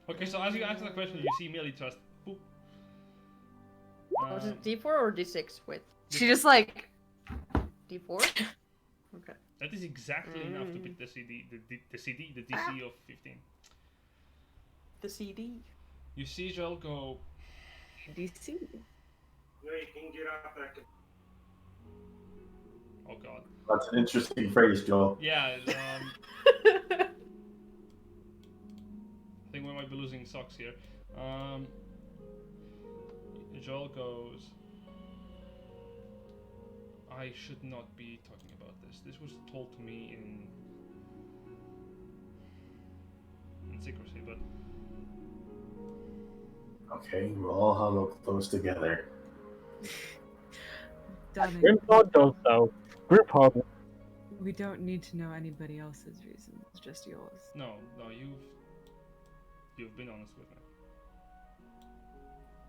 Okay, so as you answer the question, you see Millie trust. Boop. Was it D4 or D6? Wait, She just like D4? Okay. That is exactly enough to beat the DC of 15. The CD. You see Joel go, DC. No, you can get off that. oh god. That's an interesting phrase, Joel. Yeah, I think we might be losing socks here. Joel goes, I should not be talking about this. This was told to me in secrecy, but Okay, we'll all huddle close together. Darling, Grimthorn does so. Group hug. we don't need to know anybody else's reasons, just yours. no, you've been honest with me.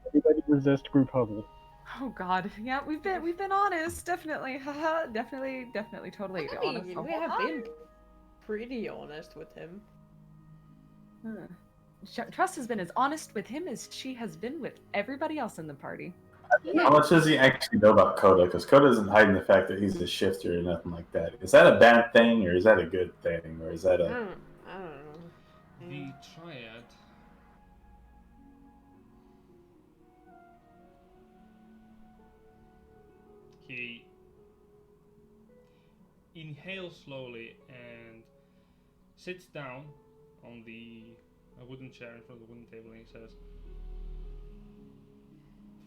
Everybody resist group huddle. Oh God, yeah, we've been honest, definitely, haha, definitely, totally I honest. mean, the we whole have been time. pretty honest with him. Huh. Trust has been as honest with him as she has been with everybody else in the party. How much does he actually know about Coda? Because Coda isn't hiding the fact that he's a shifter or nothing like that. Is that a bad thing, or is that a good thing, or is that I a... don't know. The Triad he inhales slowly and sits down on a wooden chair in front of the wooden table, and he says,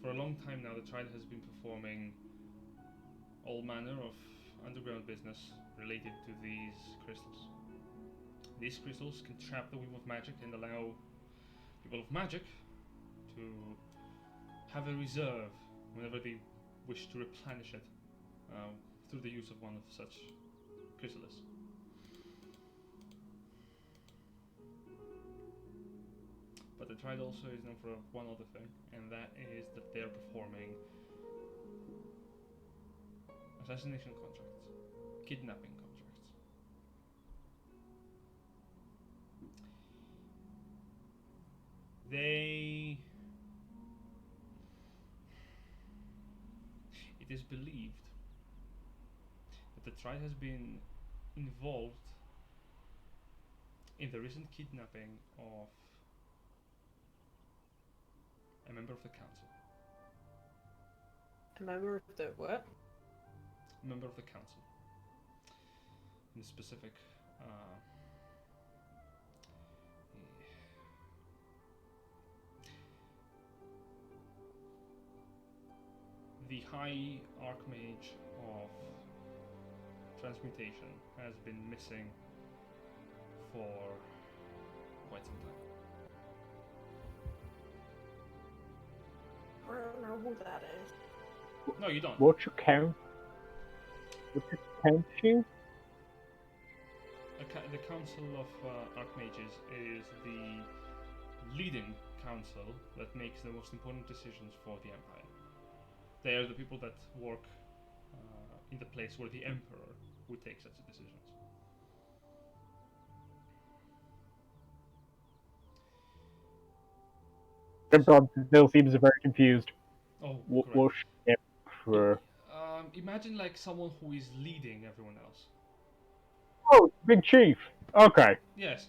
for a long time now the Triad has been performing all manner of underground business related to these crystals. These crystals can trap the weave of magic and allow people of magic to have a reserve whenever they wish to replenish it through the use of one of such chrysalis. But the Triad also is known for one other thing, and that is that they're performing assassination contracts, kidnapping contracts. it is believed that the Triad has been involved in the recent kidnapping of a member of the council. A member of the what? A member of the council. In specific, the High Archmage of Transmutation has been missing for quite some time. I don't know who that is. No, you don't. What you count? What you count you? The Council of Archmages is the leading council that makes the most important decisions for the Empire. They are the people that work in the place where the Emperor would take such decisions. Emperor still seems very confused. Oh, correct. What Emperor? Imagine like someone who is leading everyone else. Oh, big chief. Okay. Yes,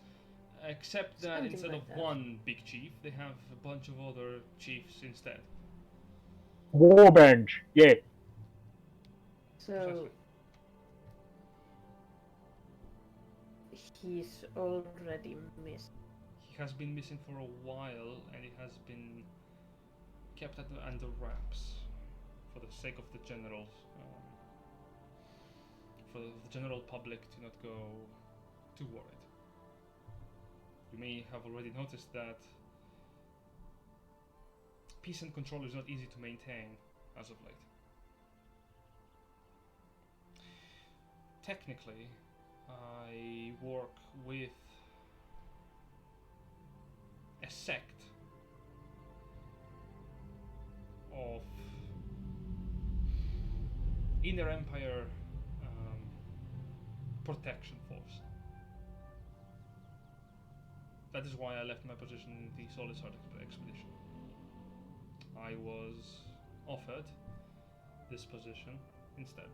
except that Something instead like of that. one big chief, they have a bunch of other chiefs instead. Warbench. Yeah. So Precisely. he's already missed. He has been missing for a while, and he has been kept under wraps for the sake of the generals, for the general public to not go too worried. You may have already noticed that peace and control is not easy to maintain as of late. Technically, I work with a sect of Inner Empire protection force. That is why I left my position in the Solid Heart expedition. I was offered this position instead.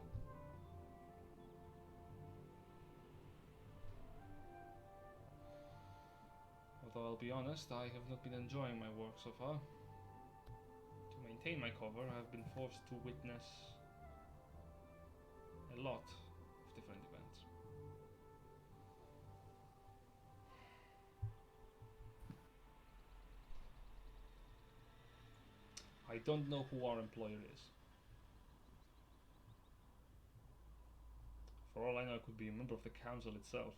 Although I'll be honest, I have not been enjoying my work so far. To maintain my cover, I have been forced to witness a lot of different events. I don't know who our employer is. For all I know, it could be a member of the council itself.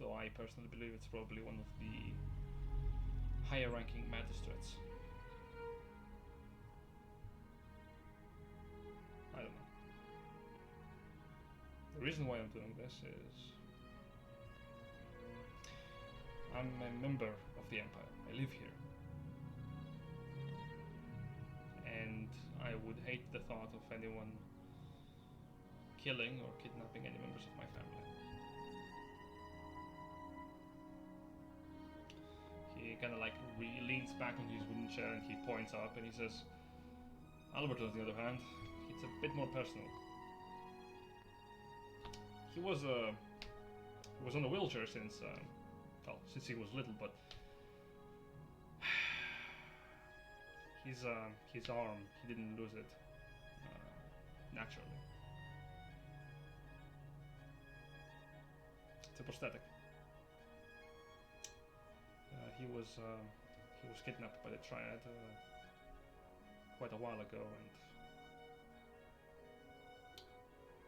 Though I personally believe it's probably one of the higher ranking magistrates. I don't know. The reason why I'm doing this is I'm a member of the Empire. I live here. And I would hate the thought of anyone killing or kidnapping any members of my family. He kind of like leans back on his wooden chair and he points up and he says, Albert, on the other hand, it's a bit more personal. He was on a wheelchair since he was little, but his arm, he didn't lose it naturally. It's a prosthetic. He was kidnapped by the Triad quite a while ago, and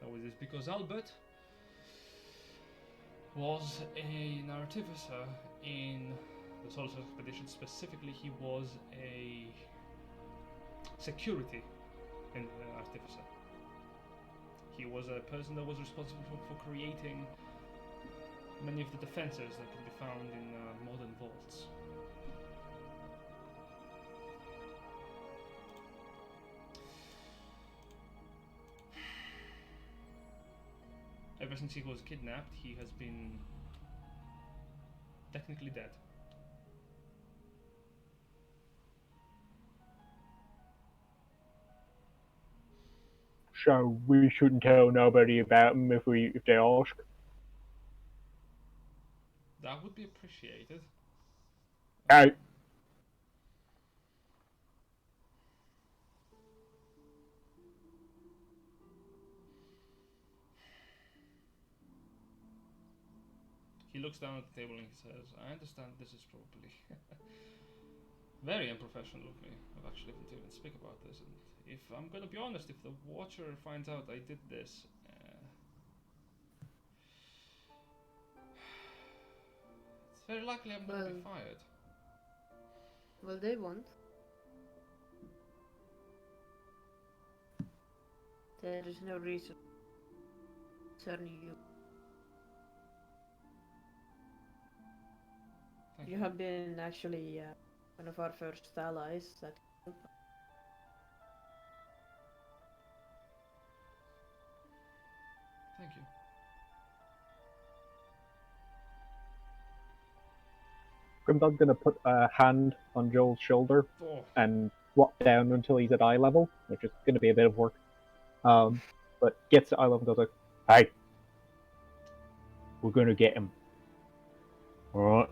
that was because Albert was an artificer in the Solar Expedition. Specifically, he was a security in the artificer. He was a person that was responsible for creating many of the defenses that can be found in modern vaults. Ever since he was kidnapped, he has been technically dead. so we shouldn't tell nobody about them if they ask. That would be appreciated. I He looks down at the table and he says, I understand this is probably very unprofessional of me. I've actually to even speak about this. And if I'm gonna be honest, if the Watcher finds out I did this, it's very likely I'm gonna be fired. Well, they won't. There is no reason concerning you. Thank You have been actually one of our first allies that helped us. Thank you. Grimdog's gonna put a hand on Joel's shoulder Oh, and walk down until he's at eye level, which is gonna be a bit of work. But gets to eye level and goes like, "Hey, we're gonna get him. Alright?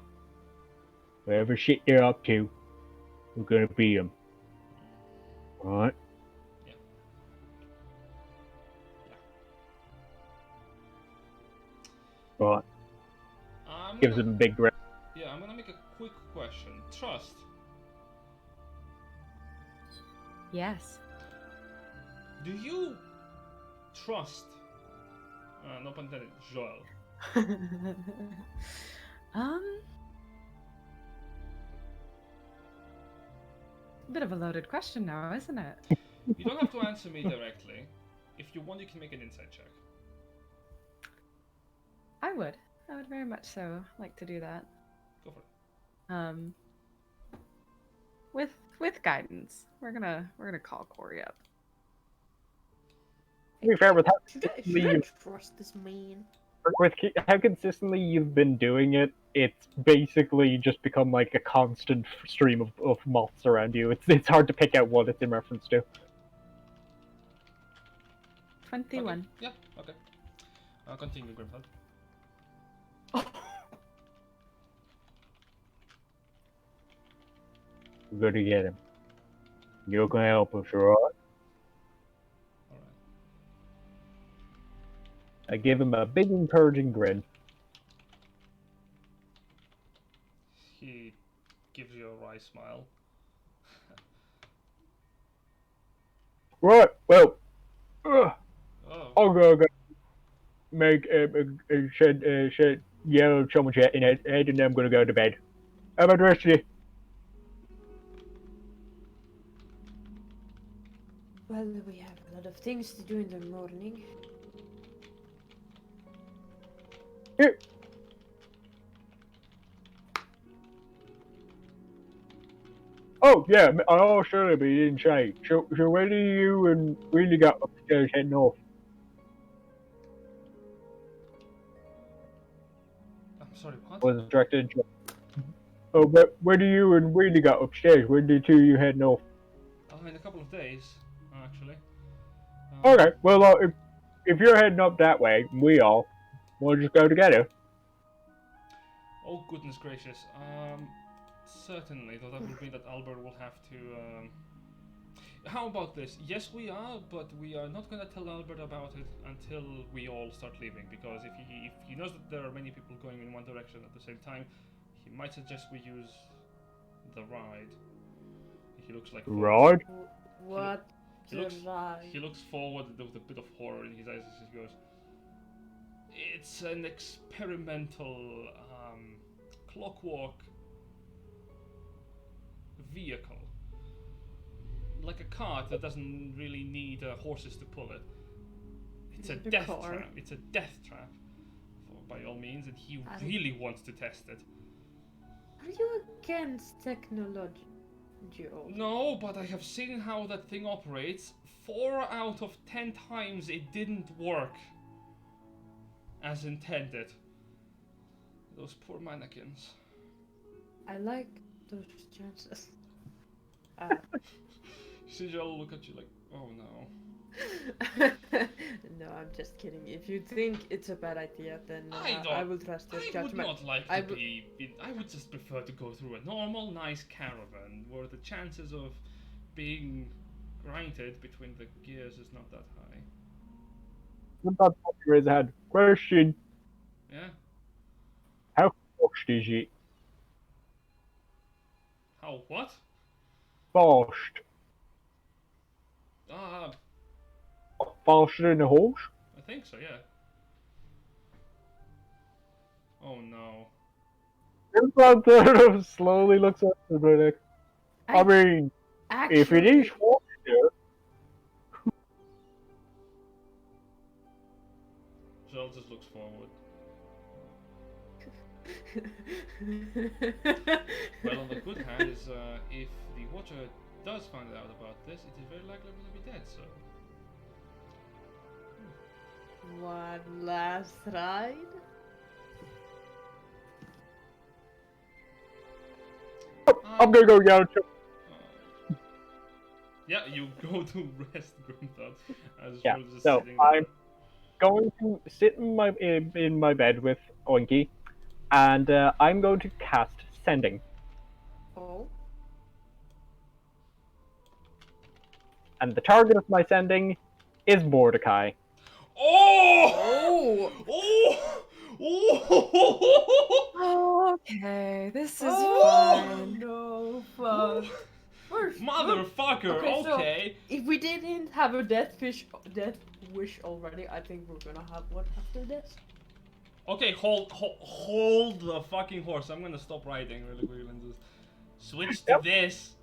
Whatever shit they're up to, we're gonna beat him. Alright?" yeah. Right. I'm Gives gonna, him a big grin. yeah, I'm gonna make a quick question. Trust. Yes. Do you trust, no pun intended, Joel? um, Bit of a loaded question now, isn't it? You don't have to answer me directly. If you want, you can make an insight check. I would very much so like to do that. Go for it. With guidance, we're gonna call Corey up. To be fair, with how Should I consistently trust this man? how consistently you've been doing it, it's basically just become like a constant stream of moths around you. It's hard to pick out what it's in reference to. 21. Okay. Yeah, okay. Continue, Grimfeld. We're gonna get him. You're gonna help us, alright? Alright. I give him a big encouraging grin. He gives you a wry smile. Right, well, Oh, I'll go make shed yellow chumel jet in it, and then I'm gonna go to bed. How about the rest of you? Well, we have a lot of things to do in the morning. Here. Oh, yeah, I surely be didn't say. So where do you and really got upstairs heading off? I'm sorry, what? Was directed. Oh, but where do you and really got upstairs? Where did two you heading off? In a couple of days, actually. Okay, well, if you're heading up that way, we'll just go together. Oh, goodness gracious. Certainly, though that would mean that Albert will have to, How about this? Yes, we are, but we are not gonna tell Albert about it until we all start leaving, because if he knows that there are many people going in one direction at the same time, he might suggest we use the ride. He looks like Ride? What? He looks ride? he looks forward with a bit of horror in his eyes as he goes. It's an experimental clockwork vehicle. Like a cart that doesn't really need horses to pull it. It's a Is it a death car? trap. It's a death trap, by all means, and he I- really wants to test it. Are you against technology, Joel? No, but I have seen how that thing operates. 4 out of 10 times it didn't work as intended. Those poor mannequins. I like those chances. Sijal will look at you like, oh no. No, I'm just kidding. If you think it's a bad idea, then I will trust your I would judgment. not like I to will- I would just prefer to go through a normal, nice caravan where the chances of being grinded between the gears is not that high. Sometimes you raise a hand. Question: Yeah? how fast is it? How what? Fast. Ah, Faster than a horse? I think so, yeah. Oh no. Everyone sort of slowly looks at the critic. I mean, if it is Actually, faster, Joel just looks forward. Well, on the good hand is if the Watcher does find out about this, it is very likely we'll be dead, so... one last ride. I'm gonna go down to. Yeah, you go to rest, Grimthod, as Yeah, well just so sitting there. I'm going to sit in my bed with Oinky, and I'm going to cast Sending. Oh. And the target of my Sending is Mordecai. Oh! Oh! Oh! Okay, this is Oh fine. no, fuck. Motherfucker, Okay, so- okay. If we didn't have a death wish already, I think we're gonna have one after this. Okay, hold the fucking horse. I'm gonna stop riding really quick and just switch to Yep. this.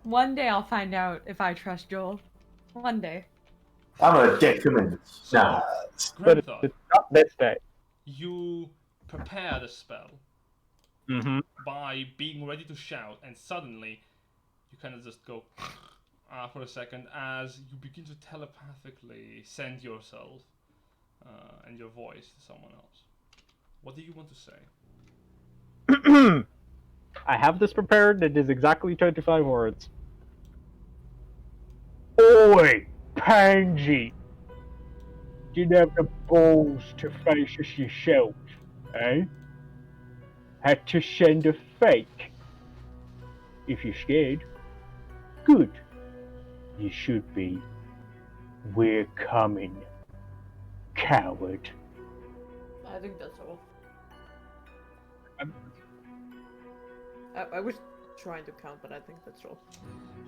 One day I'll find out if I trust Joel. One day. I'm gonna dick him in the So, nuts. But Grimthod, it's not this day. you prepare the spell Mm-hmm. by being ready to shout, and suddenly you kind of just go for a second as you begin to telepathically send yourself and your voice to someone else. What do you want to say? I have this prepared. It is exactly 25 words. Oi, Pansy! Didn't have the balls to face us yourself, eh? Had to send a fake. If you're scared, good. You should be. We're coming, coward. I think that's all. I'm- I was trying to count, but I think that's all.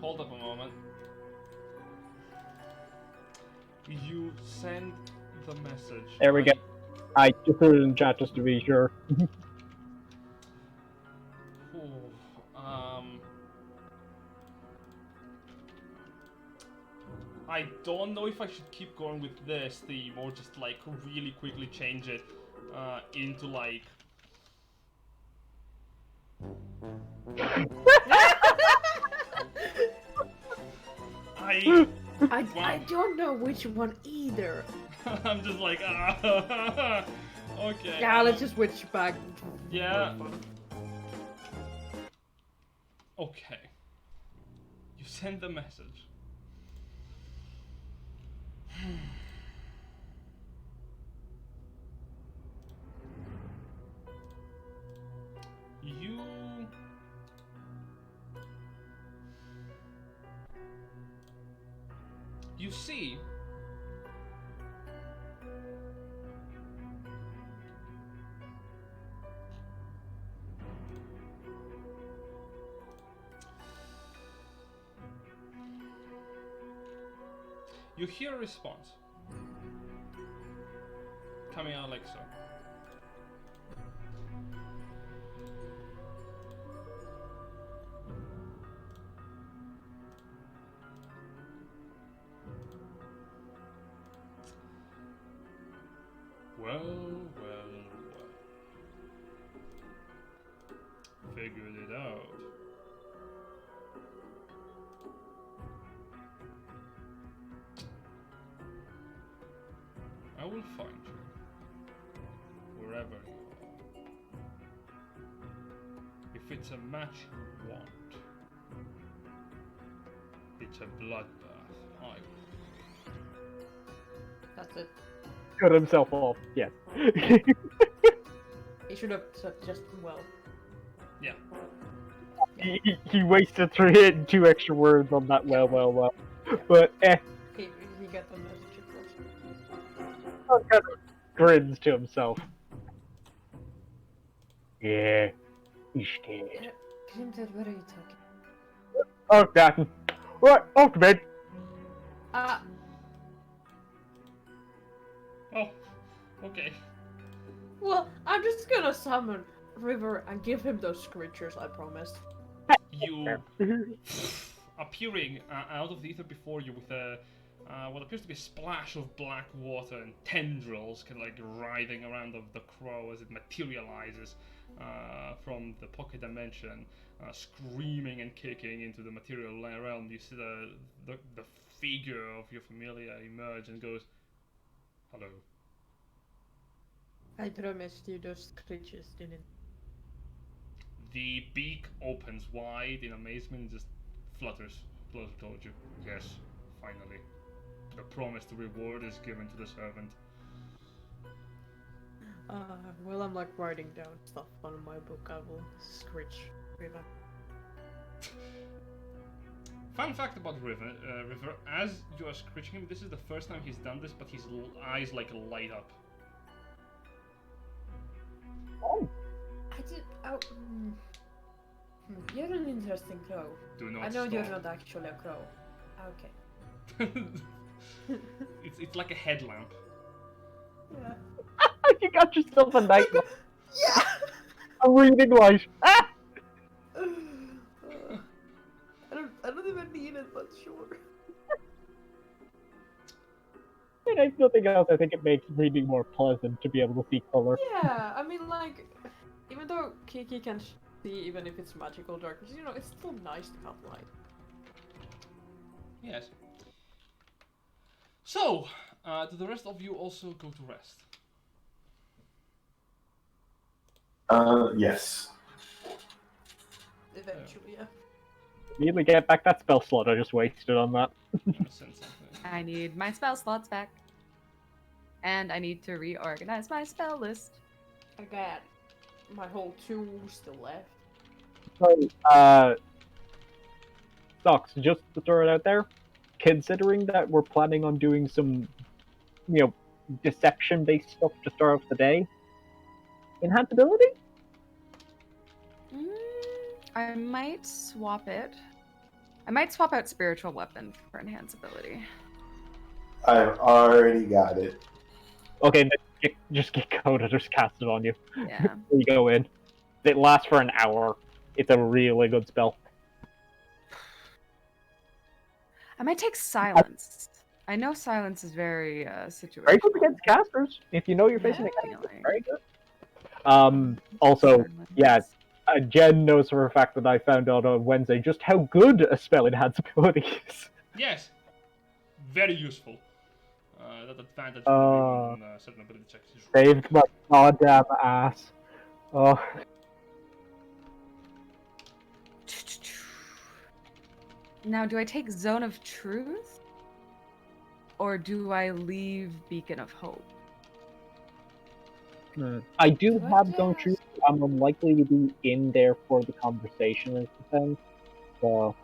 Hold up a moment. You send the message. There we go. I just put it in chat just to be sure. Ooh, I don't know if I should keep going with this theme or just like really quickly change it into like. I I don't know which one either. I'm just like okay. Yeah, let's just switch back. Yeah. Okay. You send the message. You see you hear a response coming out like so. Well. Figured it out. I will find you, wherever you are. If it's a match you want, it's a bloodbath I will. That's it. Cut himself off. Yes. He should have said just well. Yeah. he wasted 2 extra words on that. Yeah. Well. Yeah. But He got the message across. kind of grins to himself. Yeah, he's dead. Grimdad, what are you talking? Oh, Captain. Right, off to bed. Ah, Oh, okay. well, I'm just gonna summon River and give him those creatures I promised. You appearing out of the ether before you with a what appears to be a splash of black water and tendrils kind of like writhing around of the crow as it materializes from the pocket dimension, screaming and kicking into the material realm. You see the figure of your familiar emerge and goes, "Hello." I promised you those creatures didn't. The beak opens wide in amazement and just flutters closer towards you. Yes, finally. The promised reward is given to the servant. Well, I'm like writing down stuff on my book. I will screech River. Fun fact about River, as you are screeching him, this is the first time he's done this, but his eyes like light up. I did. Oh, you're an interesting crow. Do not I know you're stop. not actually a crow. Okay. it's like a headlamp. Yeah. You got yourself a night. Yeah. A reading light. Ah! I don't even need it, but sure. And if nothing else, I think it makes reading more pleasant to be able to see color. Yeah, I mean, like, even though Kiki can see, even if it's magical darkness, you know, it's still nice to have light. Yes. So, do the rest of you also go to rest? Yes. Eventually, yeah. Immediately get back that spell slot I just wasted on that. Let me send something. I need my spell slots back. And I need to reorganize my spell list. I got my whole 2 still left. So, Docs, just to throw it out there, considering that we're planning on doing some, deception-based stuff to start off the day, enhanceability? I might swap it. I might swap out spiritual weapon for enhanceability. I've already got it. Okay, then just get Coda, just cast it on you. Yeah. There you go in. It lasts for an hour. It's a really good spell. I might take silence. I know silence is very situational. Very good against casters. If you know you're facing a Yeah. caster, very good. Also, yeah, Jen knows for a fact that I found out on Wednesday just how good a spell enhanceability is. Yes. Very useful. That advantage on certain ability checks is Saved my goddamn ass. Oh. Now, do I take Zone of Truth? Or do I leave Beacon of Hope? I do What have the Zone hell? Truth. I'm unlikely to be in there for the conversation as the thing. So,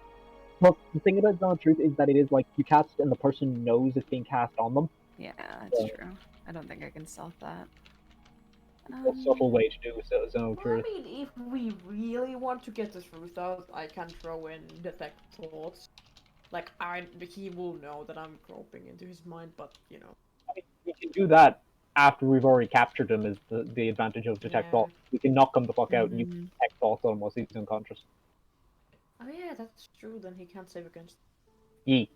look, the thing about Zone of Truth is that it is like you cast and the person knows it's being cast on them. Yeah, that's true. I don't think I can stealth that. A subtle way to do Zone of Well, I Truth. mean, if we really want to get the truth out, I can throw in detect thoughts. Like, he will know that I'm groping into his mind, but, you know. We can do that after we've already captured him, is the advantage of Detect Yeah. Thought. We can knock him the fuck out and you Mhm. can Detect Thoughts on him while he's unconscious. Oh yeah, that's true, then he can't save against. Yee.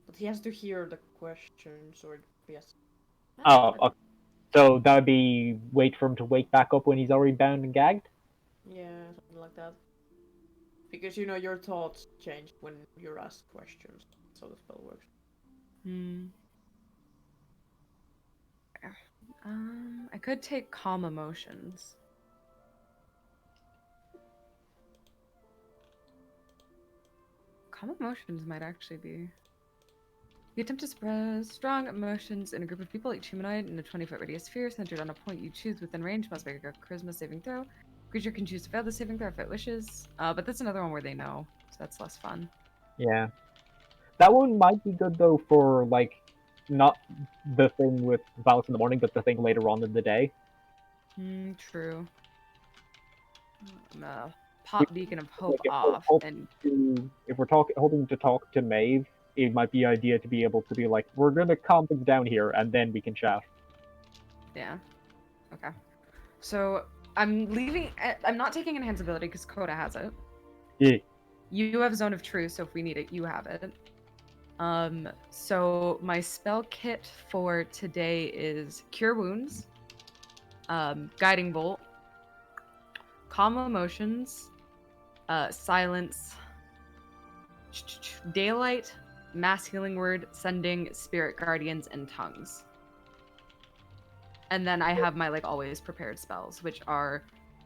But he has to hear the questions, or yes. Oh, okay. So that would be wait for him to wake back up when he's already bound and gagged? Yeah, something like that. Because, you know, your thoughts change when you're asked questions. That's how the spell works. I could take Calm Emotions. Calm Emotions might actually be You attempt to suppress strong emotions in a group of people, each humanoid in a 20-foot radius sphere centered on a point you choose within range. Must make a charisma saving throw. Creature can choose to fail the saving throw if it wishes. But that's another one where they know, so that's less fun. Yeah. That one might be good though for like not the thing with Valus in the morning, but the thing later on in the day. True. I'm gonna We- pop Beacon of Hope Like if we're off hoping and hoping to talk to Maeve, it might be idea to be able to be like, we're gonna calm things down here, and then we can chat. yeah. Okay. So I'm leaving. I'm not taking Enhance ability because Coda has it. Yeah. You have Zone of Truth, so if we need it, you have it. So my spell kit for today is Cure Wounds, Guiding Bolt, Calm Emotions, Silence, Daylight, Mass Healing Word, Sending, Spirit Guardians, and Tongues. And then I have my like always prepared spells, which are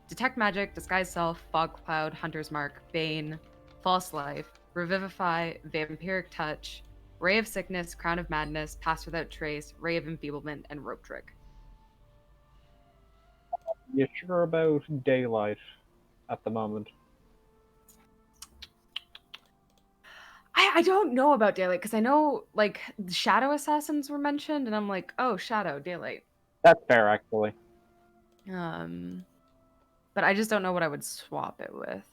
Detect Magic, Disguise Self, Fog Cloud, Hunter's Mark, Bane, False Life, Revivify, Vampiric Touch, Ray of Sickness, Crown of Madness, Pass Without Trace, Ray of Enfeeblement, and Rope Trick. You sure about daylight at the moment? I don't know about Daylight because I know like Shadow Assassins were mentioned, and I'm like, oh, Shadow, Daylight. That's fair, actually. But I just don't know what I would swap it with.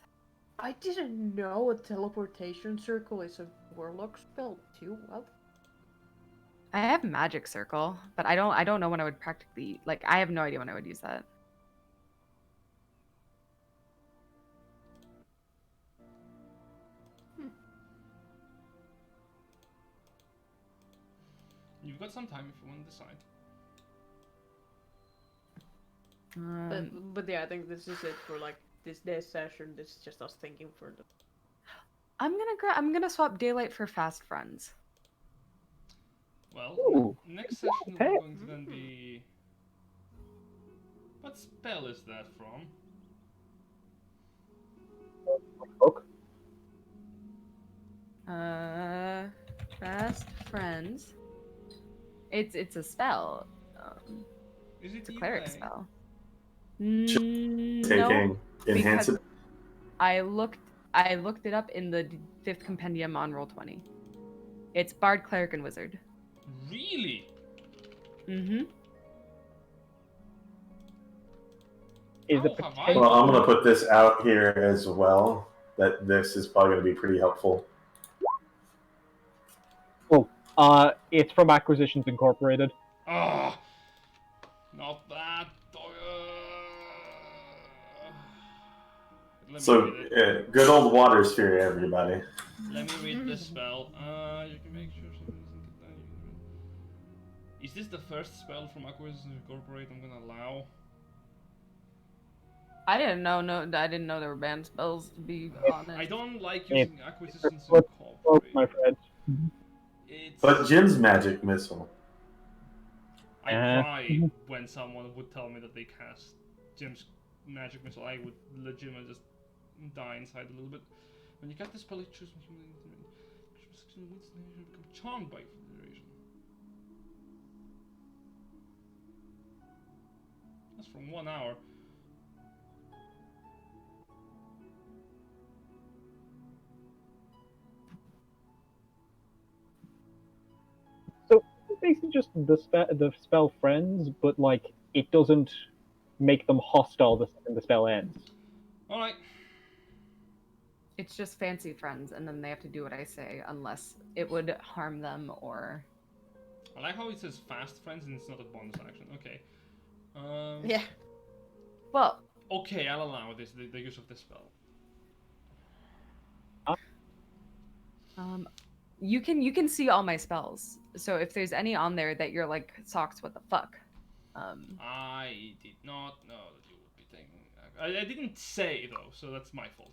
I didn't know a teleportation circle is a warlock spell too. What? I have Magic Circle, but I don't know when I would practically like. I have no idea when I would use that. You've got some time if you want to decide. But yeah, I think this is it for like this session. This is just us thinking for the. I'm gonna swap Daylight for Fast Friends. Well, Ooh. next session we're Okay. going to then be... What spell is that from? Book. Fast Friends. It's a spell. Is it It's a cleric EUA? spell. Taking No, enhance because it. I looked it up in the 5th compendium on Roll20. It's Bard, Cleric, and Wizard. Really? Mm-hmm. Is How it have I potential? Well, I'm gonna put this out here as well. That this is probably gonna be pretty helpful. It's from Acquisitions Incorporated. Ah, not that. Let me So, read it. good old water sphere, everybody. Let me read this spell. You can make sure something doesn't get done. Is this the first spell from Acquisitions Incorporated I'm gonna allow? I didn't know. I didn't know there were banned spells. To be honest, I don't like It's using Acquisitions Book, Incorporated. my friend. It's... But Jim's magic missile. I cry when someone would tell me that they cast Jim's magic missile. I would legitimately just die inside a little bit. When you cast this spell, you choose become charmed by Federation. That's from 1 hour. So it's basically just the spell friends, but like it doesn't make them hostile the second the spell ends. Alright. it's just fancy friends, and then they have to do what I say, unless it would harm them or. I like how it says fast friends and it's not a bonus action. Okay. Yeah. Well, Okay, I'll allow this, the use of this spell. you can see all my spells. So if there's any on there that you're like, Socks, what the fuck? I did not know that you would be thinking... I didn't say, though, so that's my fault.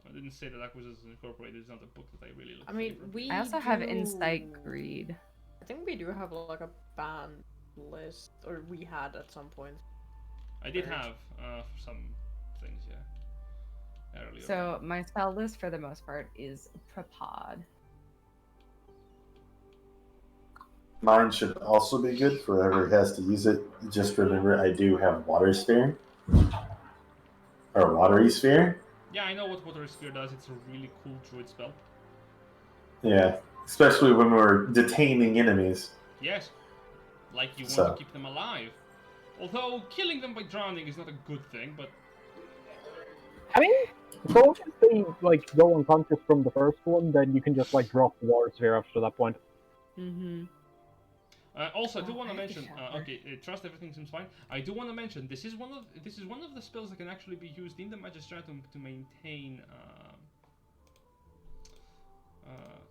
I didn't say that Acquisitions Incorporated is not a book that I really look I mean, favor. we. I also have do- Insight Greed. I think we do have like a banned list, or we had at some point. I did Right. have some things, yeah. Earlier. So my spell list for the most part is Prepod. Mine should also be good for whoever has to use it. Just remember, I do have water sphere or watery sphere. Yeah, I know what Water Sphere does. It's a really cool druid spell. Yeah, especially when we're detaining enemies. Yes, like you want to So keep them alive. Although killing them by drowning is not a good thing, but I mean, so long as they like go unconscious from the first one, then you can just like drop the water sphere after that point. Mm-hmm. also I do Oh, want I to have to mention. shower. Okay, trust everything seems fine. I do want to mention this is one of the spells that can actually be used in the Magistratum to maintain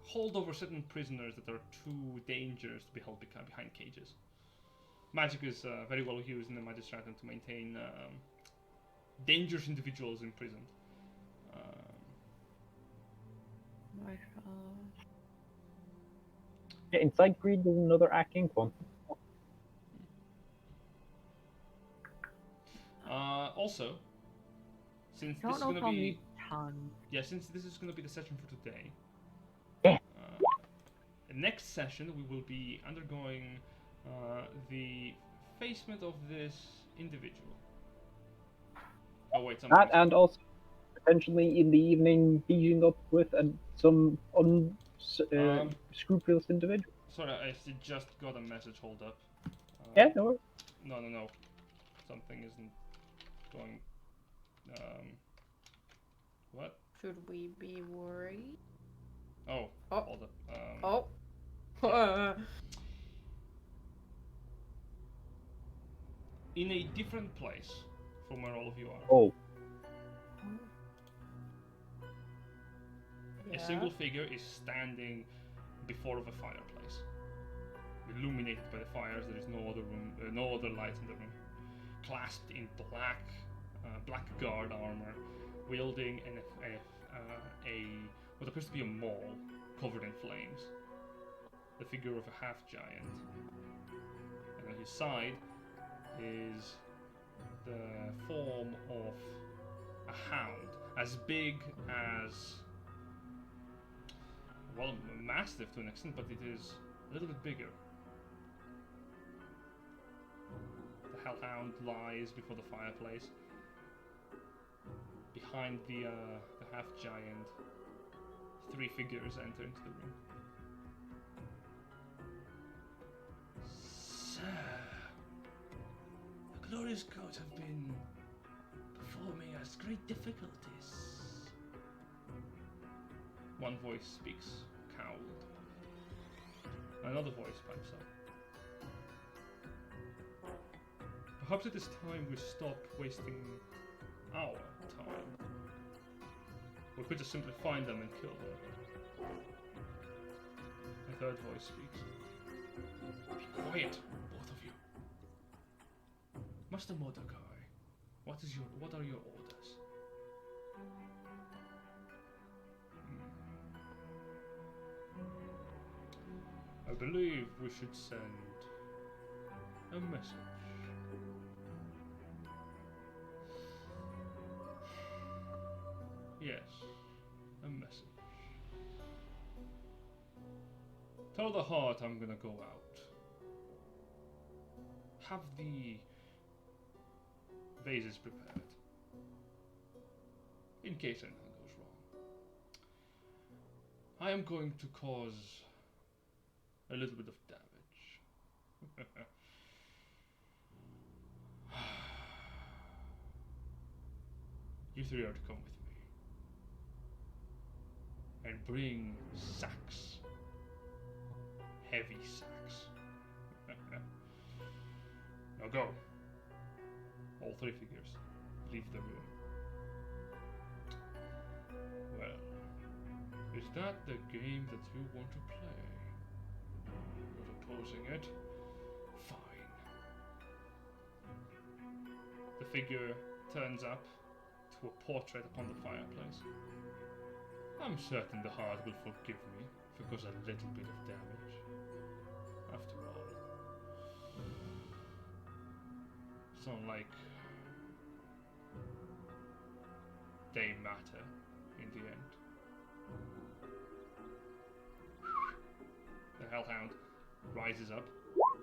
hold over certain prisoners that are too dangerous to be held behind cages. Magic is very well used in the Magistratum to maintain dangerous individuals imprisoned. Right. Yeah, Inside Greed is another King one. Also, since I this don't is know gonna if I'll be need tons. since this is gonna be the session for today. Yeah. Next session we will be undergoing the facement of this individual. Oh wait, something. That and also potentially in the evening beating up with some unscrupulous individual. Sorry, I just got a message. Hold up. Yeah, no. No. Something isn't going. What? Should we be worried? Oh, Oh. hold up. Oh. In a different place from where all of you are. Oh, A single figure is standing before of a fireplace, illuminated by the fires. There is no other room, no other light in the room. Clasped in black guard armor, wielding what appears to be a maul covered in flames. The figure of a half giant, and on his side is the form of a hound, as big as, well, massive to an extent, but it is a little bit bigger. The hellhound lies before the fireplace. Behind the half-giant, three figures enter into the room. Sir, the glorious gods have been performing us great difficulties. One voice speaks, cowled. Another voice pipes up. Perhaps it is time we stop wasting our time. We could just simply find them and kill them. A third voice speaks. Be quiet, both of you. Master Mordecai, what are your orders? I believe we should send a message. Yes, a message. Tell the heart I'm gonna go out. Have the vases prepared, in case anything goes wrong. I am going to cause a little bit of damage. You three are to come with me and bring sacks, heavy sacks. Now go. All three figures leave the room. Well, is that the game that you want to play? Not opposing it? Fine. The figure turns up to a portrait upon the fireplace. I'm certain the heart will forgive me for cause a little bit of damage. After all, it's not like they matter in the end. The hellhound rises up.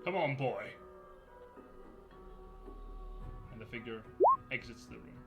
Come on, boy! And the figure exits the room.